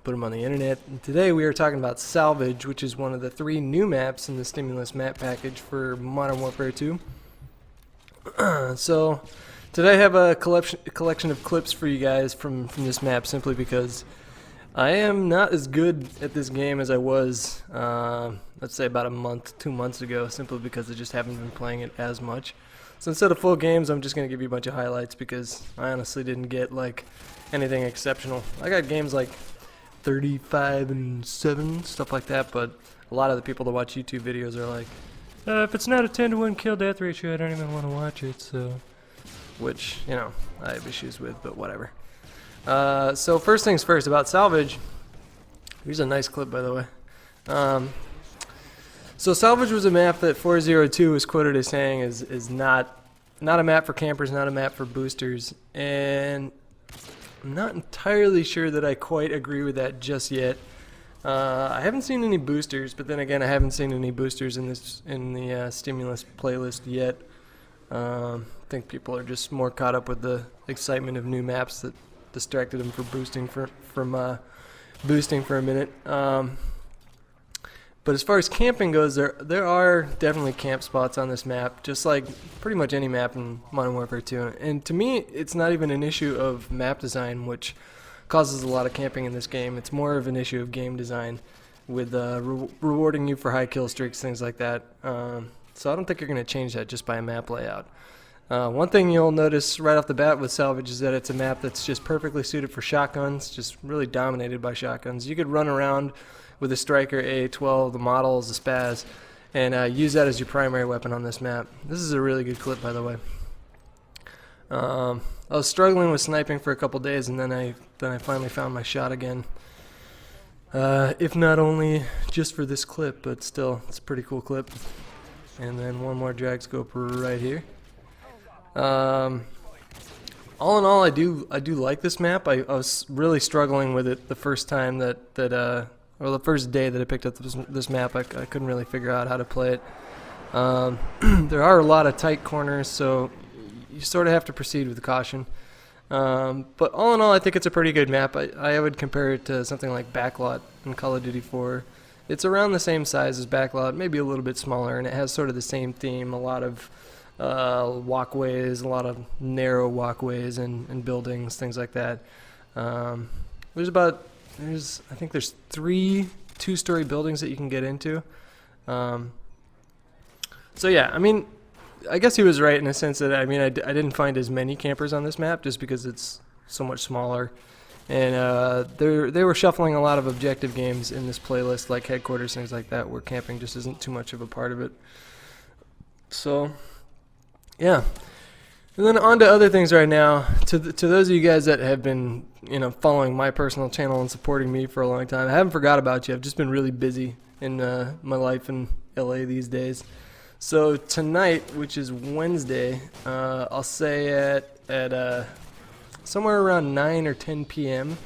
put them on the internet. And today we are talking about Salvage, which is one of the 3 new maps in the Stimulus map package for Modern Warfare 2. So today I have a collection of clips for you guys from this map simply because I am not as good at this game as I was let's say about 2 months ago, simply because I just haven't been playing it as much. So instead of full games, I'm just going to give you a bunch of highlights because I honestly didn't get like anything exceptional. I got games like 35 and 7, stuff like that, but a lot of the people that watch YouTube videos are like, if it's not a 10-to-1 kill death ratio, I don't even want to watch it, so... Which, you know, I have issues with, but whatever. So first things first, about Salvage. Here's a nice clip, by the way. So Salvage was a map that 402 was quoted as saying is not a map for campers, not a map for boosters, and I'm not entirely sure that I quite agree with that just yet. I haven't seen any boosters, but then again, I haven't seen any boosters in the Stimulus playlist yet. I think people are just more caught up with the excitement of new maps that distracted them from boosting for a minute. But as far as camping goes, there are definitely camp spots on this map, just like pretty much any map in Modern Warfare 2. And to me, it's not even an issue of map design, which causes a lot of camping in this game. It's more of an issue of game design with rewarding you for high kill streaks, things like that. So I don't think you're going to change that just by a map layout. One thing you'll notice right off the bat with Salvage is that it's a map that's just perfectly suited for shotguns, just really dominated by shotguns. You could run around with a Striker, A12, the models, the Spaz, and use that as your primary weapon on this map. This is a really good clip, by the way. I was struggling with sniping for a couple days, and then I finally found my shot again. If not only just for this clip, but still, it's a pretty cool clip. And then one more drag scope right here. All in all, I do like this map. I was really struggling with it the first time or the first day that I picked up this map. I couldn't really figure out how to play it. There are a lot of tight corners, so you sort of have to proceed with caution. But all in all, I think it's a pretty good map. I would compare it to something like Backlot in Call of Duty 4. It's around the same size as Backlot, maybe a little bit smaller, and it has sort of the same theme, a lot of walkways, a lot of narrow walkways and buildings, things like that. I think there's 3 two-story buildings that you can get into. So yeah, I mean, I guess he was right in the sense that I didn't find as many campers on this map just because it's so much smaller, and they were shuffling a lot of objective games in this playlist, like Headquarters, things like that, where camping just isn't too much of a part of it. So yeah, And then on to other things right now. To those of you guys that have been, following my personal channel and supporting me for a long time, I haven't forgot about you. I've just been really busy in my life in LA these days. So tonight, which is Wednesday, I'll say at somewhere around 9 or 10 p.m.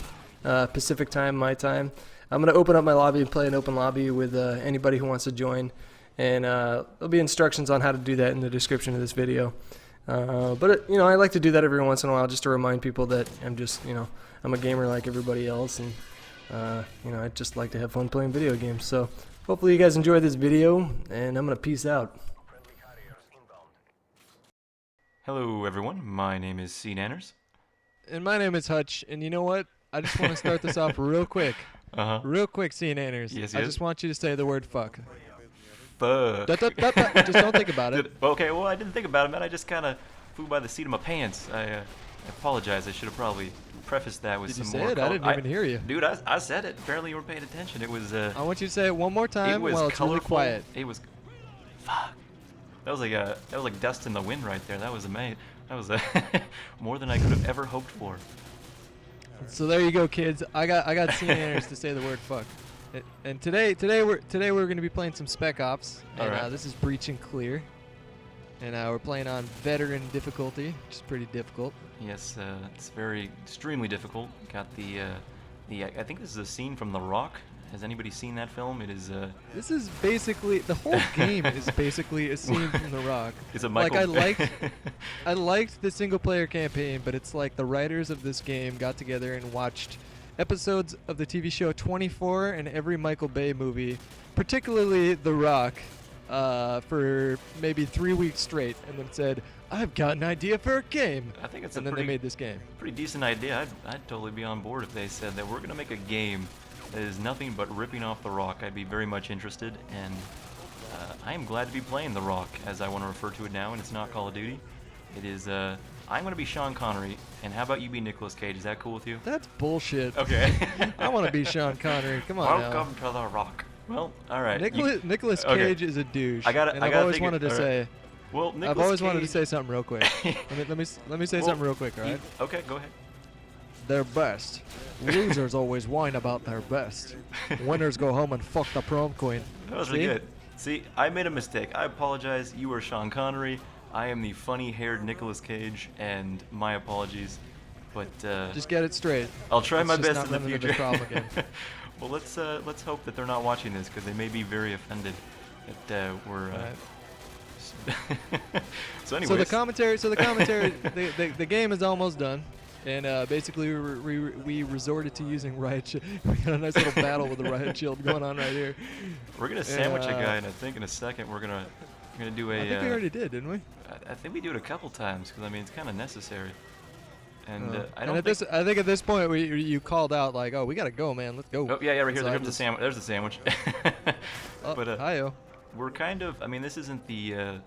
Pacific time, my time, I'm going to open up my lobby and play an open lobby with anybody who wants to join. And there'll be instructions on how to do that in the description of this video. But I like to do that every once in a while just to remind people that I'm just, I'm a gamer like everybody else, and I just like to have fun playing video games. So hopefully you guys enjoyed this video, and I'm gonna peace out. Hello everyone, my name is C. Nanners. And my name is Hutch, and you know what? I just want to start this off real quick. Real quick, C. Nanners. Yes, I yes. just want you to say the word fuck. Fuck. Just don't think about it. Okay, well, I didn't think about it, man. I just kind of flew by the seat of my pants. I apologize. I should have probably prefaced that with Did you some say more it? I didn't even hear you. Dude, I said it. Apparently you weren't paying attention. It was, I want you to say it one more time was while it's really colorful. quiet. It was... Fuck. That was like dust in the wind right there. That was amazing. That was more than I could have ever hoped for. So there you go, kids. I got C. Nanners to say the word fuck. And today we're going to be playing some Spec Ops, and Alright. this is Breach and Clear, and we're playing on veteran difficulty, which is pretty difficult. Yes, it's extremely difficult. Got I think this is a scene from The Rock. Has anybody seen that film? It is. This is basically the whole game is basically a scene from The Rock. Is it Michael? I liked the single player campaign, but it's like the writers of this game got together and watched episodes of the TV show 24 and every Michael Bay movie, particularly The Rock, for maybe 3 weeks straight, and then said, "I've got an idea for a game." I think it's and a then pretty, they made this game. pretty decent idea. I'd totally be on board if they said that we're gonna make a game that is nothing but ripping off The Rock. I'd be very much interested, and I am glad to be playing The Rock, as I want to refer to it now, and it's not Call of Duty. It is. I'm gonna be Sean Connery, and how about you be Nicolas Cage? Is that cool with you? That's bullshit. Okay. I want to be Sean Connery. Come on Welcome to The Rock. Well, all right. Nicolas okay. Cage is a douche. I gotta always think wanted to all right. say. Well, I've always wanted to Cage- say something real quick. let me say something real quick, all right? Okay, go ahead. Their best. Losers always whine about their best. Winners go home and fuck the prom queen. That was really good. See, I made a mistake. I apologize. You were Sean Connery. I am the funny-haired Nicolas Cage, and my apologies. But Just get it straight. I'll try my Let's just best not in the run into this future. problem again. Well, let's hope that they're not watching this, because they may be very offended that we're. So anyways. So the commentary, the game is almost done, and basically we resorted to using riot shield. We got a nice little battle with the riot shield going on right here. We're gonna sandwich a guy, and I think in a second we're gonna do a. I think we already did, didn't we? I think we do it a couple times, because I mean it's kind of necessary. And I and don't at think. I think at this point you called out like, "Oh, we gotta go, man. Let's go." Oh yeah, right here. So There's the sandwich. There's the sandwich. Oh, But hi-yo. we're kind of. I mean, this isn't the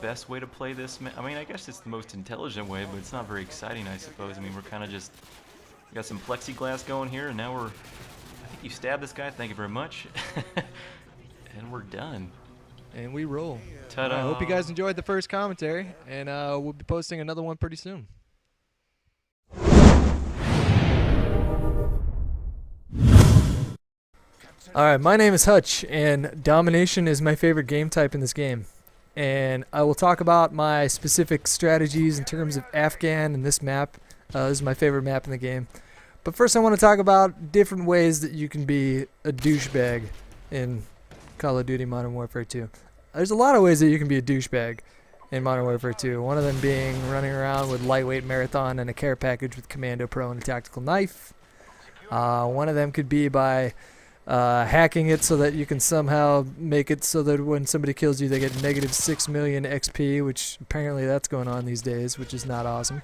best way to play this. I mean, I guess it's the most intelligent way, but it's not very exciting, I suppose. I mean, we're kind of just. We got some plexiglass going here, and now we're. I think you stabbed this guy. Thank you very much. And we're done. And we roll. Ta-da. I hope you guys enjoyed the first commentary, and we'll be posting another one pretty soon. Alright, my name is Hutch, and domination is my favorite game type in this game. And I will talk about my specific strategies in terms of Afghan and this map. This is my favorite map in the game. But first I want to talk about different ways that you can be a douchebag in Call of Duty Modern Warfare 2. There's a lot of ways that you can be a douchebag in Modern Warfare 2. One of them being running around with lightweight marathon and a care package with Commando Pro and a tactical knife. One of them could be by hacking it so that you can somehow make it so that when somebody kills you they get negative 6 million XP, which apparently that's going on these days, which is not awesome.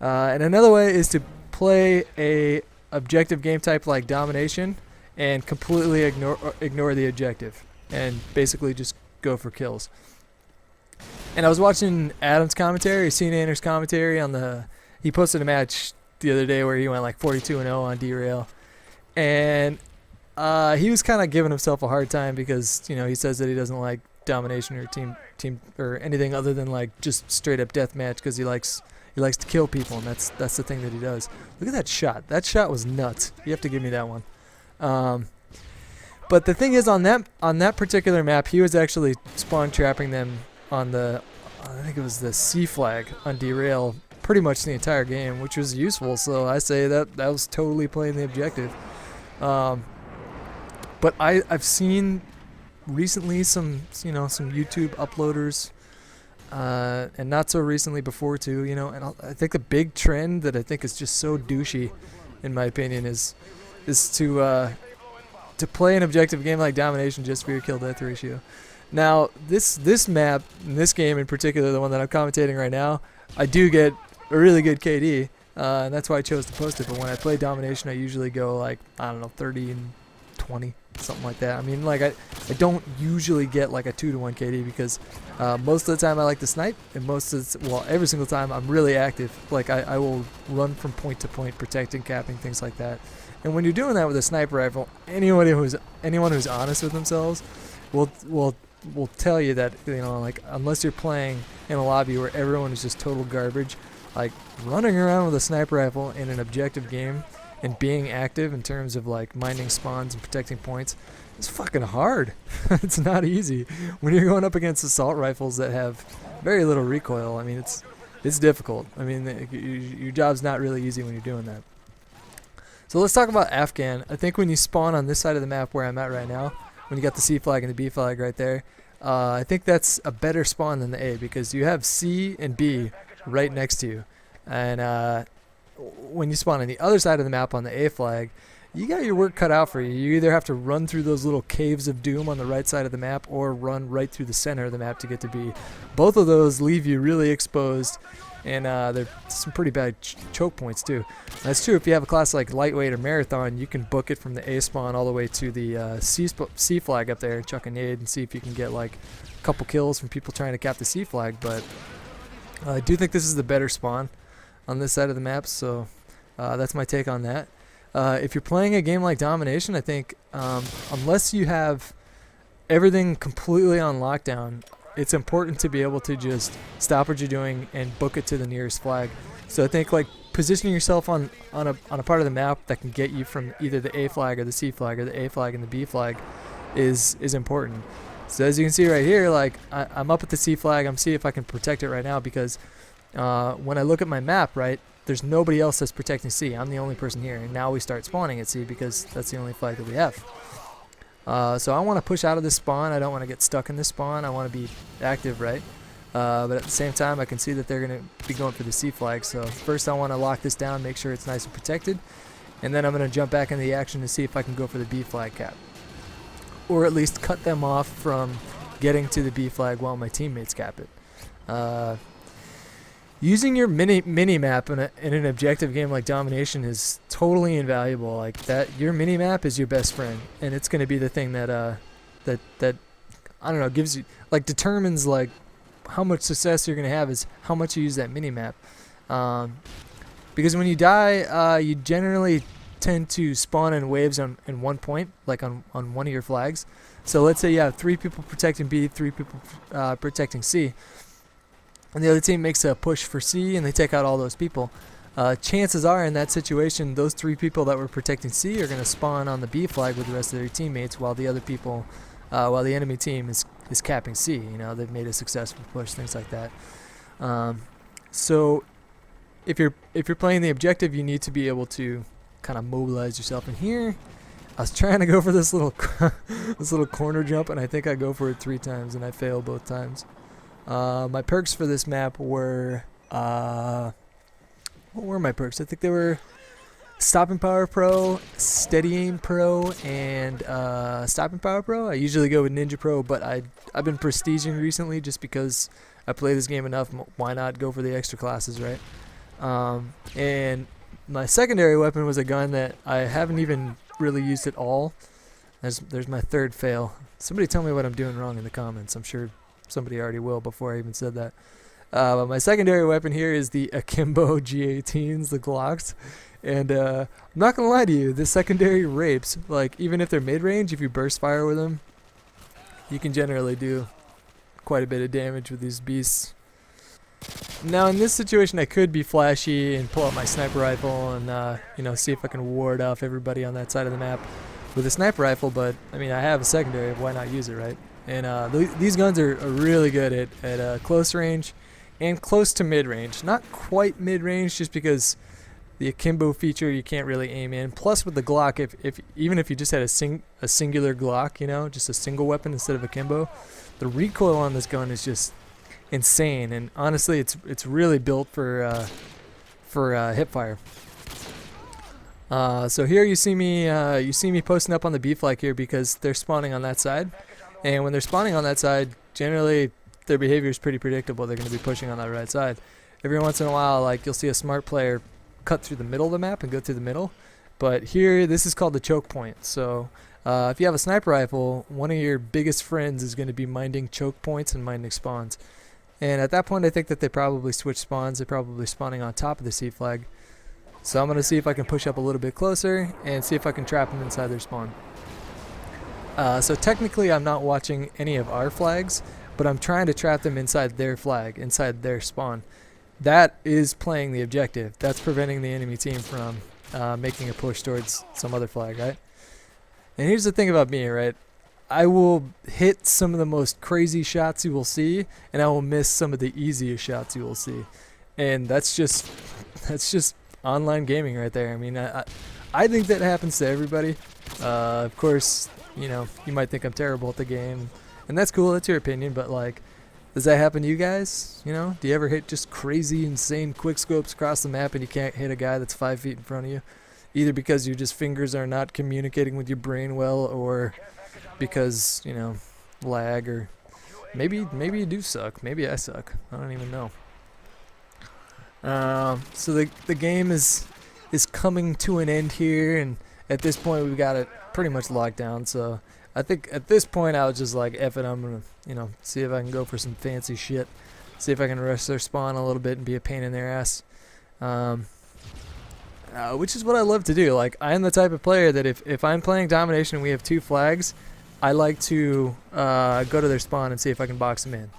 And another way is to play a objective game type like domination and completely ignore the objective and basically just go for kills. And I was watching Adam's commentary, C. Nanners' commentary on he posted a match the other day where he went like 42-0 on derail, and he was kind of giving himself a hard time because he says that he doesn't like domination or team or anything other than like just straight up deathmatch, because he likes to kill people, and that's the thing that he does. Look at that shot. That shot was nuts. You have to give me that one. But the thing is, on that particular map, he was actually spawn trapping them on the, I think it was the C flag on derail, pretty much the entire game, which was useful. So I say that was totally playing the objective. But I've seen recently some YouTube uploaders, and not so recently before too, and I think the big trend that I think is just so douchey, in my opinion, is to play an objective game like domination just for your kill death ratio. Now this map, in this game in particular, the one that I'm commentating right now, I do get a really good KD, and that's why I chose to post it. But when I play domination, I usually go like, I don't know, 30 and 20, something like that. I mean, like I don't usually get like a 2-to-1 KD, because most of the time I like to snipe, and every single time I'm really active. Like I will run from point to point, protecting, capping, things like that. And when you're doing that with a sniper rifle, anyone who's honest with themselves will tell you that, like, unless you're playing in a lobby where everyone is just total garbage, like running around with a sniper rifle in an objective game and being active in terms of like minding spawns and protecting points, it's fucking hard. It's not easy when you're going up against assault rifles that have very little recoil. I mean, it's difficult. I mean, your job's not really easy when you're doing that. So let's talk about Afghan. I think when you spawn on this side of the map where I'm at right now, when you got the C flag and the B flag right there, I think that's a better spawn than the A, because you have C and B right next to you. And when you spawn on the other side of the map on the A flag, you got your work cut out for you. You either have to run through those little caves of doom on the right side of the map, or run right through the center of the map to get to B. Both of those leave you really exposed, and they're some pretty bad choke points too. That's true if you have a class like lightweight or marathon. You can book it from the A spawn all the way to the C flag up there and chuck a nade and see if you can get like a couple kills from people trying to cap the C flag. But I do think this is the better spawn on this side of the map, so that's my take on that. If you're playing a game like domination, I think unless you have everything completely on lockdown, it's important to be able to just stop what you're doing and book it to the nearest flag. So I think like positioning yourself on a part of the map that can get you from either the A flag or the C flag, or the A flag and the B flag, is important. So as you can see right here, like I'm up at the C flag. I'm seeing if I can protect it right now, because when I look at my map, right, there's nobody else that's protecting C. I'm the only person here, and now we start spawning at C because that's the only flag that we have. So I want to push out of this spawn. I don't want to get stuck in this spawn. I want to be active, right? But at the same time, I can see that they're going to be going for the C flag. So first I want to lock this down, make sure it's nice and protected. And then I'm going to jump back into the action to see if I can go for the B flag cap. Or at least cut them off from getting to the B flag while my teammates cap it. Using your mini map in an objective game like domination is totally invaluable. Like that, your mini map is your best friend, and it's going to be the thing that I don't know, gives you, like, determines like how much success you're going to have is how much you use that mini map. Because when you die, you generally tend to spawn in waves in one point, like on one of your flags. So let's say you have 3 people protecting B, 3 people protecting C, and the other team makes a push for C and they take out all those people. Chances are in that situation, those 3 people that were protecting C are going to spawn on the B flag with the rest of their teammates, while the other people, while the enemy team is capping C. They've made a successful push, things like that. So if you're playing the objective, you need to be able to kind of mobilize yourself. And here, I was trying to go for this little corner jump, and I think I go for it 3 times, and I fail both times. My perks for this map were, what were my perks? I think they were Stopping Power Pro, Steady Aim Pro, and Stopping Power Pro. I usually go with Ninja Pro, but I've been prestiging recently just because I play this game enough. Why not go for the extra classes, right? And my secondary weapon was a gun that I haven't even really used at all. There's my 3rd fail. Somebody tell me what I'm doing wrong in the comments. I'm sure somebody already will before I even said that. But my secondary weapon here is the Akimbo G18s, the Glocks. And I'm not going to lie to you, the secondary rapes. Like, even if they're mid-range, if you burst fire with them, you can generally do quite a bit of damage with these beasts. Now in this situation I could be flashy and pull out my sniper rifle and you know, see if I can ward off everybody on that side of the map with a sniper rifle, but I mean I have a secondary, why not use it, right? And these guns are really good at close range and close to mid-range. Not quite mid-range just because the akimbo feature you can't really aim in. Plus with the Glock, even if you just had a singular Glock, you know, just a single weapon instead of akimbo, the recoil on this gun is just insane. And honestly, it's really built for hipfire. So here you see me posting up on the B flag here because they're spawning on that side. And when they're spawning on that side, generally their behavior is pretty predictable. They're going to be pushing on that right side. Every once in a while, like, you'll see a smart player cut through the middle of the map and go through the middle. But here, this is called the choke point. So if you have a sniper rifle, one of your biggest friends is going to be minding choke points and minding spawns. And at that point, I think that they probably switch spawns. They're probably spawning on top of the C flag. So I'm going to see if I can push up a little bit closer and see if I can trap them inside their spawn. So technically I'm not watching any of our flags, but I'm trying to trap them inside their flag, inside their spawn. That is playing the objective. That's preventing the enemy team from making a push towards some other flag, right? And here's the thing about me, right? I will hit some of the most crazy shots you will see, and I will miss some of the easiest shots you will see. And that's just online gaming right there. I mean, I think that happens to everybody. Of course, you know, you might think I'm terrible at the game, and that's cool, that's your opinion, but like, does that happen to you guys? You know, do you ever hit just crazy, insane quick scopes across the map and you can't hit a guy that's 5 feet in front of you? Either because your just fingers are not communicating with your brain well, or because, you know, lag, or maybe you do suck. Maybe I suck. I don't even know. So the game is coming to an end here, and at this point we've got it pretty much locked down. So I think at this point I was just like, F it, I'm gonna, you know, see if I can go for some fancy shit. See if I can rush their spawn a little bit and be a pain in their ass. Which is what I love to do. Like, I am the type of player that if I'm playing domination and we have 2 flags, I like to go to their spawn and see if I can box them in.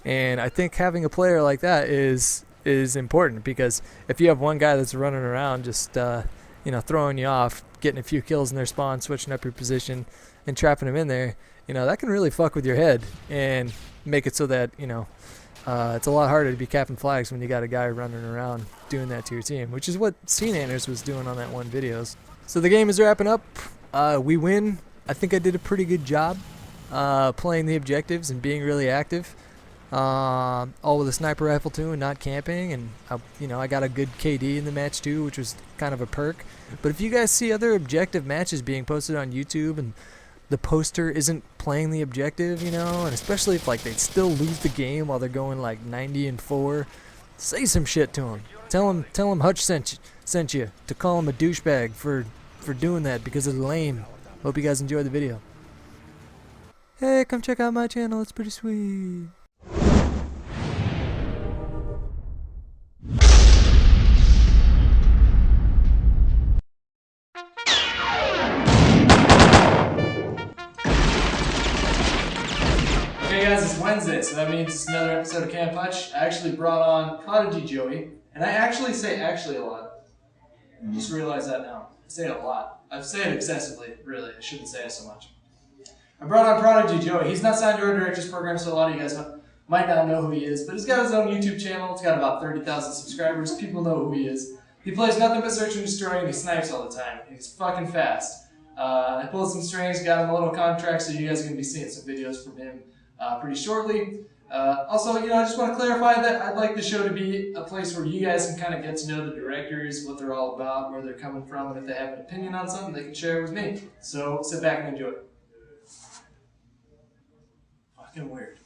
And I think having a player like that is important, because if you have one guy that's running around just you know, throwing you off, getting a few kills in their spawn, switching up your position and trapping them in there, you know, that can really fuck with your head and make it so that, you know, it's a lot harder to be capping flags when you got a guy running around doing that to your team, which is what Sea Nanners was doing on that one videos. So the game is wrapping up. We win. I think I did a pretty good job playing the objectives and being really active. All with a sniper rifle too, and not camping, and you know, I got a good KD in the match too, which was kind of a perk. But if you guys see other objective matches being posted on YouTube and the poster isn't playing the objective, you know, and especially if like they still lose the game while they're going like 90-4, say some shit to them. Tell them Hutch sent you to call him a douchebag for doing that because it's lame. Hope you guys enjoyed the video. Hey, come check out my channel. It's pretty sweet. Hey guys, it's Wednesday, so that means it's another episode of Camp Hutch. I actually brought on Prodigy Joey, and I actually say actually a lot. Just realize that now. I say it a lot. I say it excessively, really. I shouldn't say it so much. I brought on Prodigy Joey. He's not signed to our director's program, so a lot of you guys might not know who he is, but he's got his own YouTube channel. It's got about 30,000 subscribers. People know who he is. He plays nothing but search and destroy, and he snipes all the time. He's fucking fast. I pulled some strings, got him a little contract, so you guys are going to be seeing some videos from him pretty shortly. Also, you know, I just want to clarify that I'd like the show to be a place where you guys can kind of get to know the directors, what they're all about, where they're coming from, and if they have an opinion on something, they can share it with me. So sit back and enjoy it. Fucking weird.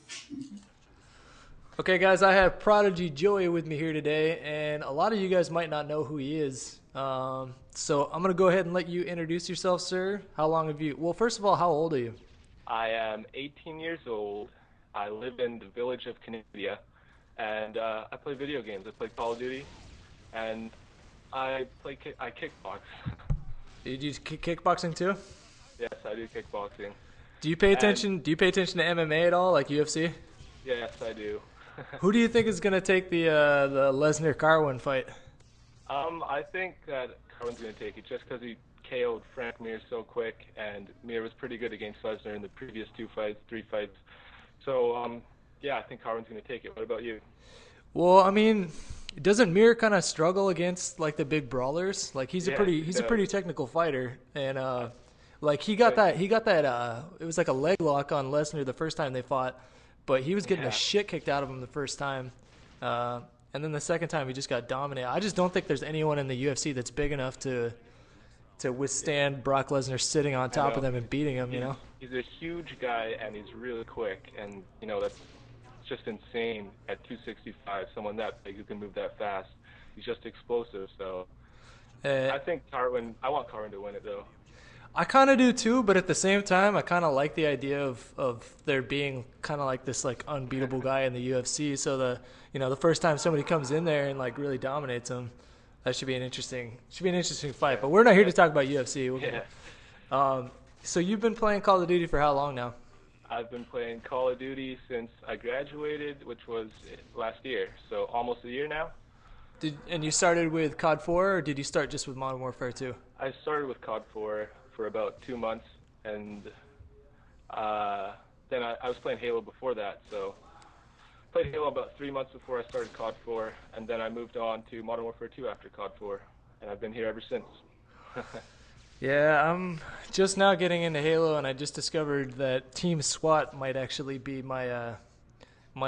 Okay guys, I have Prodigy Joey with me here today, and a lot of you guys might not know who he is. So I'm going to go ahead and let you introduce yourself, sir. How long have you... Well, first of all, how old are you? I am 18 years old. I live in the village of Canada, and I play video games. I play Call of Duty, and I kickbox. You do kickboxing too? Yes, I do kickboxing. Do you pay attention? Do you pay attention to MMA at all, like UFC? Yes, I do. Who do you think is gonna take the Lesnar Carwin fight? I think that Carlin's going to take it just because he KO'd Frank Mir so quick, and Mir was pretty good against Lesnar in the previous 3 fights. So, yeah, I think Carlin's going to take it. What about you? Well, I mean, doesn't Mir kind of struggle against like the big brawlers? Like he's Yeah, he's a does. pretty technical fighter, and like he got that it was like a leg lock on Lesnar the first time they fought, but he was getting the Yeah. shit kicked out of him the first time, and then the second time he just got dominated. I just don't think there's anyone in the UFC that's big enough to withstand Brock Lesnar sitting on top of know. them and beating him. You know. He's a huge guy, and he's really quick, and, that's just insane at 265, someone that big who can move that fast. He's just explosive, so I think I want Carwin to win it, though. I kind of do too, but at the same time, I kind of like the idea of there being kind of like this like unbeatable guy in the UFC. So the first time somebody comes in there and like really dominates him, that should be an interesting fight. But we're not here to talk about UFC. Yeah. So you've been playing Call of Duty for how long now? I've been playing Call of Duty since I graduated, which was last year, so almost a year now. And you started with COD 4, or did you start just with Modern Warfare 2? I started with COD 4 for about 2 months, and then I was playing Halo before that, so played Halo about 3 months before I started COD 4, and then I moved on to Modern Warfare 2 after COD 4, and I've been here ever since. Yeah, I'm just now getting into Halo, and I just discovered that Team SWAT might actually be my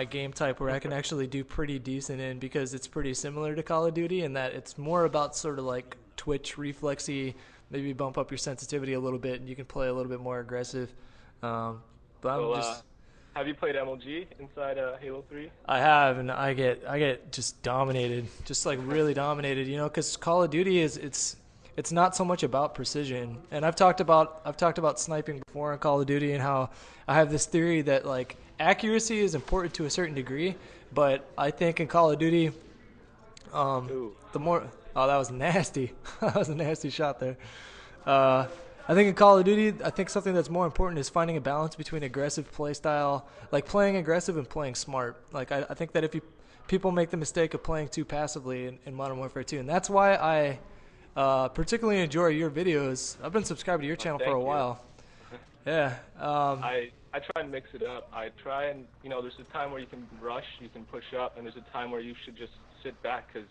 game type where I can actually do pretty decent in, because it's pretty similar to Call of Duty in that it's more about sort of like twitch reflexy, maybe bump up your sensitivity a little bit, and you can play a little bit more aggressive. But have you played MLG inside Halo 3? I have, and I get just dominated, just like really dominated, because Call of Duty it's not so much about precision. And I've talked about sniping before in Call of Duty, and how I have this theory that like accuracy is important to a certain degree, but I think in Call of Duty, the more that was nasty. That was a nasty shot there. I think in Call of Duty, I think something that's more important is finding a balance between aggressive play style, like playing aggressive and playing smart. Like I think that if people make the mistake of playing too passively in Modern Warfare 2, and that's why I particularly enjoy your videos. I've been subscribed to your channel for a while. Yeah. I try and mix it up. I try and, there's a time where you can rush, you can push up, and there's a time where you should just sit back because,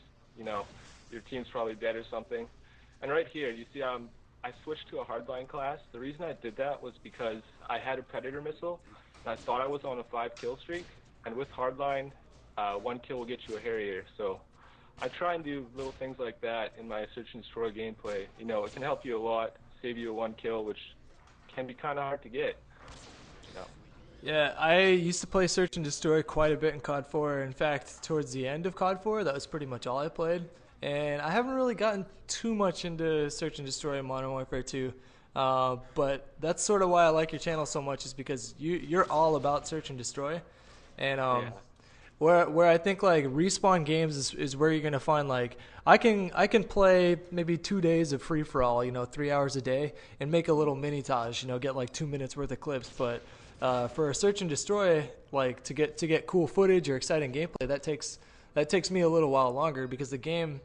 your team's probably dead or something. And right here, you see I switched to a hardline class. The reason I did that was because I had a Predator missile, and I thought I was on a 5-kill streak. And with hardline, 1 kill will get you a Harrier. So I try and do little things like that in my Search and Destroy gameplay. It can help you a lot, save you a 1 kill, which can be kind of hard to get. Yeah, I used to play Search and Destroy quite a bit in COD 4. In fact, towards the end of COD 4, that was pretty much all I played. And I haven't really gotten too much into Search and Destroy in Modern Warfare 2. But that's sort of why I like your channel so much, is because you're all about Search and Destroy. And where I think like Respawn Games is where you're gonna find like I can play maybe 2 days of free for all, 3 hours a day, and make a little mini Taj, get like 2 minutes worth of clips. But for a Search and Destroy, like to get cool footage or exciting gameplay, that takes me a little while longer, because the game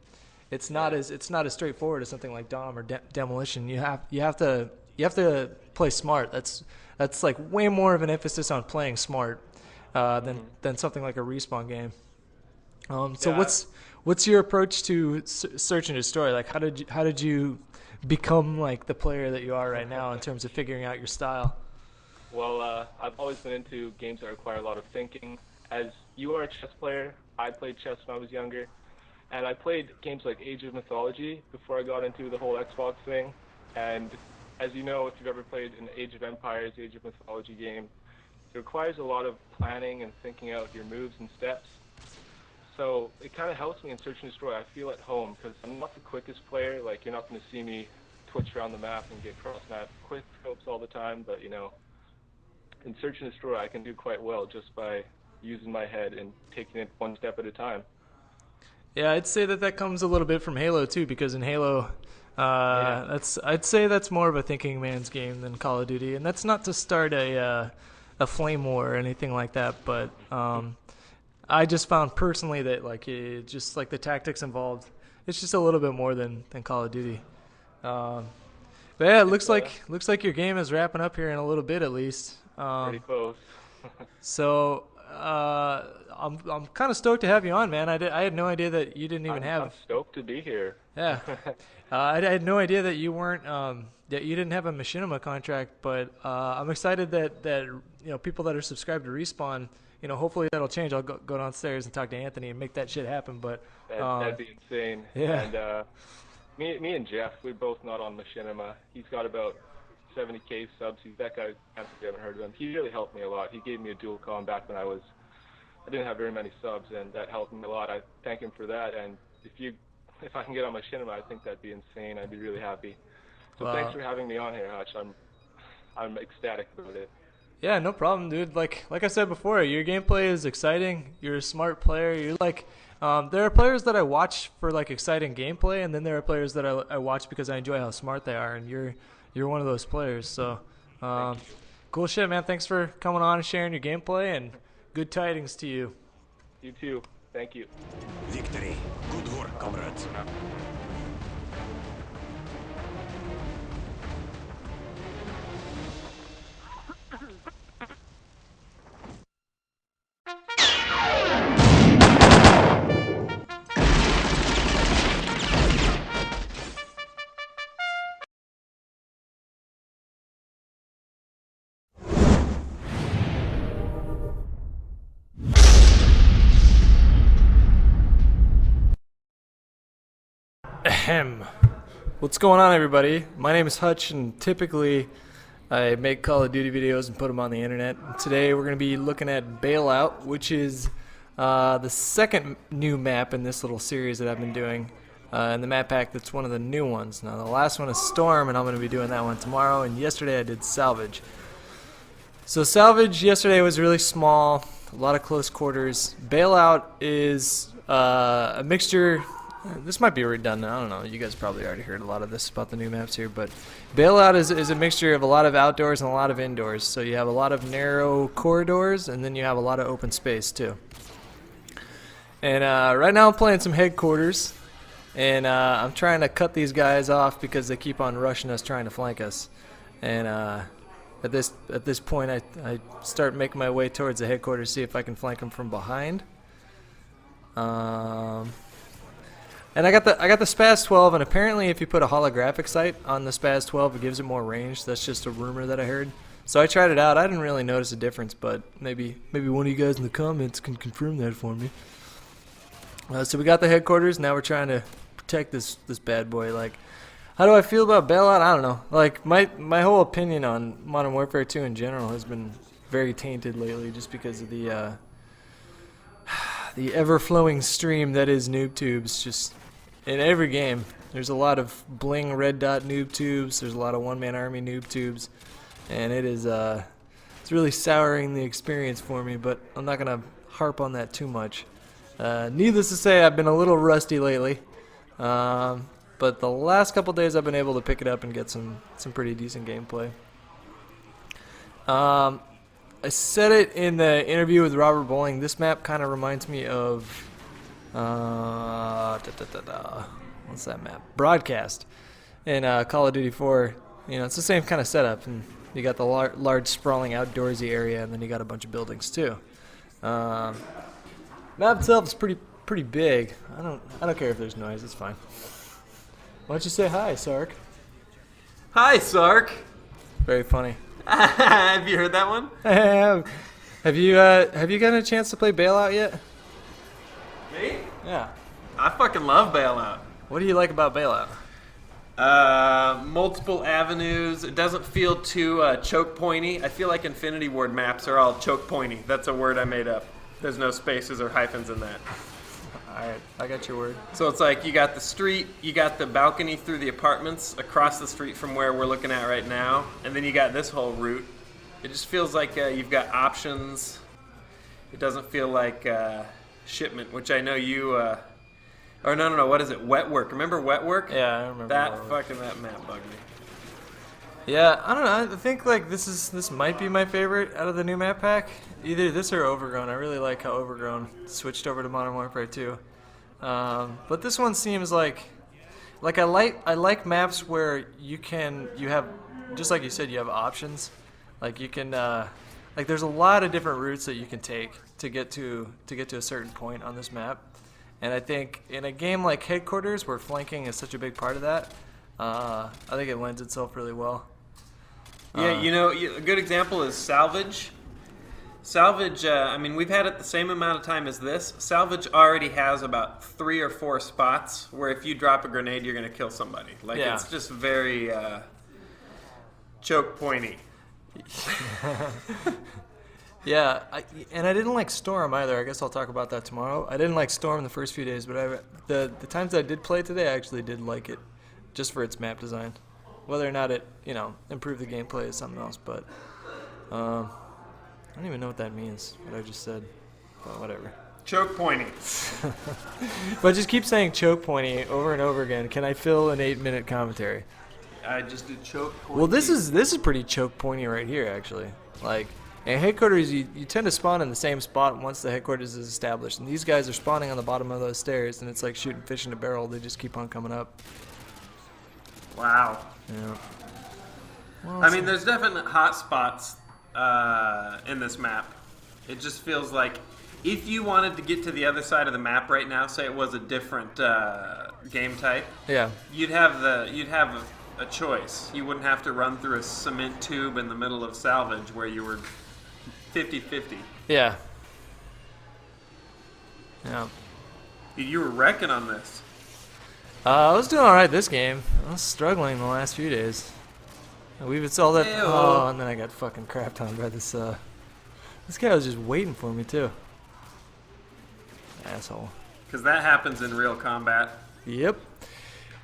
it's not as straightforward as something like Dom or Demolition. You have to play smart. That's like way more of an emphasis on playing smart than something like a Respawn game. What's your approach to Search and Destroy? Like how did you become like the player that you are right now in terms of figuring out your style? Well, I've always been into games that require a lot of thinking. As you are a chess player, I played chess when I was younger, and I played games like Age of Mythology before I got into the whole Xbox thing. And as you know, if you've ever played an Age of Empires, Age of Mythology game, it requires a lot of planning and thinking out your moves and steps. So it kind of helps me in Search and Destroy. I feel at home because I'm not the quickest player. Like, you're not going to see me twitch around the map and get cross-map quick scopes all the time, but in Search and Destroy, I can do quite well just by using my head and taking it one step at a time. Yeah, I'd say that comes a little bit from Halo too, because in Halo, I'd say that's more of a thinking man's game than Call of Duty, and that's not to start a a flame war or anything like that, but I just found personally that like it just like the tactics involved, it's just a little bit more than Call of Duty. But yeah, it looks like your game is wrapping up here in a little bit at least. Pretty close. So I'm kind of stoked to have you on, man. I had no idea that you didn't even have. I'm stoked to be here. Yeah, I had no idea that you weren't that you didn't have a machinima contract, but I'm excited that you know people that are subscribed to Respawn. You know, hopefully that'll change. I'll go downstairs and talk to Anthony and make that shit happen. But That'd be insane. Yeah. And me and Jeff, we're both not on machinima. He's got about 70K subs. That guy, I haven't heard of him. He really helped me a lot. He gave me a dual com back when I didn't have very many subs, and that helped me a lot. I thank him for that. And if I can get on machinima, I think that'd be insane. I'd be really happy. So thanks for having me on here, Hutch. I'm ecstatic about it. Yeah, no problem, dude. Like I said before, your gameplay is exciting. You're a smart player. You're like, there are players that I watch for like exciting gameplay, and then there are players that I watch because I enjoy how smart they are, and you're one of those players. So, cool shit, man. Thanks for coming on and sharing your gameplay, and good tidings to you. You too. Thank you. Victory. Good work, comrades. Ahem. What's going on, everybody? My name is Hutch, and typically I make Call of Duty videos and put them on the internet. Today we're going to be looking at Bailout, which is the second new map in this little series that I've been doing. In the map pack, that's one of the new ones. Now, the last one is Storm, and I'm going to be doing that one tomorrow, and yesterday I did Salvage. So Salvage yesterday was really small, a lot of close quarters. Bailout is a mixture. This might be redundant, I don't know, you guys probably already heard a lot of this about the new maps here, but Bailout is a mixture of a lot of outdoors and a lot of indoors. So you have a lot of narrow corridors, and then you have a lot of open space too. And right now I'm playing some headquarters, and I'm trying to cut these guys off because they keep on rushing us, trying to flank us. And at this point I start making my way towards the headquarters, see if I can flank them from behind. And I got the Spaz 12, and apparently if you put a holographic sight on the Spaz 12, it gives it more range. That's just a rumor that I heard. So I tried it out. I didn't really notice a difference, but maybe one of you guys in the comments can confirm that for me. So we got the headquarters. Now we're trying to protect this bad boy. Like, how do I feel about Bailout? I don't know. Like my whole opinion on Modern Warfare 2 in general has been very tainted lately, just because of the ever-flowing stream that is noob tubes. Just in every game, there's a lot of bling red dot noob tubes. There's a lot of one-man army noob tubes, and it's really souring the experience for me. But I'm not gonna harp on that too much. Needless to say, I've been a little rusty lately, but the last couple days I've been able to pick it up and get some pretty decent gameplay. I said it in the interview with Robert Bowling. This map kind of reminds me of what's that map? Broadcast in Call of Duty 4. You know, it's the same kind of setup, and you got the large sprawling outdoorsy area, and then you got a bunch of buildings too. Map itself is pretty big. I don't care if there's noise. It's fine. Why don't you say hi, Sark? Hi, Sark. Very funny. Have you heard that one? I have. Have you gotten a chance to play Bailout yet? Me? Yeah. I fucking love Bailout. What do you like about Bailout? Multiple avenues. It doesn't feel too choke pointy. I feel like Infinity Ward maps are all choke pointy. That's a word I made up. There's no spaces or hyphens in that. Alright, I got your word. So it's like you got the street, you got the balcony through the apartments across the street from where we're looking at right now, and then you got this whole route. It just feels like you've got options. It doesn't feel like shipment, which I know you... or no, what is it? Wet Work. Remember Wet Work? Yeah, I remember that. That map bugged me. Yeah, I don't know. I think like this might be my favorite out of the new map pack. Either this or Overgrown. I really like how Overgrown switched over to Modern Warfare 2. But this one seems like I like maps where you have, just like you said, you have options. Like you can like there's a lot of different routes that you can take to get to a certain point on this map. And I think in a game like Headquarters, where flanking is such a big part of that, I think it lends itself really well. Yeah, a good example is Salvage. Salvage, I mean, we've had it the same amount of time as this. Salvage already has about 3 or 4 spots where if you drop a grenade, you're going to kill somebody. Like, Yeah. it's just very choke pointy. Yeah, and I didn't like Storm either. I guess I'll talk about that tomorrow. I didn't like Storm the first few days, but the times I did play today, I actually did like it, just for its map design. Whether or not it, improved the gameplay is something else, but I don't even know what that means, what I just said, but whatever. Choke pointy. If I just keep saying choke pointy over and over again, can I fill an 8-minute commentary? I just did choke pointy. Well, this is pretty choke pointy right here, actually. Like, in Headquarters, you tend to spawn in the same spot once the Headquarters is established, and these guys are spawning on the bottom of those stairs, and it's like shooting fish in a barrel. They just keep on coming up. Wow. Yeah. Well, I mean, there's definite hot spots in this map. It just feels like if you wanted to get to the other side of the map right now, say it was a different game type, yeah, you'd have a choice. You wouldn't have to run through a cement tube in the middle of Salvage where you were 50-50. Yeah. Yeah. You were wrecking on this. I was doing all right this game. I was struggling the last few days. We've installed that. Ew. Oh, and then I got fucking crapped on by this. This guy was just waiting for me too. Asshole. Because that happens in real combat. Yep.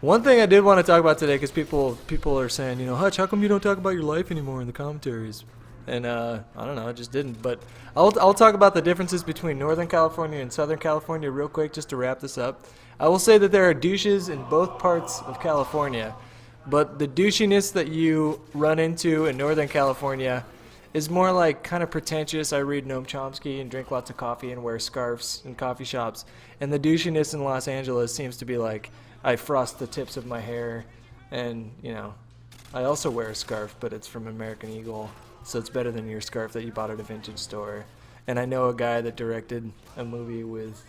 One thing I did want to talk about today, because people are saying, Hutch, how come you don't talk about your life anymore in the commentaries? And I don't know, I just didn't. But I'll talk about the differences between Northern California and Southern California real quick, just to wrap this up. I will say that there are douches in both parts of California, but the douchiness that you run into in Northern California is more like kind of pretentious. I read Noam Chomsky and drink lots of coffee and wear scarves in coffee shops. And the douchiness in Los Angeles seems to be like, I frost the tips of my hair, and I also wear a scarf, but it's from American Eagle, so it's better than your scarf that you bought at a vintage store. And I know a guy that directed a movie with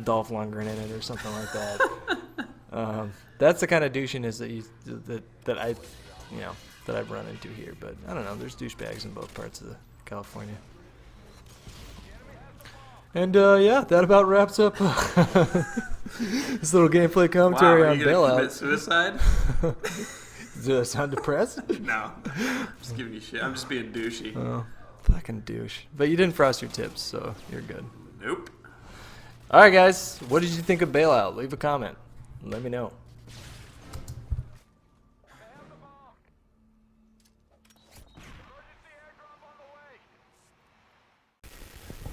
Dolph Lundgren in it or something like that. That's the kind of douchiness that I've run into here. But I don't know. There's douchebags in both parts of California. And yeah, that about wraps up this little gameplay commentary Wow, are on you gonna Bailout. commit suicide? Do I sound depressed? No. I'm just giving you shit. I'm just being douchey. Oh, fucking douche. But you didn't frost your tips, so you're good. Nope. All right, guys. What did you think of Bailout? Leave a comment. Let me know.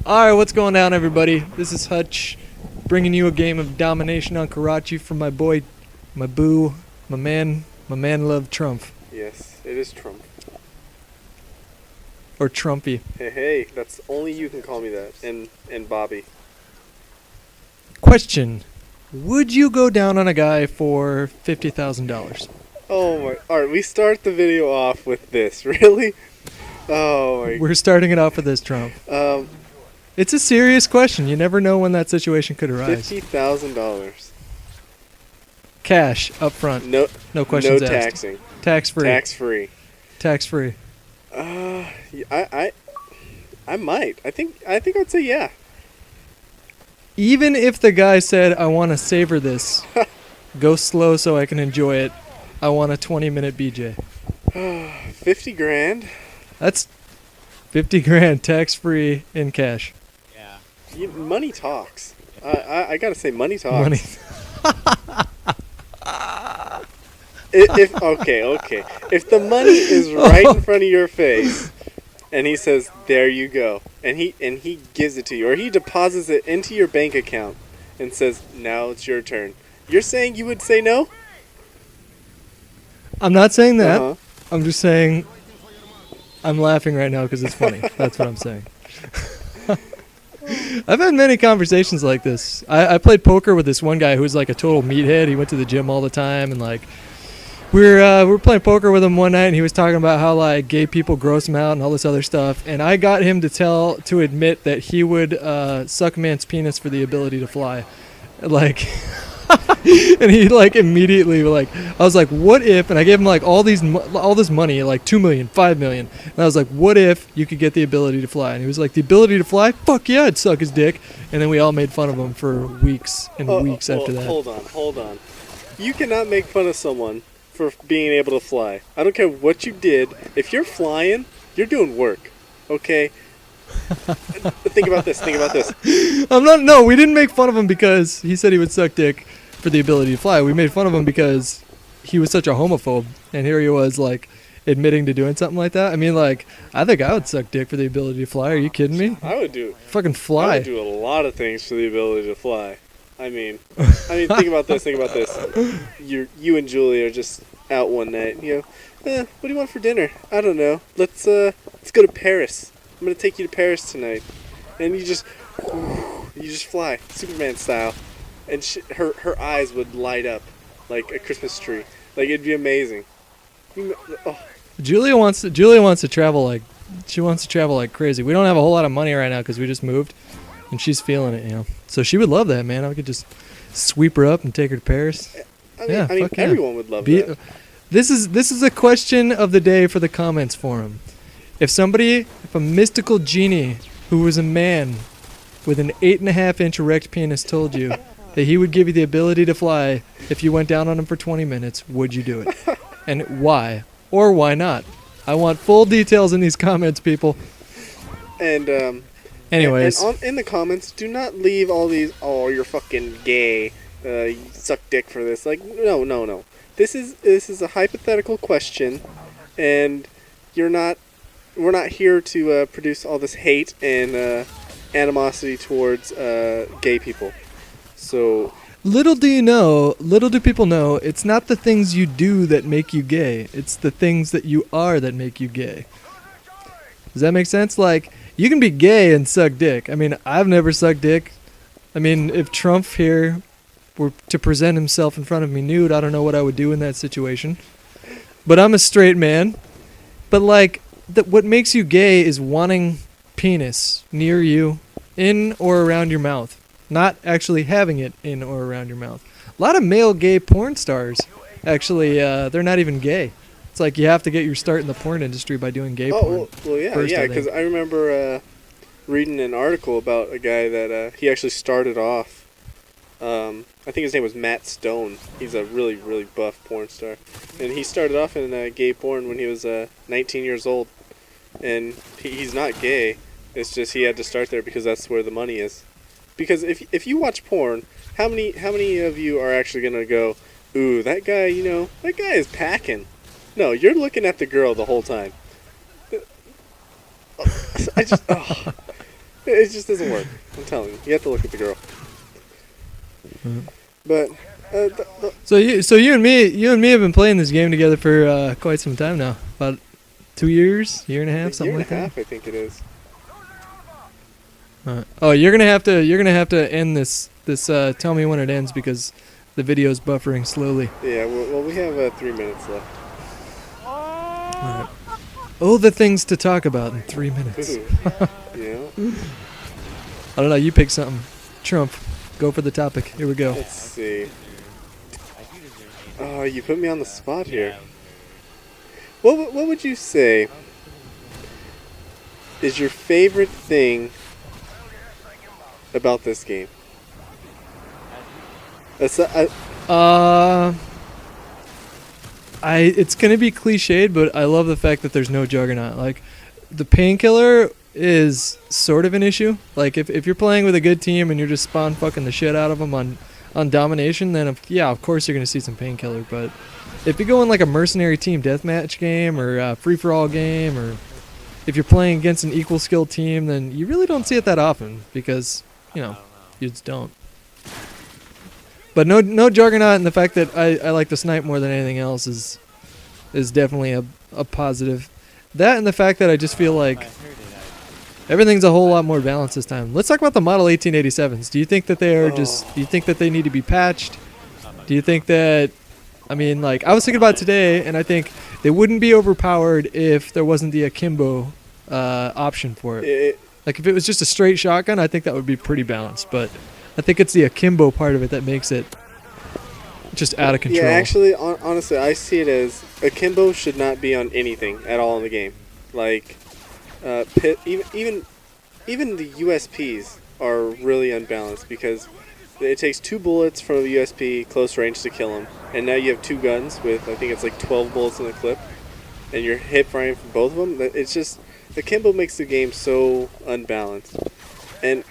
Alright, what's going down, everybody? This is Hutch, bringing you a game of domination on Karachi from my boy, my boo, my man love Trump. Yes, it is Trump. Or Trumpy. Hey, that's only you can call me that, and Bobby. Question. Would you go down on a guy for $50,000? Oh my! All right, we start the video off with this. Really? Oh my! We're starting it off with this, Trump. It's a serious question. You never know when that situation could arise. $50,000. Cash up front. No questions asked. taxing. Tax free. Tax free. Tax free. I might. I think I'd say yeah. Even if the guy said, "I want to savor this, go slow so I can enjoy it. I want a 20-minute BJ." 50 grand. That's 50 grand tax free in cash. Money talks. I gotta say, money talks. Money. Okay. If the money is right in front of your face, and he says, "There you go," and he gives it to you, or he deposits it into your bank account, and says, "Now it's your turn," you're saying you would say no? I'm not saying that. I'm just saying. I'm laughing right now because it's funny. That's what I'm saying. I've had many conversations like this. I played poker with this one guy who was like a total meathead. He went to the gym all the time, and like we were playing poker with him one night, and he was talking about how like gay people gross him out and all this other stuff. And I got him to admit that he would suck a man's penis for the ability to fly, like. And he like immediately like I was like, what if? And I gave him like all this money, like 2 million, 5 million, and I was like, what if you could get the ability to fly? And he was like, the ability to fly? Fuck yeah, I'd suck his dick. And then we all made fun of him for weeks and weeks after that. Hold on. You cannot make fun of someone for being able to fly. I don't care what you did. If you're flying, you're doing work. Okay. Think about this. No, we didn't make fun of him because he said he would suck dick for the ability to fly. We made fun of him because he was such a homophobe, and here he was like admitting to doing something like that. I mean, like, I think I would suck dick for the ability to fly. Are you kidding me? I would do. Fucking fly. I would do a lot of things for the ability to fly. I mean, think about this. You and Julie are just out one night. You know, what do you want for dinner? I don't know. Let's go to Paris. I'm gonna take you to Paris tonight, and you just fly, Superman style, and her eyes would light up like a Christmas tree. Like, it'd be amazing. Oh. Julia wants to travel like crazy. We don't have a whole lot of money right now because we just moved, and she's feeling it, you know. So she would love that, man. I could just sweep her up and take her to Paris. I mean, everyone would love that. This is a question of the day for the comments forum. If a mystical genie who was a man with an 8.5-inch erect penis told you that he would give you the ability to fly if you went down on him for 20 minutes, would you do it? And why? Or why not? I want full details in these comments, people. And anyways. In the comments, do not leave all these, oh, you're fucking gay, you suck dick for this. Like, no. This is a hypothetical question, and we're not here to produce all this hate and animosity towards gay people. So little do people know, it's not the things you do that make you gay. It's the things that you are that make you gay. Does that make sense? Like, you can be gay and suck dick. I mean, I've never sucked dick. I mean, if Trump here were to present himself in front of me nude, I don't know what I would do in that situation. But I'm a straight man. But like, what makes you gay is wanting penis near you, in or around your mouth. Not actually having it in or around your mouth. A lot of male gay porn stars, actually, they're not even gay. It's like you have to get your start in the porn industry by doing gay porn. Well, yeah, because I remember reading an article about a guy that he actually started off. I think his name was Matt Stone. He's a really, really buff porn star. And he started off in gay porn when he was 19 years old. And he's not gay. It's just he had to start there because that's where the money is. Because if you watch porn, how many of you are actually going to go, ooh, that guy is packing? No, you're looking at the girl the whole time. It just doesn't work. I'm telling you. You have to look at the girl. But so you and me have been playing this game together for quite some time now. About 2 years, year and a half, something like that. Year and a half, I think it is. Oh, you're gonna have to end this. Tell me when it ends because the video's buffering slowly. Yeah, well, we have 3 minutes left. All right. Oh, the things to talk about in 3 minutes. Yeah. I don't know. You pick something. Trump. Go for the topic. Here we go. Let's see. Oh, you put me on the spot here. What would you say is your favorite thing about this game? It's gonna be cliched, but I love the fact that there's no juggernaut. Like, the painkiller is sort of an issue. Like, if you're playing with a good team and you're just spawn fucking the shit out of them on domination, then of course you're gonna see some painkiller. But if you go in like a mercenary team deathmatch game or a free-for-all game, or if you're playing against an equal skill team, then you really don't see it that often because you just don't. But no juggernaut, and the fact that I like the snipe more than anything else is definitely a positive. That and the fact that I just feel like everything's a whole lot more balanced this time. Let's talk about the Model 1887s. Do you think that they are just? Do you think that they need to be patched? Do you think that? I mean, like I was thinking about it today, and I think they wouldn't be overpowered if there wasn't the akimbo option for it. Like if it was just a straight shotgun, I think that would be pretty balanced. But I think it's the akimbo part of it that makes it just out of control. Yeah, actually, honestly, I see it as akimbo should not be on anything at all in the game. Like, even the USPs are really unbalanced because it takes 2 bullets from a USP close range to kill them, and now you have 2 guns with I think it's like 12 bullets in the clip, and you're hip firing from both of them. It's just akimbo makes the game so unbalanced, and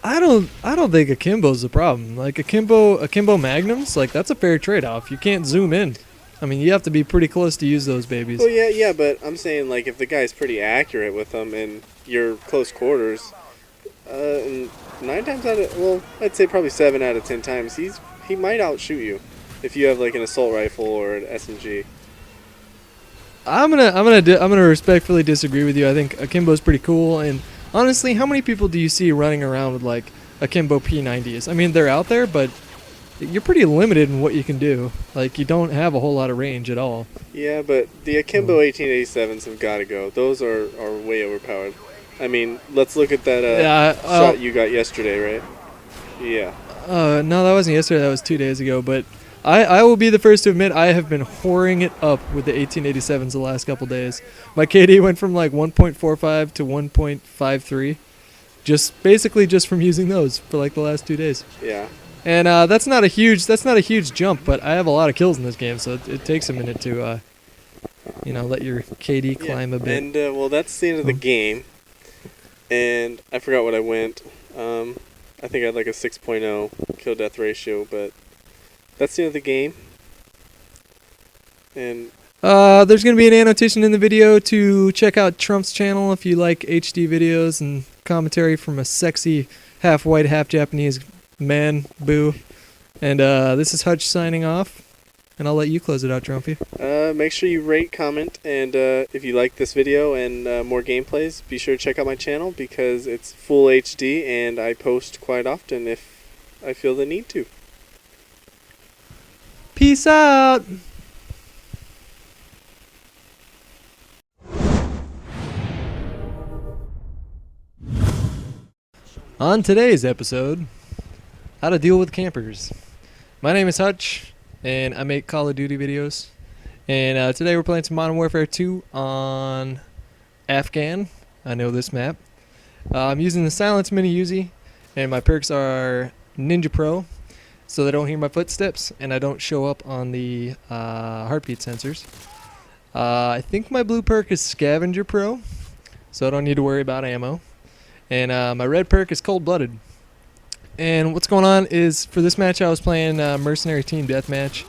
I don't think akimbo's the problem. Like akimbo magnums, like that's a fair trade-off. You can't zoom in. I mean, you have to be pretty close to use those babies. well, yeah, but I'm saying like if the guy's pretty accurate with them and you're close quarters, and 9 times out of I'd say probably 7 out of 10 times he might outshoot you if you have like an assault rifle or an SMG. I'm gonna respectfully disagree with you. I think akimbo's pretty cool, and honestly, how many people do you see running around with like akimbo P90s? I mean, they're out there, but you're pretty limited in what you can do. Like, you don't have a whole lot of range at all. Yeah, but the akimbo 1887s have got to go. Those are way overpowered. I mean, let's look at that shot you got yesterday, right? Yeah. No, that wasn't yesterday. That was 2 days ago. But I will be the first to admit I have been whoring it up with the 1887s the last couple days. My KD went from like 1.45 to 1.53, basically just from using those for like the last 2 days. Yeah. And that's not a huge jump, but I have a lot of kills in this game, so it takes a minute to let your KD climb a bit. And that's the end of the game. And I forgot what I went. I think I had like a 6.0 kill death ratio, but that's the end of the game. And there's going to be an annotation in the video to check out Trump's channel if you like HD videos and commentary from a sexy half white, half Japanese man. Boo. And this is Hutch signing off, and I'll let you close it out, Trumpy. Make sure you rate, comment, and if you like this video and more gameplays, be sure to check out my channel because it's full HD and I post quite often if I feel the need to. Peace out! On today's episode, how to deal with campers. My name is Hutch, and I make Call of Duty videos. And today we're playing some Modern Warfare 2 on Afghan. I know this map. I'm using the Silence Mini Uzi, and my perks are Ninja Pro, so they don't hear my footsteps, and I don't show up on the heartbeat sensors. I think my blue perk is Scavenger Pro, so I don't need to worry about ammo. And my red perk is Cold Blooded. And what's going on is, for this match I was playing Mercenary Team Deathmatch,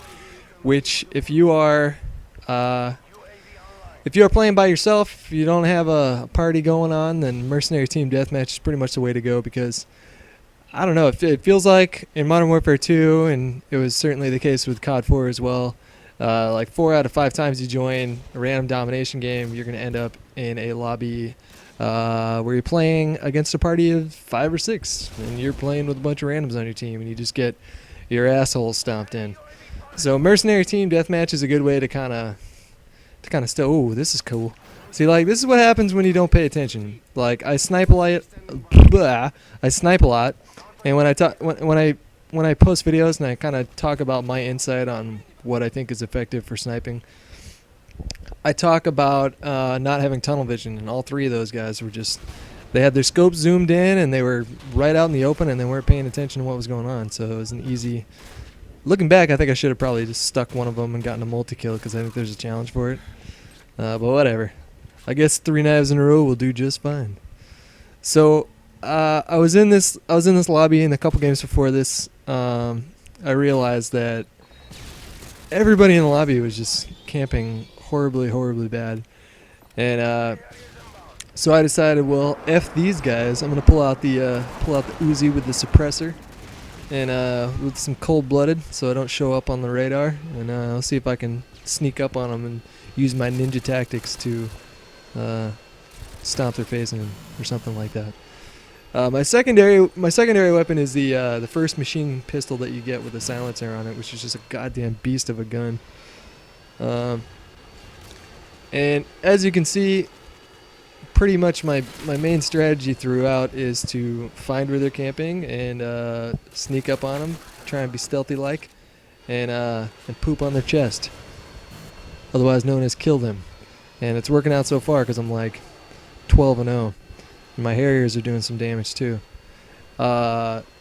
which if you are playing by yourself, if you don't have a party going on, then Mercenary Team Deathmatch is pretty much the way to go because, I don't know, it feels like in Modern Warfare 2, and it was certainly the case with COD 4 as well, like 4 out of 5 times you join a random domination game, you're going to end up in a lobby where you're playing against a party of 5 or 6, and you're playing with a bunch of randoms on your team, and you just get your asshole stomped in. So Mercenary Team Deathmatch is a good way to kind of still. Ooh, this is cool. See, like, this is what happens when you don't pay attention. Like, I snipe a lot, and when I post videos and I kind of talk about my insight on what I think is effective for sniping, I talk about not having tunnel vision, and all 3 of those guys were they had their scopes zoomed in, and they were right out in the open, and they weren't paying attention to what was going on, so it was an easy... Looking back, I think I should have probably just stuck one of them and gotten a multi-kill, because I think there's a challenge for it. But whatever. I guess 3 knives in a row will do just fine. So, I was in this lobby, and a couple games before this, I realized that everybody in the lobby was just camping horribly, horribly bad. And so I decided, well, F these guys. I'm gonna pull out the Uzi with the suppressor, and with some Cold Blooded, so I don't show up on the radar. And I'll see if I can sneak up on them and use my ninja tactics to stomp their face in or something like that. My secondary weapon is the first machine pistol that you get with a silencer on it, which is just a goddamn beast of a gun. And as you can see, pretty much my main strategy throughout is to find where they're camping and sneak up on them, try and be stealthy like, and poop on their chest, otherwise known as kill them. And it's working out so far because I'm like 12-0. And my Harriers are doing some damage too.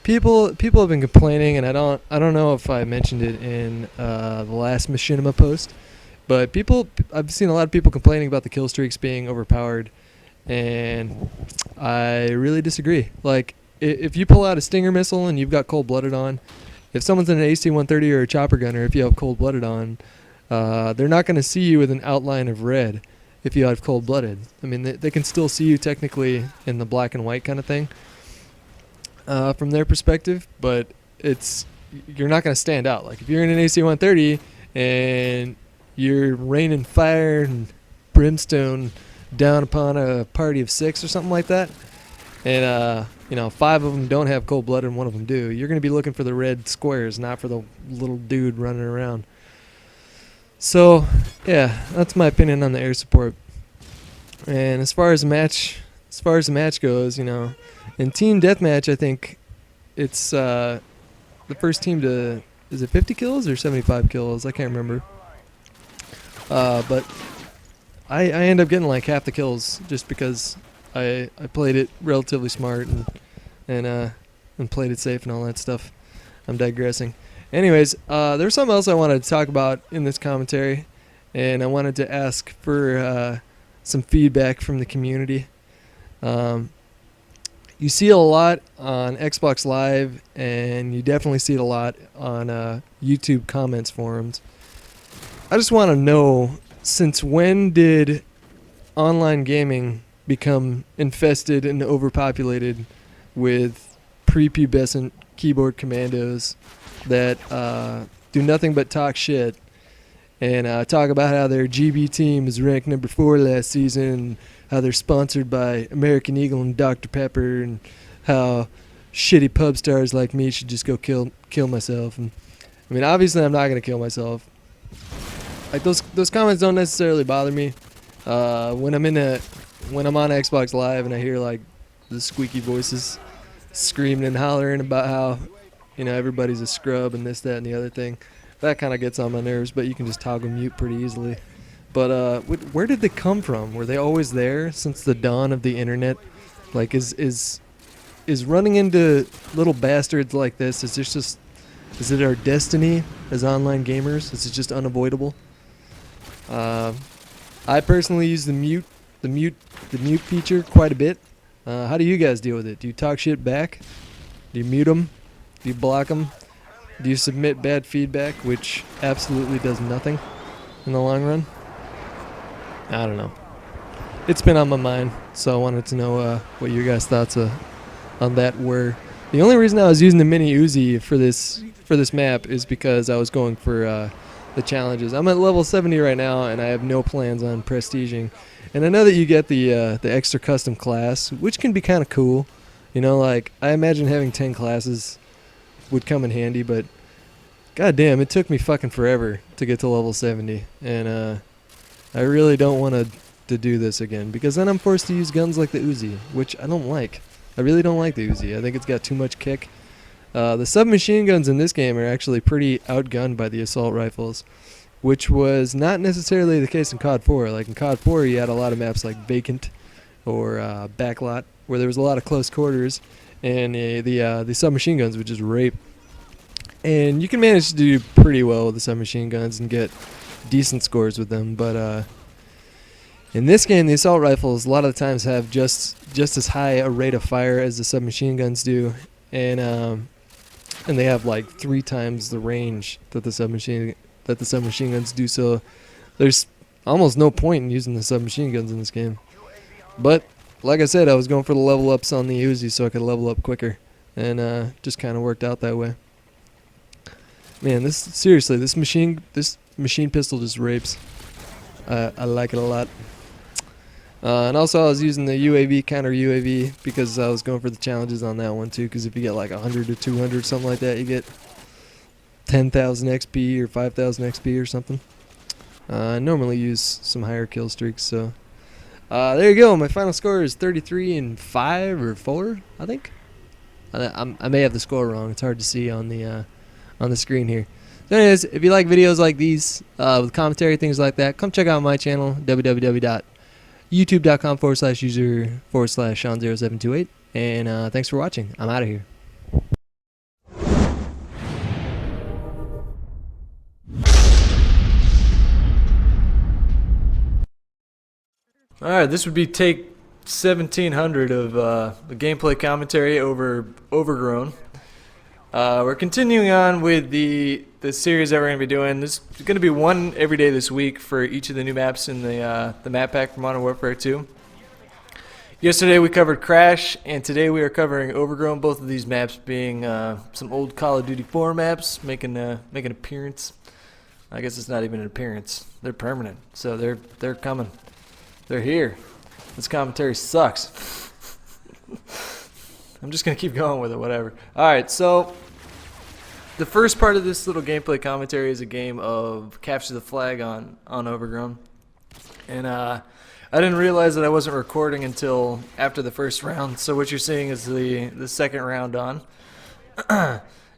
People have been complaining, and I don't know if I mentioned it in the last Machinima post, but I've seen a lot of people complaining about the kill streaks being overpowered, and I really disagree. Like, if you pull out a Stinger missile and you've got cold-blooded on, if someone's in an AC-130 or a chopper gunner, if you have cold-blooded on, they're not going to see you with an outline of red if you have cold-blooded. I mean, they can still see you technically in the black and white kind of thing from their perspective, but you're not going to stand out. Like, if you're in an AC-130 and you're raining fire and brimstone down upon a party of 6 or something like that, and 5 of them don't have cold-blooded and 1 of them do, you're going to be looking for the red squares, not for the little dude running around. So, yeah, that's my opinion on the air support. And as far as the match goes, in team deathmatch, I think it's the first team to, is it 50 kills or 75 kills? I can't remember. But I end up getting like half the kills just because I played it relatively smart and played it safe and all that stuff. I'm digressing. Anyways, there's something else I wanted to talk about in this commentary, and I wanted to ask for some feedback from the community. You see it a lot on Xbox Live, and you definitely see it a lot on YouTube comments forums. I just want to know, since when did online gaming become infested and overpopulated with prepubescent keyboard commandos that do nothing but talk shit and talk about how their GB team is ranked number 4 last season, and how they're sponsored by American Eagle and Dr. Pepper, and how shitty pub stars like me should just go kill myself. And I mean, obviously I'm not going to kill myself. Like, those comments don't necessarily bother me. When I'm on Xbox Live and I hear like the squeaky voices screaming and hollering about how everybody's a scrub and this, that, and the other thing, that kind of gets on my nerves. But you can just toggle mute pretty easily. But where did they come from? Were they always there since the dawn of the internet? Like, is running into little bastards like this, is it our destiny as online gamers? Is it just unavoidable? I personally use the mute feature quite a bit. How do you guys deal with it? Do you talk shit back? Do you mute them? Do you block them? Do you submit bad feedback, which absolutely does nothing in the long run? I don't know. It's been on my mind, so I wanted to know what your guys' thoughts on that were. The only reason I was using the mini Uzi for this map is because I was going for the challenges. I'm at level 70 right now, and I have no plans on prestiging. And I know that you get the extra custom class, which can be kind of cool. Like, I imagine having 10 classes would come in handy, but goddamn, it took me fucking forever to get to level 70, and I really don't want to do this again, because then I'm forced to use guns like the Uzi, which I don't like. I really don't like the Uzi. I think it's got too much kick. The submachine guns in this game are actually pretty outgunned by the assault rifles, which was not necessarily the case in COD 4. Like, in COD 4, you had a lot of maps like Vacant or Backlot, where there was a lot of close quarters, and the submachine guns would just rape. And you can manage to do pretty well with the submachine guns and get decent scores with them, but in this game, the assault rifles a lot of the times have just as high a rate of fire as the submachine guns do, and they have like 3 times the range that the submachine guns do. So there's almost no point in using the submachine guns in this game. But like I said, I was going for the level ups on the Uzi so I could level up quicker, and just kind of worked out that way. Man, this machine pistol just rapes. I like it a lot. And also I was using the UAV, counter UAV, because I was going for the challenges on that one too, because if you get like 100 to 200, something like that, you get 10,000 XP or 5,000 XP or something. I normally use some higher kill streaks, so there you go. My final score is 33-5 or 4, I think. I may have the score wrong. It's hard to see on the screen here. So anyways, if you like videos like these with commentary, things like that, come check out my channel, www.youtube.com/user/Sean0728. And thanks for watching. I'm out of here. Alright, this would be take 1700 of the gameplay commentary over Overgrown. We're continuing on with the series that we're going to be doing. This is going to be one every day this week for each of the new maps in the map pack for Modern Warfare 2. Yesterday we covered Crash, and today we are covering Overgrown, both of these maps being some old Call of Duty 4 maps making an appearance. I guess it's not even an appearance. They're permanent, so they're coming. They're here. This commentary sucks. I'm just going to keep going with it, whatever. Alright, so the first part of this little gameplay commentary is a game of Capture the Flag on Overgrown. And I didn't realize that I wasn't recording until after the first round. So what you're seeing is the second round on.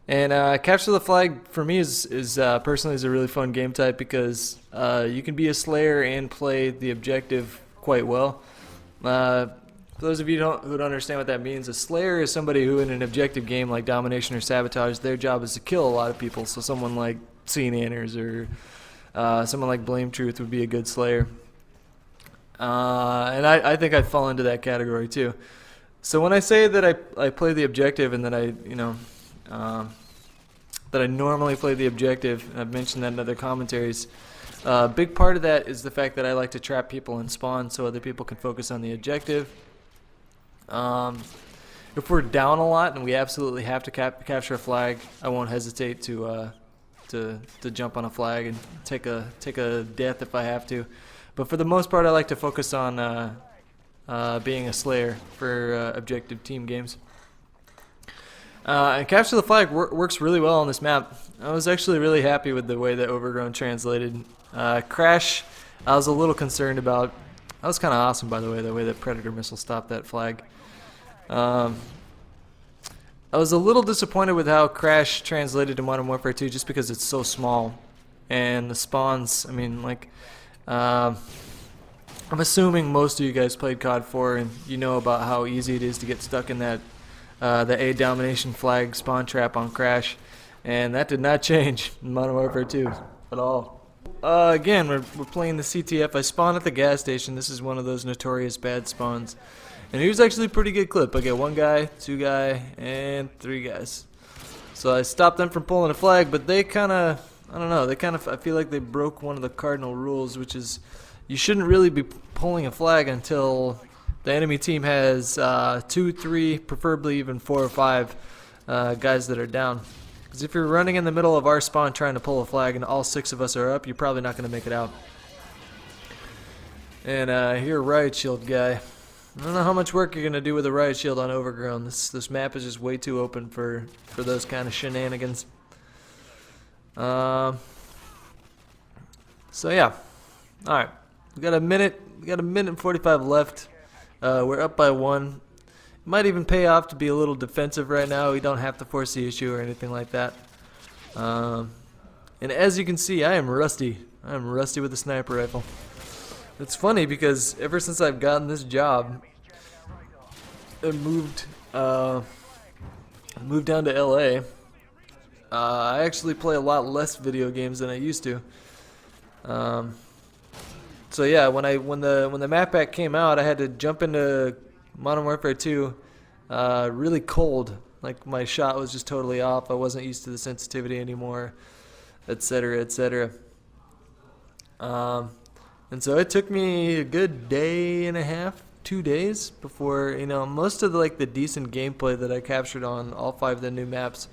And Capture the Flag for me is personally is a really fun game type because you can be a Slayer and play the objective quite well. For those of you who don't understand what that means, a Slayer is somebody who in an objective game like Domination or Sabotage, their job is to kill a lot of people. So someone like Nanners or someone like Blame Truth would be a good Slayer. And I think I'd fall into that category too. So when I say that I play the objective and that that I normally play the objective, and I've mentioned that in other commentaries, a big part of that is the fact that I like to trap people in spawn so other people can focus on the objective. If we're down a lot and we absolutely have to capture a flag, I won't hesitate to jump on a flag and take a death if I have to. But for the most part, I like to focus on being a Slayer for objective team games. And Capture the Flag works really well on this map. I was actually really happy with the way that Overgrown translated. Crash, I was a little concerned about. That was kind of awesome, by the way that Predator missile stopped that flag. I was a little disappointed with how Crash translated to Modern Warfare 2 just because it's so small. And the spawns, I mean, like, I'm assuming most of you guys played COD 4 and you know about how easy it is to get stuck in that the A domination flag spawn trap on Crash, and that did not change in Modern Warfare 2 at all. Again, we're playing the CTF. I spawned at the gas station. This is one of those notorious bad spawns, and he was actually a pretty good clip. I get one guy, two guy, and three guys. So I stopped them from pulling a flag, but they kind of, I don't know, I feel like they broke one of the cardinal rules, which is you shouldn't really be pulling a flag until the enemy team has 2, 3, preferably even 4 or 5 guys that are down. Because if you're running in the middle of our spawn trying to pull a flag and all 6 of us are up, you're probably not going to make it out. And here, Riot Shield guy. I don't know how much work you're going to do with a Riot Shield on Overgrown. This map is just way too open for those kind of shenanigans. So yeah. Alright. We got a minute and 45 left. We're up by 1. It might even pay off to be a little defensive right now. We don't have to force the issue or anything like that. And as you can see, I am rusty. I am rusty with the sniper rifle. It's funny because ever since I've gotten this job, I moved down to LA. I actually play a lot less video games than I used to. So yeah, when the map pack came out, I had to jump into Modern Warfare 2 really cold. Like my shot was just totally off. I wasn't used to the sensitivity anymore, etc., etc. And so it took me a good day and a half, 2 days before, most of the decent gameplay that I captured on all 5 of the new maps.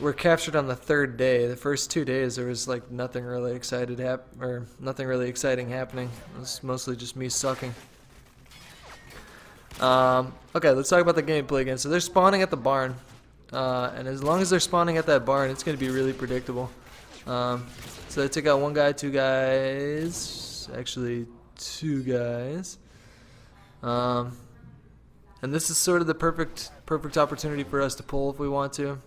were captured on the third day. The first 2 days there was like nothing really nothing really exciting happening. It was mostly just me sucking. Okay, let's talk about the gameplay again. So they're spawning at the barn, and as long as they're spawning at that barn, it's going to be really predictable. So they took out one guy, two guys, actually 2 guys. And this is sort of the perfect opportunity for us to pull if we want to.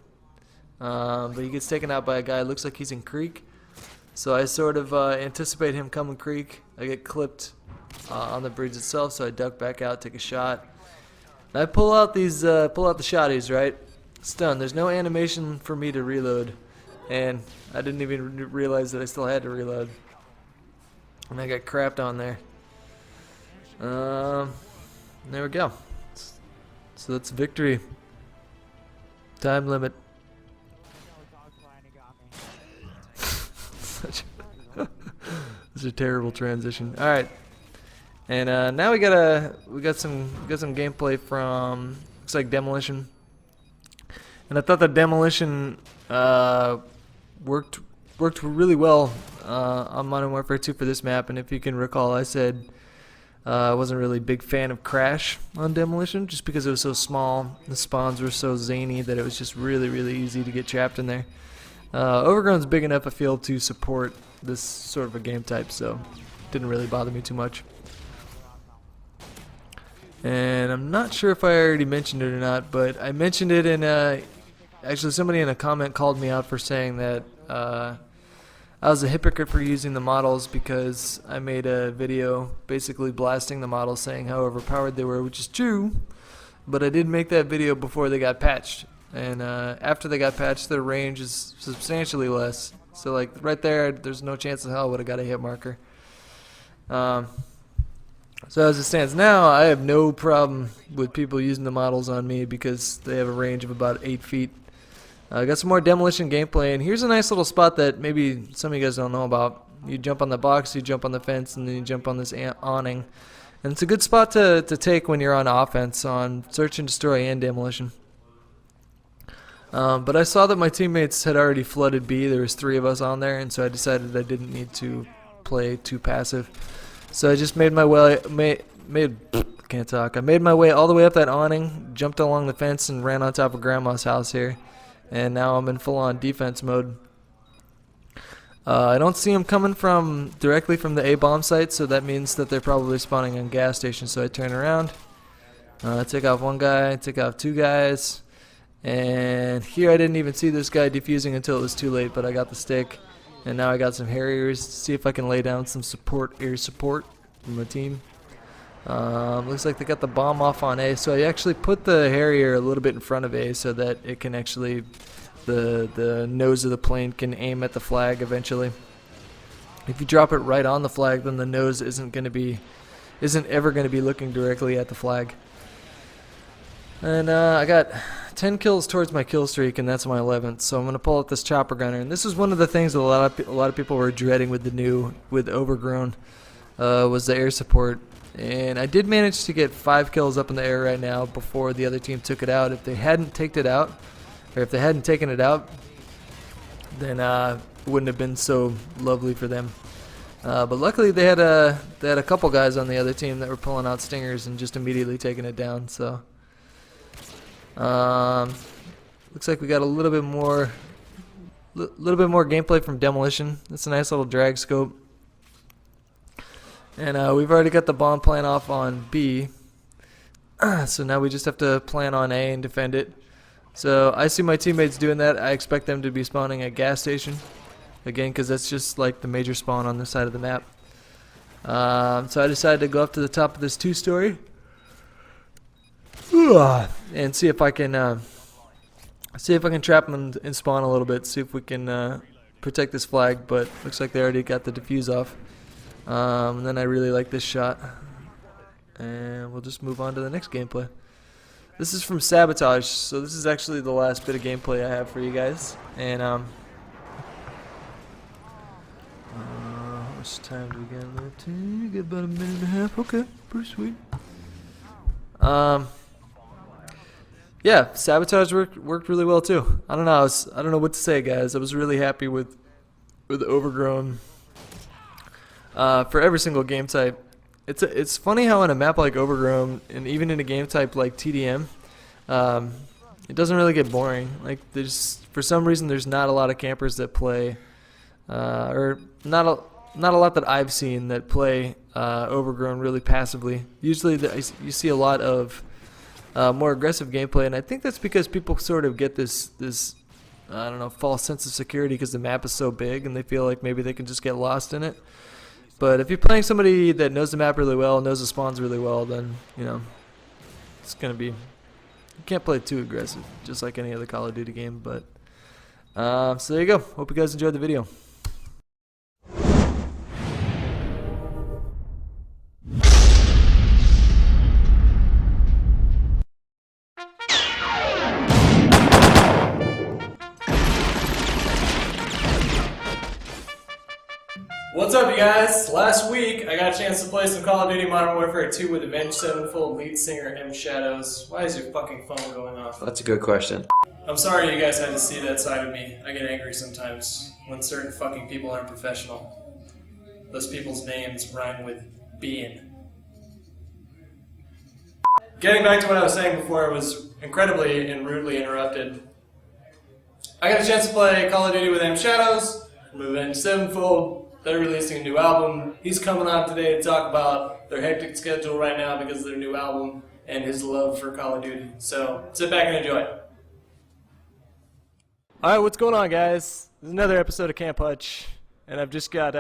But he gets taken out by a guy. Looks like he's in creek. So I sort of anticipate him coming creek. I get clipped on the bridge itself, so I duck back out, take a shot. And I pull out the shotties, right? Stun. There's no animation for me to reload, and I didn't even realize that I still had to reload. And I got crapped on there. There we go. So that's victory. Time limit. Such a terrible transition. All right, and now we got some gameplay from, looks like Demolition. And I thought that Demolition worked really well on Modern Warfare 2 for this map. And if you can recall, I said I wasn't really a big fan of Crash on Demolition, just because it was so small. The spawns were so zany that it was just really easy to get trapped in there. Overgrown's big enough, I feel, to support this sort of a game type, so it didn't really bother me too much. And I'm not sure if I already mentioned it or not, but I mentioned it in actually somebody in a comment called me out for saying that I was a hypocrite for using the models, because I made a video basically blasting the models, saying how overpowered they were, which is true, but I did make that video before they got patched. And after they got patched, their range is substantially less. So like right there's no chance in hell I would have got a hit marker. So as it stands now, I have no problem with people using the models on me, because they have a range of about 8 feet. I got some more Demolition gameplay, and here's a nice little spot that maybe some of you guys don't know about. You jump on the box, you jump on the fence, and then you jump on this awning. And it's a good spot to take when you're on offense on Search and Destroy and Demolition. But I saw that my teammates had already flooded B. There was 3 of us on there, and so I decided I didn't need to play too passive. So I just made my way, can't talk. I made my way all the way up that awning, jumped along the fence, and ran on top of Grandma's house here. And now I'm in full-on defense mode. I don't see them coming directly from the A-bomb site, so that means that they're probably spawning on gas stations. So I turn around, take off one guy, take off 2 guys. And here I didn't even see this guy defusing until it was too late, but I got the stick. And now I got some Harriers to see if I can lay down some air support from the team. Looks like they got the bomb off on A, so I actually put the Harrier a little bit in front of A so that it can actually, the nose of the plane can aim at the flag eventually. If you drop it right on the flag, then the nose isn't ever going to be looking directly at the flag. And I got 10 kills towards my kill streak, and that's my 11th. So I'm going to pull out this chopper gunner, and this is one of the things that a lot of people were dreading with Overgrown, was the air support. And I did manage to get 5 kills up in the air right now before the other team took it out. If they hadn't taken it out, then it wouldn't have been so lovely for them. But luckily they had a couple guys on the other team that were pulling out stingers and just immediately taking it down. So looks like we got a little bit more gameplay from Demolition. That's a nice little drag scope. And we've already got the bomb plan off on B. So now we just have to plan on A and defend it. So I see my teammates doing that. I expect them to be spawning at gas station. Again, because that's just like the major spawn on this side of the map. So I decided to go up to the top of this 2-story. And see if I can trap them and spawn a little bit. See if we can protect this flag. But looks like they already got the defuse off. And then I really like this shot, and we'll just move on to the next gameplay. This is from Sabotage, so this is actually the last bit of gameplay I have for you guys. And how much time do we got left? We got about a minute and a half. Okay, pretty sweet. Yeah, Sabotage worked really well too. I don't know. I don't know what to say, guys. I was really happy with Overgrown for every single game type. It's funny how in a map like Overgrown and even in a game type like TDM, it doesn't really get boring. Like for some reason there's not a lot of campers that play, or not a lot that I've seen that play Overgrown really passively. Usually you see a lot of more aggressive gameplay, and I think that's because people sort of get this I don't know, false sense of security because the map is so big and they feel like maybe they can just get lost in it. But if you're playing somebody that knows the map really well, knows the spawns really well, then it's gonna be, you can't play too aggressive, just like any other Call of Duty game. But so there you go. Hope you guys enjoyed the video. What's up, you guys? Last week, I got a chance to play some Call of Duty Modern Warfare 2 with Avenged Sevenfold lead singer M Shadows. Why is your fucking phone going off? That's a good question. I'm sorry you guys had to see that side of me. I get angry sometimes when certain fucking people aren't professional. Those people's names rhyme with being. Getting back to what I was saying before, I was incredibly and rudely interrupted. I got a chance to play Call of Duty with M Shadows from Avenged Sevenfold. They're releasing a new album. He's coming on today to talk about their hectic schedule right now because of their new album and his love for Call of Duty. So sit back and enjoy. Alright, what's going on, guys? This is another episode of Camp Hutch, and I've just got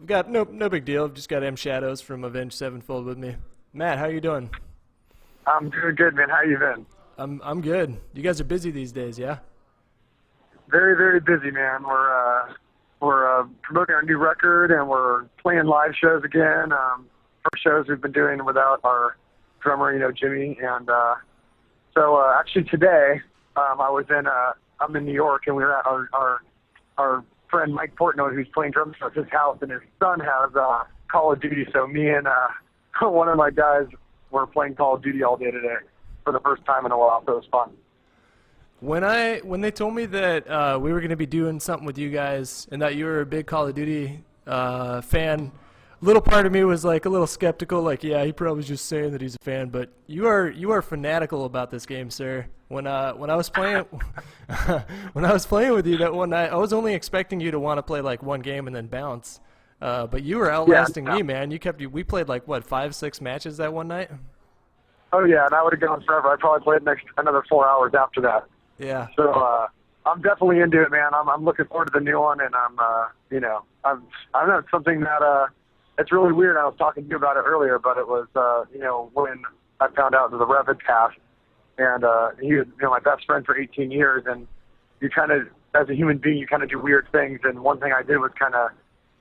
no big deal. I've just got M Shadows from Avenged Sevenfold with me. Matt, how you doing? I'm doing good, man. How you been? I'm good. You guys are busy these days, yeah? Very, very busy, man. We're promoting our new record, and we're playing live shows again. First shows we've been doing without our drummer, Jimmy. And so actually today, I'm in New York, and we were at our friend Mike Portnoy, who's playing drums at his house, and his son has Call of Duty. So me and one of my guys were playing Call of Duty all day today for the first time in a while, so it was fun. When they told me that we were going to be doing something with you guys and that you were a big Call of Duty fan, a little part of me was like a little skeptical, like, yeah, he probably was just saying that he's a fan, but you are fanatical about this game, sir. When I was playing when I was playing with you that one night, I was only expecting you to want to play like one game and then bounce. But you were outlasting me, man. We played like what, 5-6 matches that one night? Oh yeah, and I would have gone forever. I probably played another 4 hours after that. Yeah. So I'm definitely into it, man. I'm looking forward to the new one, and I don't know, it's something that it's really weird. I was talking to you about it earlier, but it was when I found out that the Rev had passed, and he was my best friend for 18 years, and you kind of, as a human being, you kind of do weird things, and one thing I did was kind of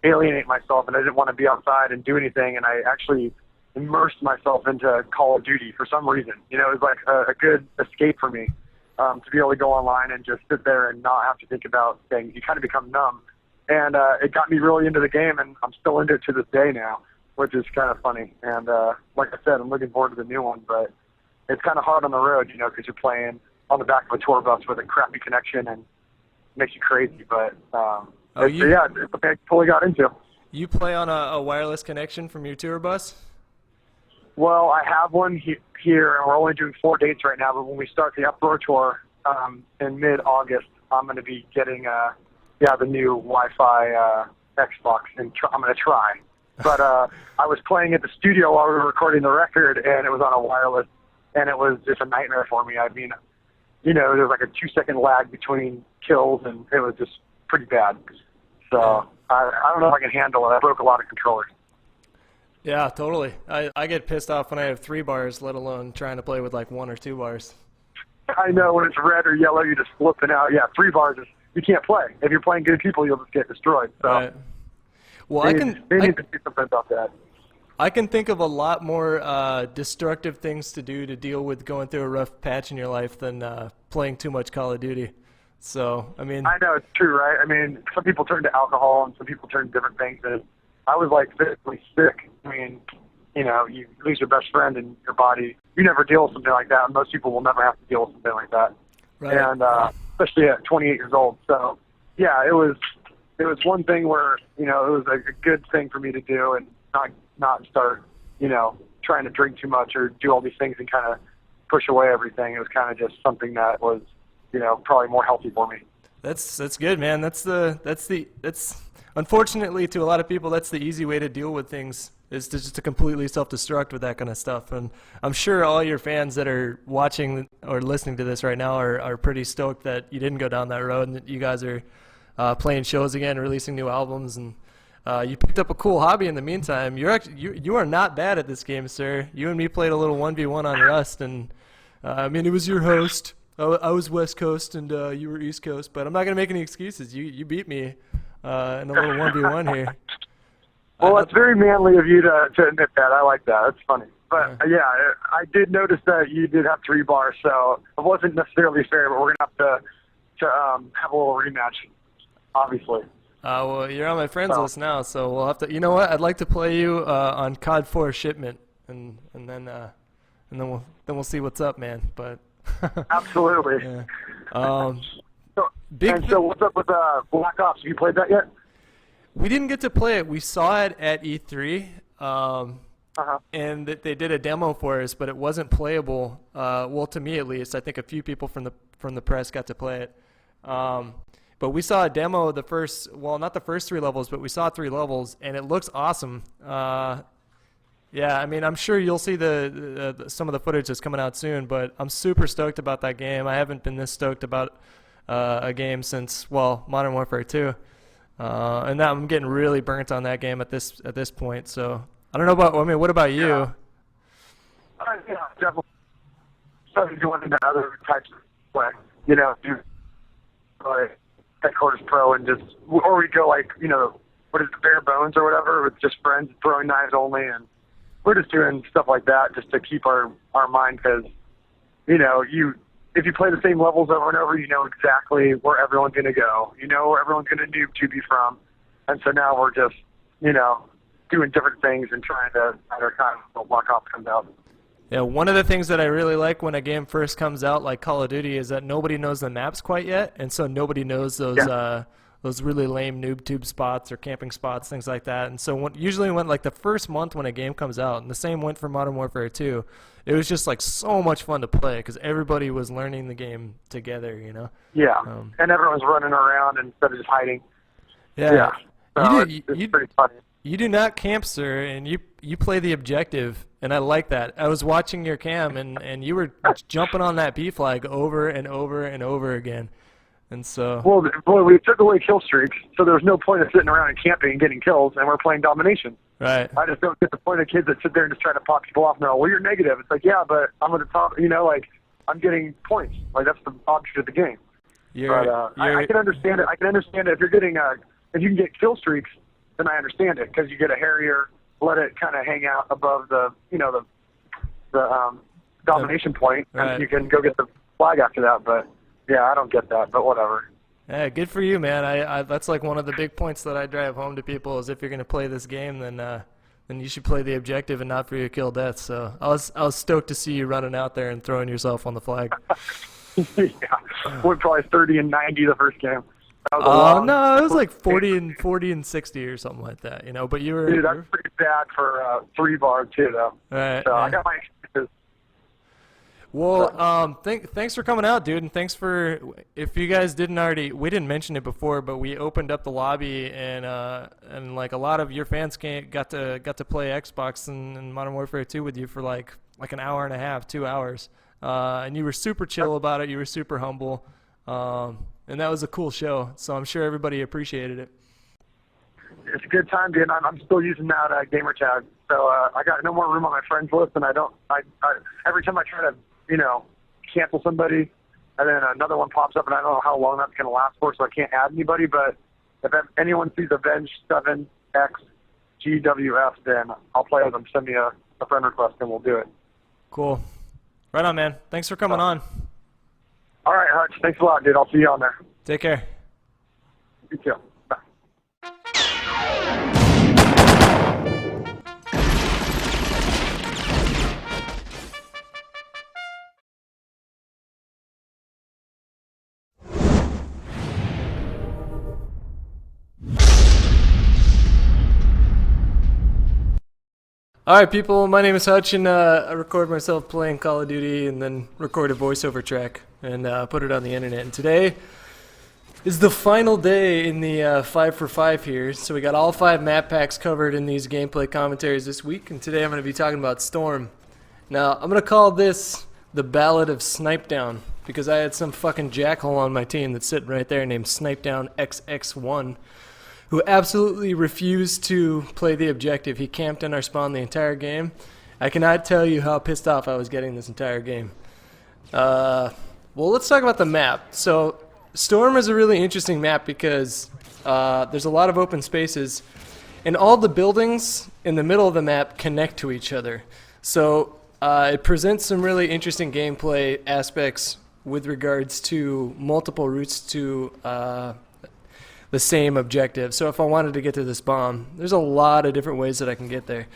alienate myself, and I didn't want to be outside and do anything, and I actually immersed myself into Call of Duty for some reason. It was like a good escape for me. To be able to go online and just sit there and not have to think about things. You kind of become numb. And it got me really into the game, and I'm still into it to this day now, which is kind of funny. And like I said, I'm looking forward to the new one, but it's kind of hard on the road, because you're playing on the back of a tour bus with a crappy connection and it makes you crazy. But it's something I fully got into. You play on a wireless connection from your tour bus? Well, I have one here, and we're only doing 4 dates right now, but when we start the Uproar Tour in mid-August, I'm going to be getting the new Wi-Fi Xbox, and I'm going to try. But I was playing at the studio while we were recording the record, and it was on a wireless, and it was just a nightmare for me. I mean, there was like a 2-second lag between kills, and it was just pretty bad. So I don't know if I can handle it. I broke a lot of controllers. Yeah, totally. I get pissed off when I have 3 bars, let alone trying to play with like 1 or 2 bars. I know, when it's red or yellow, you're just flipping out. Yeah, 3 bars, you can't play. If you're playing good people, you'll just get destroyed. So right. Well, they need to do something about that. I can think of a lot more destructive things to do to deal with going through a rough patch in your life than playing too much Call of Duty. So, I mean... I know, it's true, right? I mean, some people turn to alcohol, and some people turn to different things, and I was like physically sick. I mean, you lose your best friend and your body you never deal with something like that. Most people will never have to deal with something like that. Right. And especially at 28 years old. So yeah, it was one thing where, you know, it was a good thing for me to do and not start, you know, trying to drink too much or do all these things and kind of push away everything. It was kind of just something that was, you know, probably more healthy for me. That's good, man. That's unfortunately to a lot of people, that's the easy way to deal with things, is to just to completely self-destruct with that kind of stuff. And I'm sure all your fans that are watching or listening to this right now are pretty stoked that you didn't go down that road and that you guys are playing shows again, releasing new albums, and you picked up a cool hobby in the meantime. You are not bad at this game, sir. You and me played a little 1v1 on Rust, and I mean, it was your host. I was West Coast and you were East Coast, but I'm not gonna make any excuses. You beat me in a little 1v1 here. Well, it's very manly of you to admit that. I like that. That's funny. But yeah, I did notice that you did have 3 bars, so it wasn't necessarily fair. But we're gonna have to have a little rematch, obviously. Well, you're on my friends list now, so we'll have to. You know what? I'd like to play you on COD 4 shipment, and then we'll see what's up, man. But absolutely. Yeah. So what's up with Black Ops? Have you played that yet? We didn't get to play it. We saw it at E3, and they did a demo for us, but it wasn't playable. Well, to me at least. I think a few people from the press got to play it. But we saw a demo of not the first 3 levels, but we saw 3 levels, and it looks awesome. Yeah, I mean, I'm sure you'll see some of the footage that's coming out soon, but I'm super stoked about that game. I haven't been this stoked about a game since, Modern Warfare 2. And now I'm getting really burnt on that game at this point. So I don't know what about you? Yeah, definitely. Started going into other types of play, you know, do like Headquarters Pro and or we go like, you know, what is the bare bones or whatever with just friends throwing knives only, and we're just doing stuff like that just to keep our mind, because, you know, if you play the same levels over and over, you know exactly where everyone's going to go. You know where everyone's going to noob to be from. And so now we're just, you know, doing different things and trying to kind of Black Ops comes out. Yeah, one of the things that I really like when a game first comes out, like Call of Duty, is that nobody knows the maps quite yet, and so nobody knows those really lame noob tube spots or camping spots, things like that. And so usually when like the first month when a game comes out, and the same went for Modern Warfare 2, it was just like so much fun to play because everybody was learning the game together, you know? Yeah, and everyone's running around instead of just hiding. Yeah. So it's pretty funny. You do not camp, sir, and you play the objective, and I like that. I was watching your cam, and you were jumping on that B flag over and over and over again. And so... Well, we took away kill streaks, so there was no point of sitting around and camping and getting kills, and we're playing domination. Right. I just don't get the point of kids that sit there and just try to pop people off and they're, well, you're negative. It's like, yeah, but I'm going to talk, you know, like, I'm getting points. Like, that's the object of the game. I can understand it. I can understand it. If you're getting, if you can get kill streaks, then I understand it, because you get a Harrier, let it kind of hang out above the, you know, the domination point, and you can go get the flag after that. But yeah, I don't get that, but whatever. Yeah, good for you, man. I that's like one of the big points that I drive home to people is if you're gonna play this game, then you should play the objective and not for your kill death. So I was stoked to see you running out there and throwing yourself on the flag. Yeah, we're probably 30 and 90 the first game. No, it was like 40 and 60 or something like that, you know. But you were. Dude, that's pretty bad for 3 bar too, though. Right. So I got my excuses. Well, thanks for coming out, dude, and thanks for. If you guys didn't already, we didn't mention it before, but we opened up the lobby, and like a lot of your fans got to play Xbox and Modern Warfare 2 with you for like an hour and a half, 2 hours, and you were super chill about it. You were super humble. And that was a cool show, so I'm sure everybody appreciated it. It's a good time, dude. I'm still using that gamer tag, so I got no more room on my friends list, and I every time I try to, you know, cancel somebody, and then another one pops up, and I don't know how long that's going to last for, so I can't add anybody. But if anyone sees Avenge 7X GWF, then I'll play with them. Send me a friend request, and we'll do it. Cool. Right on, man. Thanks for coming on. All right, Hutch. Thanks a lot, dude. I'll see you on there. Take care. You too. Bye. Alright people, my name is Hutch and I record myself playing Call of Duty and then record a voiceover track and put it on the internet. And today is the final day in the 5 for 5 here. So we got all 5 map packs covered in these gameplay commentaries this week, and today I'm going to be talking about Storm. Now, I'm going to call this the Ballad of Snipe Down because I had some fucking jackhole on my team that's sitting right there named Snipe Down XX1. Who absolutely refused to play the objective. He camped in our spawn the entire game. I cannot tell you how pissed off I was getting this entire game. Well, let's talk about the map. So, Storm is a really interesting map because there's a lot of open spaces, and all the buildings in the middle of the map connect to each other. So, it presents some really interesting gameplay aspects with regards to multiple routes to the same objective. So if I wanted to get to this bomb, there's a lot of different ways that I can get there.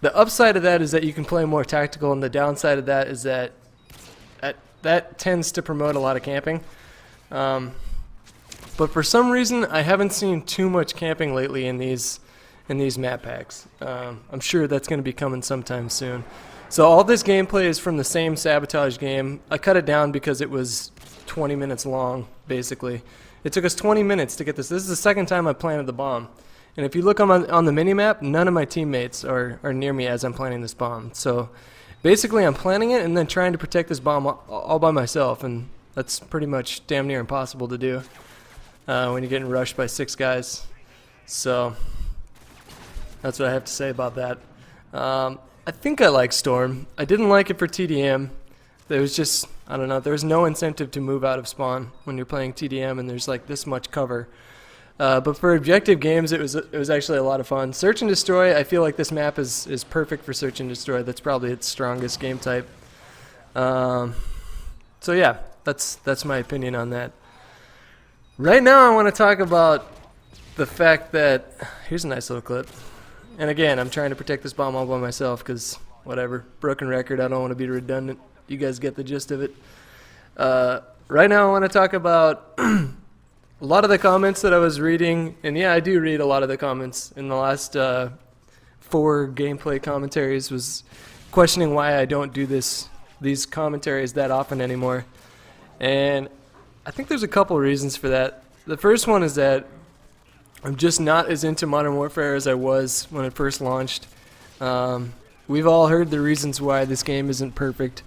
The upside of that is that you can play more tactical, and the downside of that is that that tends to promote a lot of camping. But for some reason, I haven't seen too much camping lately in these map packs. I'm sure that's going to be coming sometime soon. So all this gameplay is from the same Sabotage game. I cut it down because it was 20 minutes long, basically. It took us 20 minutes to get this. This is the second time I planted the bomb. And if you look on the mini-map, none of my teammates are near me as I'm planting this bomb. So basically I'm planting it and then trying to protect this bomb all by myself. And that's pretty much damn near impossible to do when you're getting rushed by 6 guys. So that's what I have to say about that. I think I like Storm. I didn't like it for TDM. There was just, I don't know, there was no incentive to move out of spawn when you're playing TDM and there's like this much cover. But for objective games, it was actually a lot of fun. Search and Destroy, I feel like this map is perfect for Search and Destroy. That's probably its strongest game type. So yeah, that's my opinion on that. Right now I want to talk about the fact that, here's a nice little clip. And again, I'm trying to protect this bomb all by myself because, whatever, broken record, I don't want to be redundant. You guys get the gist of it. Right now I want to talk about a lot of the comments that I was reading, and yeah, I do read a lot of the comments. In the last 4 gameplay commentaries was questioning why I don't do these commentaries that often anymore. And I think there's a couple reasons for that. The first one is that I'm just not as into Modern Warfare as I was when it first launched. We've all heard the reasons why this game isn't perfect.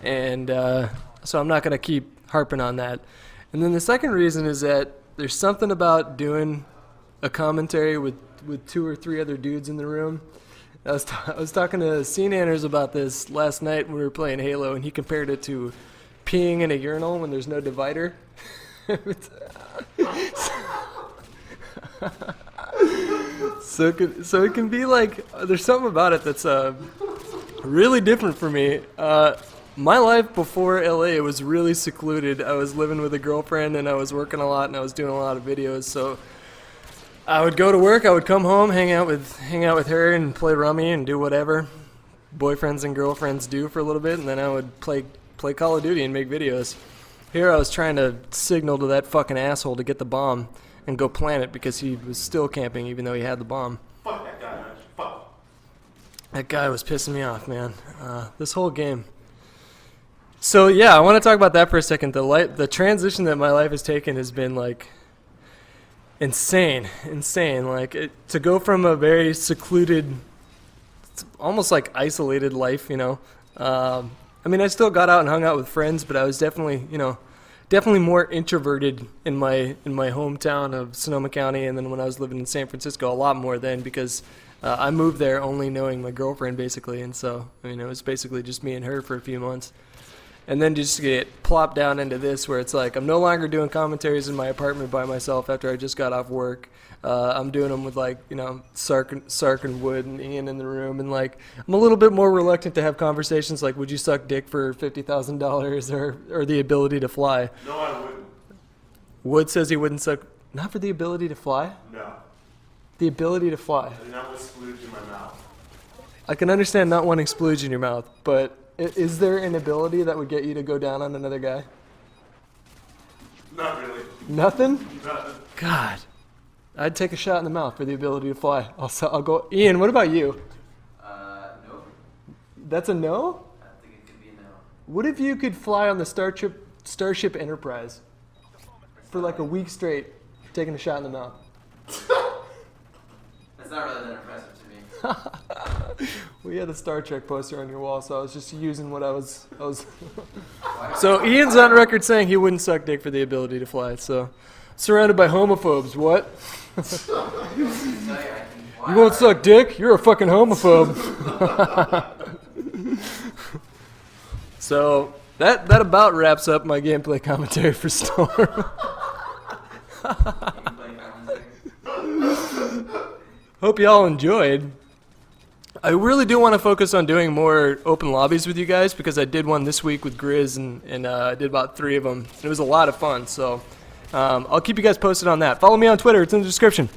And so I'm not going to keep harping on that. And then the second reason is that there's something about doing a commentary with 2 or 3 other dudes in the room. I was talking to CNanners about this last night when we were playing Halo, and he compared it to peeing in a urinal when there's no divider. So it can be like, there's something about it that's really different for me. My life before LA was really secluded. I was living with a girlfriend and I was working a lot and I was doing a lot of videos. So I would go to work, I would come home, hang out with her and play rummy and do whatever boyfriends and girlfriends do for a little bit, and then I would play Call of Duty and make videos. Here I was trying to signal to that fucking asshole to get the bomb and go plant it because he was still camping even though he had the bomb. Fuck that guy, man. Fuck. That guy was pissing me off, man. This whole game. So yeah, I want to talk about that for a second. The transition that my life has taken has been like insane. Like to go from a very secluded, almost like isolated life, you know. I mean, I still got out and hung out with friends, but I was definitely more introverted in my hometown of Sonoma County, and then when I was living in San Francisco, a lot more then because I moved there only knowing my girlfriend basically, and so I mean it was basically just me and her for a few months. And then just get plopped down into this where it's like I'm no longer doing commentaries in my apartment by myself after I just got off work. I'm doing them with like, you know, Sark and Wood and Ian in the room, and like I'm a little bit more reluctant to have conversations like, would you suck dick for $50,000 or the ability to fly? No, I wouldn't. Wood says he wouldn't suck, not for the ability to fly? No. The ability to fly. I do not want splooge in my mouth. I can understand not wanting splooge in your mouth, but is there an ability that would get you to go down on another guy? Not really. Nothing? Nothing. God. I'd take a shot in the mouth for the ability to fly. I'll go. Ian, what about you? That's a no? I think it could be a no. What if you could fly on the Starship Enterprise for like a week straight, taking a shot in the mouth? That's not really that impressive to me. Well, you had the Star Trek poster on your wall, so I was just using what I was. So Ian's on record saying he wouldn't suck dick for the ability to fly. So surrounded by homophobes, what? You won't suck dick? You're a fucking homophobe. So that about wraps up my gameplay commentary for Storm. Hope y'all enjoyed. I really do want to focus on doing more open lobbies with you guys because I did one this week with Grizz and I did about 3 of them. It was a lot of fun, so I'll keep you guys posted on that. Follow me on Twitter. It's in the description.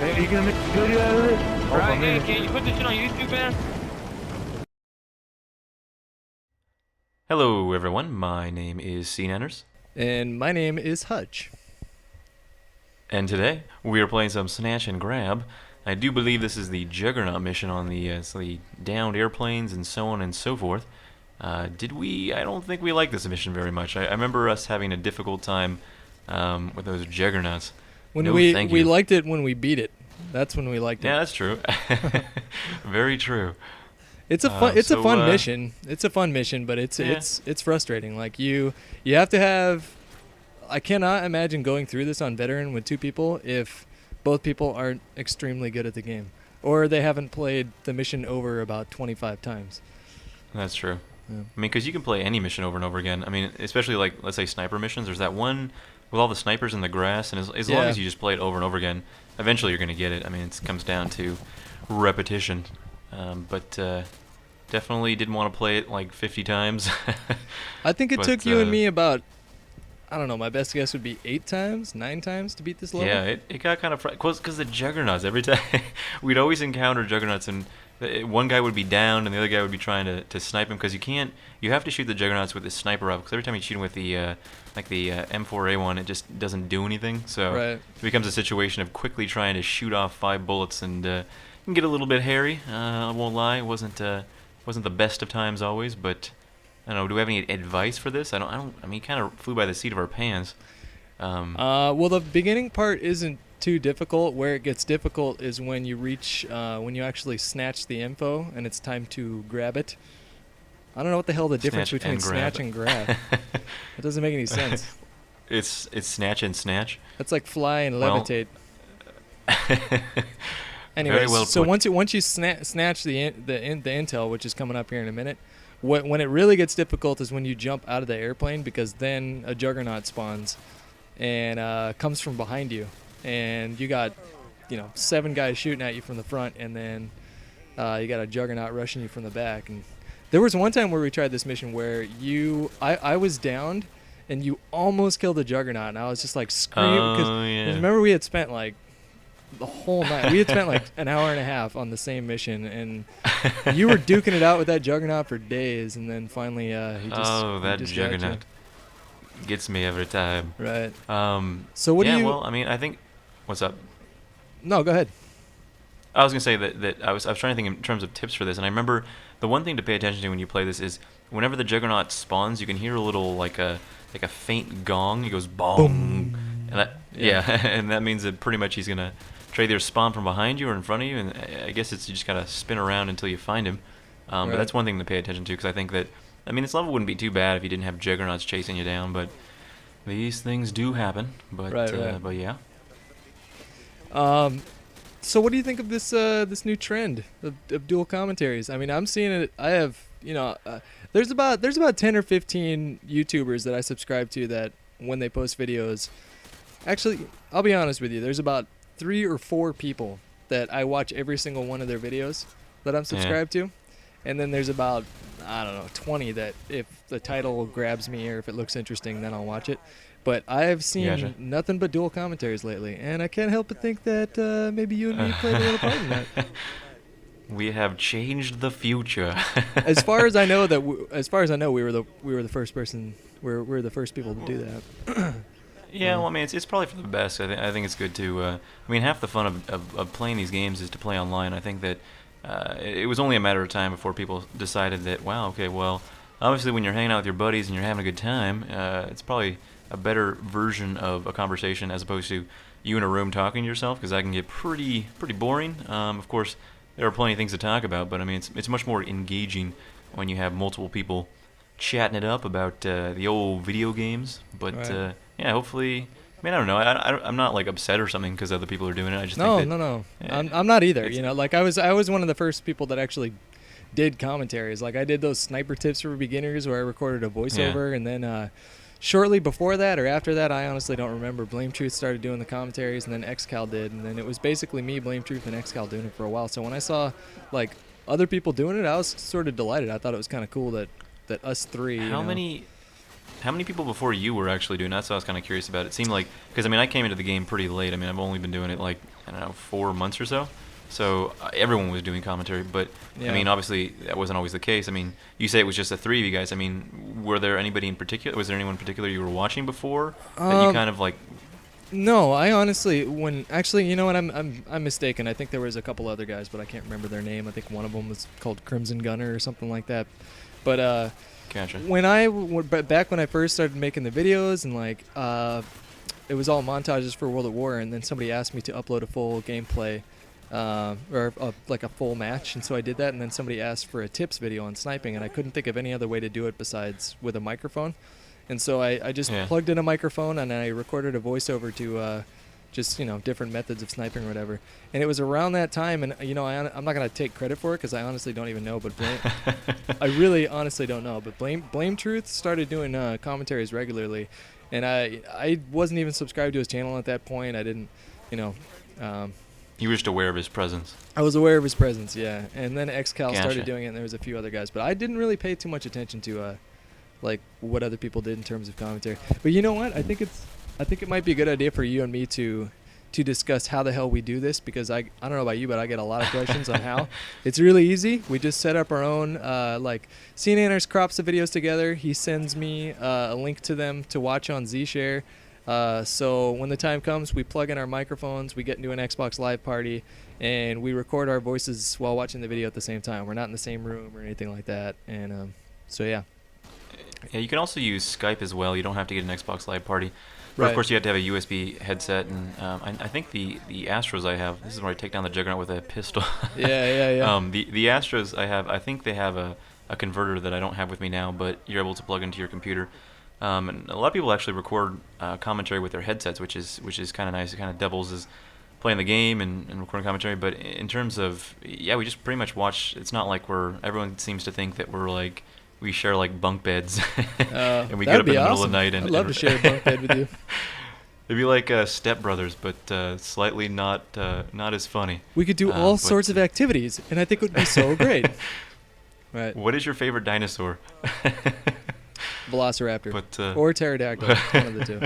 Hey, are you gonna make a video out of this? Right, can you put this shit on YouTube, man? Hello, everyone. My name is CNanners. And my name is Hutch. And today, we are playing some Snatch and Grab. I do believe this is the Juggernaut mission on the downed airplanes and so on and so forth. Did we? I don't think we liked this mission very much. I remember us having a difficult time with those Juggernauts. When we liked it when we beat it. That's when we liked it. Yeah, that's true. Very true. It's a fun a fun mission. It's a fun mission, but it's frustrating. Like you have to have. I cannot imagine going through this on veteran with 2 people if both people aren't extremely good at the game, or they haven't played the mission over about 25 times. That's true. Yeah. I mean, because you can play any mission over and over again. I mean, especially like, let's say sniper missions. There's that one with all the snipers in the grass, and as long as you just play it over and over again, eventually you're going to get it. I mean, it comes down to repetition. But definitely didn't want to play it like 50 times. I think it took you and me about, I don't know, my best guess would be 8 times, 9 times to beat this level. Yeah, it got kind of close because the Juggernauts, every time we'd always encounter Juggernauts, and one guy would be down and the other guy would be trying to snipe him, because you have to shoot the Juggernauts with the sniper rifle, because every time you shoot him with the M4A1, it just doesn't do anything. So it becomes a situation of quickly trying to shoot off 5 bullets, and it can get a little bit hairy. I won't lie, it wasn't the best of times always, but I don't know. Do we have any advice for this? I mean, kind of flew by the seat of our pants. Well, the beginning part isn't too difficult. Where it gets difficult is when you reach, when you actually snatch the info and it's time to grab it. I don't know what the hell the difference between snatch and grab. It doesn't make any sense. It's snatch and snatch. That's like fly and levitate. Anyway, so once you snatch the intel, which is coming up here in a minute. When it really gets difficult is when you jump out of the airplane, because then a Juggernaut spawns and comes from behind you, and you got 7 guys shooting at you from the front, and then you got a Juggernaut rushing you from the back. And there was one time where we tried this mission where I was downed and you almost killed the Juggernaut, and I was just like screaming because remember we had spent like the whole night. We had spent like an hour and a half on the same mission, and you were duking it out with that Juggernaut for days, and then finally he just Juggernaut gets me every time. Right. So what do you? Well, I mean, I think. What's up? No, go ahead. I was gonna say that I was trying to think in terms of tips for this, and I remember the one thing to pay attention to when you play this is whenever the Juggernaut spawns, you can hear a little like a faint gong. He goes bong, and and that means that pretty much he's gonna try to either spawn from behind you or in front of you, and I guess you just gotta spin around until you find him. But that's one thing to pay attention to, because I think that, I mean, this level wouldn't be too bad if you didn't have Juggernauts chasing you down, but these things do happen. But but yeah. So what do you think of this this new trend of dual commentaries? I mean, I'm seeing it. I have there's about 10 or 15 YouTubers that I subscribe to that when they post videos. Actually, I'll be honest with you. There's about 3 or 4 people that I watch every single one of their videos that I'm subscribed to. And then there's about, I don't know, 20 that if the title grabs me or if it looks interesting, then I'll watch it. But I have seen nothing but dual commentaries lately, and I can't help but think that maybe you and me played a little part in that. We have changed the future. As far as I know, we were the first person. We're the first people to do that. Yeah, well, I mean, it's probably for the best. I think it's good to. I mean, half the fun of playing these games is to play online. I think that it was only a matter of time before people decided that, wow, okay, well, obviously when you're hanging out with your buddies and you're having a good time, it's probably a better version of a conversation as opposed to you in a room talking to yourself, because that can get pretty boring. Of course, there are plenty of things to talk about, but I mean, it's much more engaging when you have multiple people chatting it up about the old video games. But Right. yeah, hopefully. I mean, I don't know. I'm not like upset or something because other people are doing it. I just No, think that, no. yeah, I'm not either. it's- You know, like I was one of the first people that actually did commentaries. Like I did those sniper tips for beginners where I recorded a voiceover, and then shortly before that or after that, I honestly don't remember. Blame Truth started doing the commentaries, and then XCal did, and then it was basically me, Blame Truth, and XCal doing it for a while. So when I saw like other people doing it, I was sort of delighted. I thought it was kind of cool that us three. How many people before you were actually doing that? So I was kind of curious about it. It seemed like, because I mean, I came into the game pretty late. I mean, I've only been doing it like, I don't know, 4 months or so. So everyone was doing commentary, but Yeah. I mean, obviously that wasn't always the case. I mean, you say it was just the three of you guys. I mean, were there anybody in particular? Was there anyone in particular you were watching before that you kind of like? No, I honestly, you know what, I'm mistaken. I think there was a couple other guys, but I can't remember their name. I think one of them was called Crimson Gunner or something like that. But Gotcha. back when I first started making the videos, and like it was all montages for World at War, and then somebody asked me to upload a full gameplay or like a full match, and so I did that, and then somebody asked for a tips video on sniping, and I couldn't think of any other way to do it besides with a microphone, and so I just plugged in a microphone and I recorded a voiceover to just, you know, different methods of sniping or whatever. And it was around that time, and you know, I'm not gonna take credit for it because I honestly don't even know, but I really honestly don't know. But Blame Truth started doing commentaries regularly, and I wasn't even subscribed to his channel at that point. I didn't, you know. You were just aware of his presence. I was aware of his presence, yeah. And then XCal Gotcha. started doing it, and there was a few other guys, but I didn't really pay too much attention to like what other people did in terms of commentary. But you know what? I think it might be a good idea for you and me to discuss how the hell we do this, because I don't know about you, but I get a lot of questions on how. It's really easy. We just set up our own, like, CNanners crops the videos together. He sends me a link to them to watch on Zshare. So when the time comes, we plug in our microphones, we get into an Xbox Live party, and we record our voices while watching the video at the same time. We're not in the same room or anything like that. And so, yeah. Yeah, you can also use Skype as well. You don't have to get an Xbox Live party. But Right. of course, you have to have a USB headset, and I think the Astros I have. This is where I take down the Juggernaut with a pistol. Yeah. The Astros I have. I think they have a converter that I don't have with me now, but you're able to plug into your computer. And a lot of people actually record commentary with their headsets, which is kind of nice. It kind of doubles as playing the game and recording commentary. But in terms of, yeah, we just pretty much watch. It's not like everyone seems to think that we're like, we share like bunk beds, and we get up in the middle of the night. And I'd love to share a bunk bed with you. It'd be like Step Brothers, but slightly not as funny. We could do all sorts of activities, and I think it would be so great. Right. What is your favorite dinosaur? Velociraptor or pterodactyl, one of the two.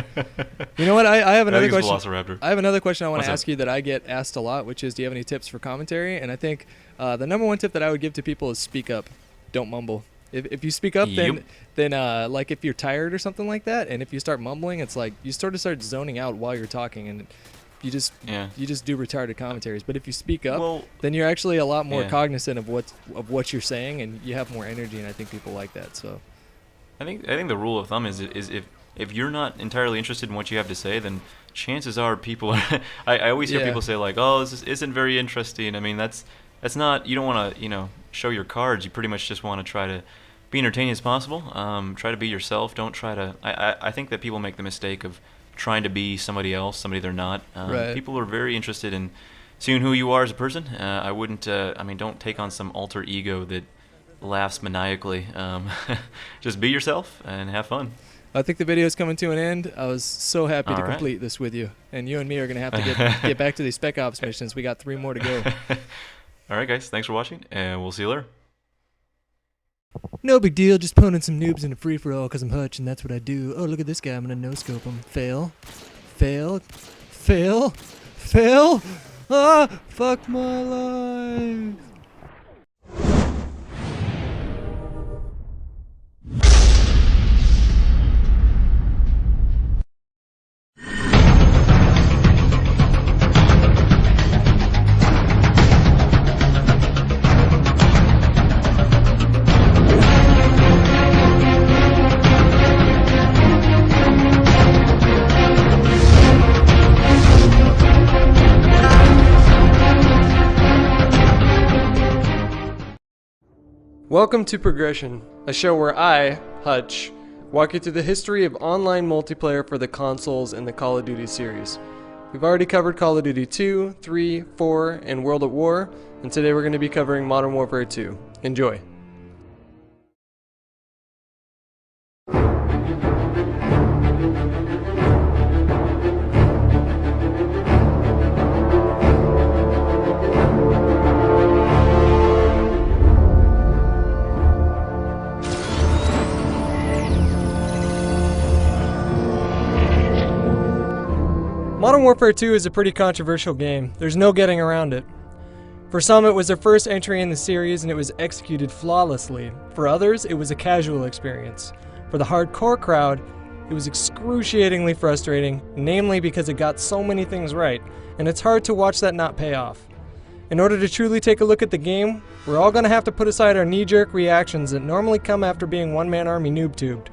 You know what? I have another question. Velociraptor. I have another question I want What's to up? ask you that I get asked a lot, which is, do you have any tips for commentary? And I think the number one tip that I would give to people is speak up, don't mumble. If you speak up, then like if you're tired or something like that, and if you start mumbling, it's like you start zoning out while you're talking, and you just do retarded commentaries. But if you speak up, then you're actually a lot more cognizant of what you're saying, and you have more energy, and I think people like that. So I think the rule of thumb is if you're not entirely interested in what you have to say, then chances are people are I always hear people say like, oh, this isn't very interesting. I mean, that's not, you don't want to show your cards. You pretty much just want to try to be entertaining as possible. Try to be yourself. Don't try to. I think that people make the mistake of trying to be somebody else, somebody they're not. Right. People are very interested in seeing who you are as a person. I wouldn't. I mean, don't take on some alter ego that laughs maniacally. Just be yourself and have fun. I think the video is coming to an end. I was so happy to All right. complete this with you, and you and me are gonna have to get back to these Spec Ops missions. We got 3 more to go. All right, guys. Thanks for watching, and we'll see you later. No big deal, just poning some noobs in a free-for-all because I'm Hutch, and that's what I do. Oh, look at this guy, I'm gonna no-scope him. Fail. Fail. Fail. Fail. Ah, fuck my life. Welcome to Progression, a show where I, Hutch, walk you through the history of online multiplayer for the consoles in the Call of Duty series. We've already covered Call of Duty 2, 3, 4, and World at War, and today we're going to be covering Modern Warfare 2. Enjoy. Modern Warfare 2 is a pretty controversial game. There's no getting around it. For some, it was their first entry in the series and it was executed flawlessly. For others, it was a casual experience. For the hardcore crowd, it was excruciatingly frustrating, namely because it got so many things right, and it's hard to watch that not pay off. In order to truly take a look at the game, we're all going to have to put aside our knee-jerk reactions that normally come after being one-man army noob-tubed.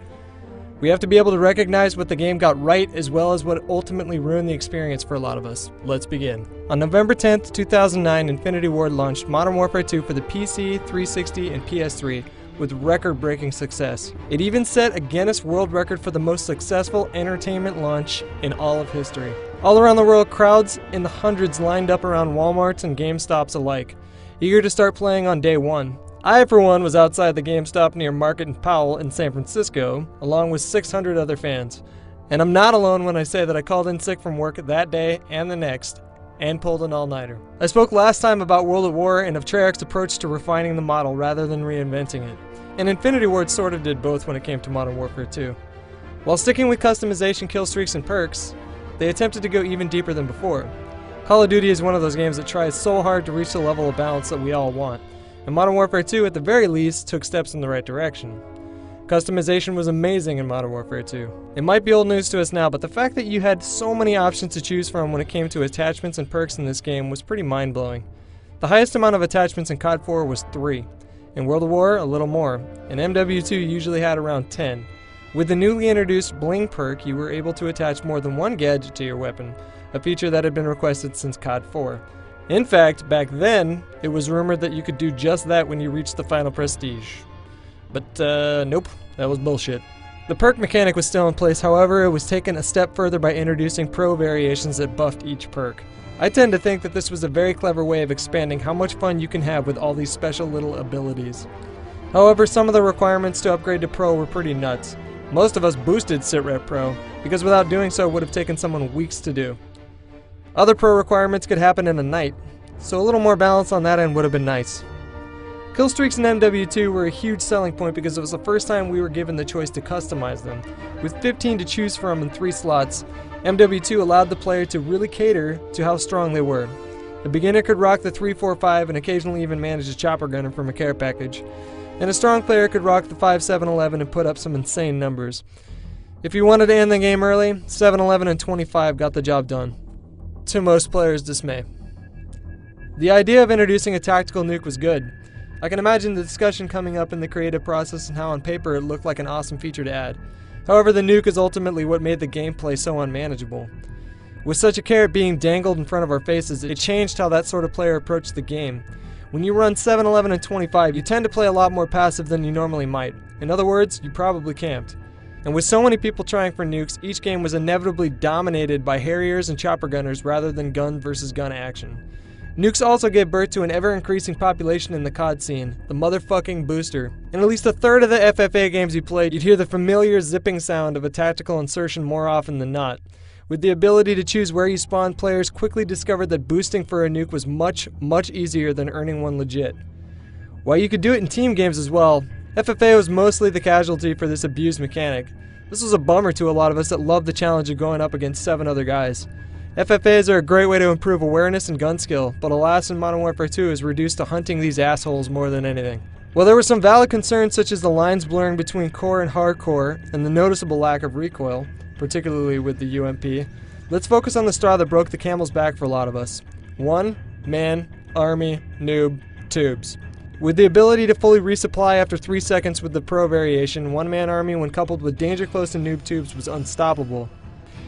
We have to be able to recognize what the game got right as well as what ultimately ruined the experience for a lot of us. Let's begin. On November 10th, 2009, Infinity Ward launched Modern Warfare 2 for the PC, 360, and PS3 with record-breaking success. It even set a Guinness World Record for the most successful entertainment launch in all of history. All around the world, crowds in the hundreds lined up around Walmarts and GameStops alike, eager to start playing on day one. I, for one, was outside the GameStop near Market and Powell in San Francisco, along with 600 other fans. And I'm not alone when I say that I called in sick from work that day and the next, and pulled an all-nighter. I spoke last time about World at War and of Treyarch's approach to refining the model rather than reinventing it. And Infinity Ward sort of did both when it came to Modern Warfare 2. While sticking with customization, kill streaks, and perks, they attempted to go even deeper than before. Call of Duty is one of those games that tries so hard to reach the level of balance that we all want. And Modern Warfare 2, at the very least, took steps in the right direction. Customization was amazing in Modern Warfare 2. It might be old news to us now, but the fact that you had so many options to choose from when it came to attachments and perks in this game was pretty mind-blowing. The highest amount of attachments in COD 4 was 3. In World of War, a little more, and MW2 usually had around 10. With the newly introduced Bling perk, you were able to attach more than one gadget to your weapon, a feature that had been requested since COD 4. In fact, back then, it was rumored that you could do just that when you reached the final prestige. But, nope, that was bullshit. The perk mechanic was still in place, however, it was taken a step further by introducing pro variations that buffed each perk. I tend to think that this was a very clever way of expanding how much fun you can have with all these special little abilities. However, some of the requirements to upgrade to pro were pretty nuts. Most of us boosted SitRep Pro, because without doing so it would have taken someone weeks to do. Other pro requirements could happen in a night, so a little more balance on that end would have been nice. Kill streaks in MW2 were a huge selling point because it was the first time we were given the choice to customize them. With 15 to choose from in 3 slots, MW2 allowed the player to really cater to how strong they were. A beginner could rock the 345 and occasionally even manage a chopper gunner from a care package, and a strong player could rock the 5711 and put up some insane numbers. If you wanted to end the game early, 711 and 25 got the job done. To most players' dismay. The idea of introducing a tactical nuke was good. I can imagine the discussion coming up in the creative process and how on paper it looked like an awesome feature to add. However, the nuke is ultimately what made the gameplay so unmanageable. With such a carrot being dangled in front of our faces, it changed how that sort of player approached the game. When you run 711 and 25, you tend to play a lot more passive than you normally might. In other words, you probably camped. And with so many people trying for nukes, each game was inevitably dominated by Harriers and chopper gunners rather than gun versus gun action. Nukes also gave birth to an ever-increasing population in the COD scene, the motherfucking booster. In at least a third of the FFA games you played, you'd hear the familiar zipping sound of a tactical insertion more often than not. With the ability to choose where you spawned, players quickly discovered that boosting for a nuke was much easier than earning one legit. While you could do it in team games as well, FFA was mostly the casualty for this abused mechanic. This was a bummer to a lot of us that loved the challenge of going up against 7 other guys. FFAs are a great way to improve awareness and gun skill, but alas in Modern Warfare 2 is reduced to hunting these assholes more than anything. While there were some valid concerns such as the lines blurring between core and hardcore and the noticeable lack of recoil, particularly with the UMP, let's focus on the straw that broke the camel's back for a lot of us. One man, army, noob, tubes. With the ability to fully resupply after 3 seconds with the pro variation, one-man army when coupled with danger close and noob tubes was unstoppable.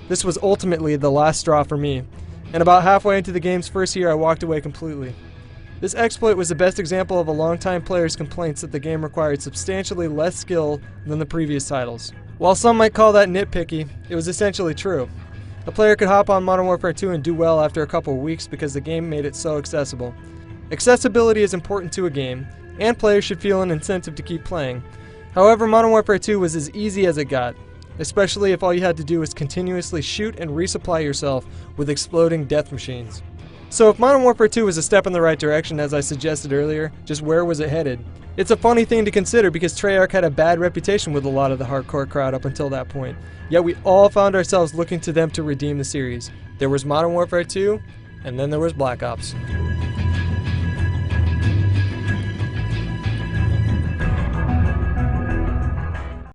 This was ultimately the last straw for me, and about halfway into the game's first year I walked away completely. This exploit was the best example of a longtime player's complaints that the game required substantially less skill than the previous titles. While some might call that nitpicky, it was essentially true. A player could hop on Modern Warfare 2 and do well after a couple of weeks because the game made it so accessible. Accessibility is important to a game, and players should feel an incentive to keep playing. However, Modern Warfare 2 was as easy as it got, especially if all you had to do was continuously shoot and resupply yourself with exploding death machines. So if Modern Warfare 2 was a step in the right direction, as I suggested earlier, just where was it headed? It's a funny thing to consider because Treyarch had a bad reputation with a lot of the hardcore crowd up until that point. Yet we all found ourselves looking to them to redeem the series. There was Modern Warfare 2, and then there was Black Ops.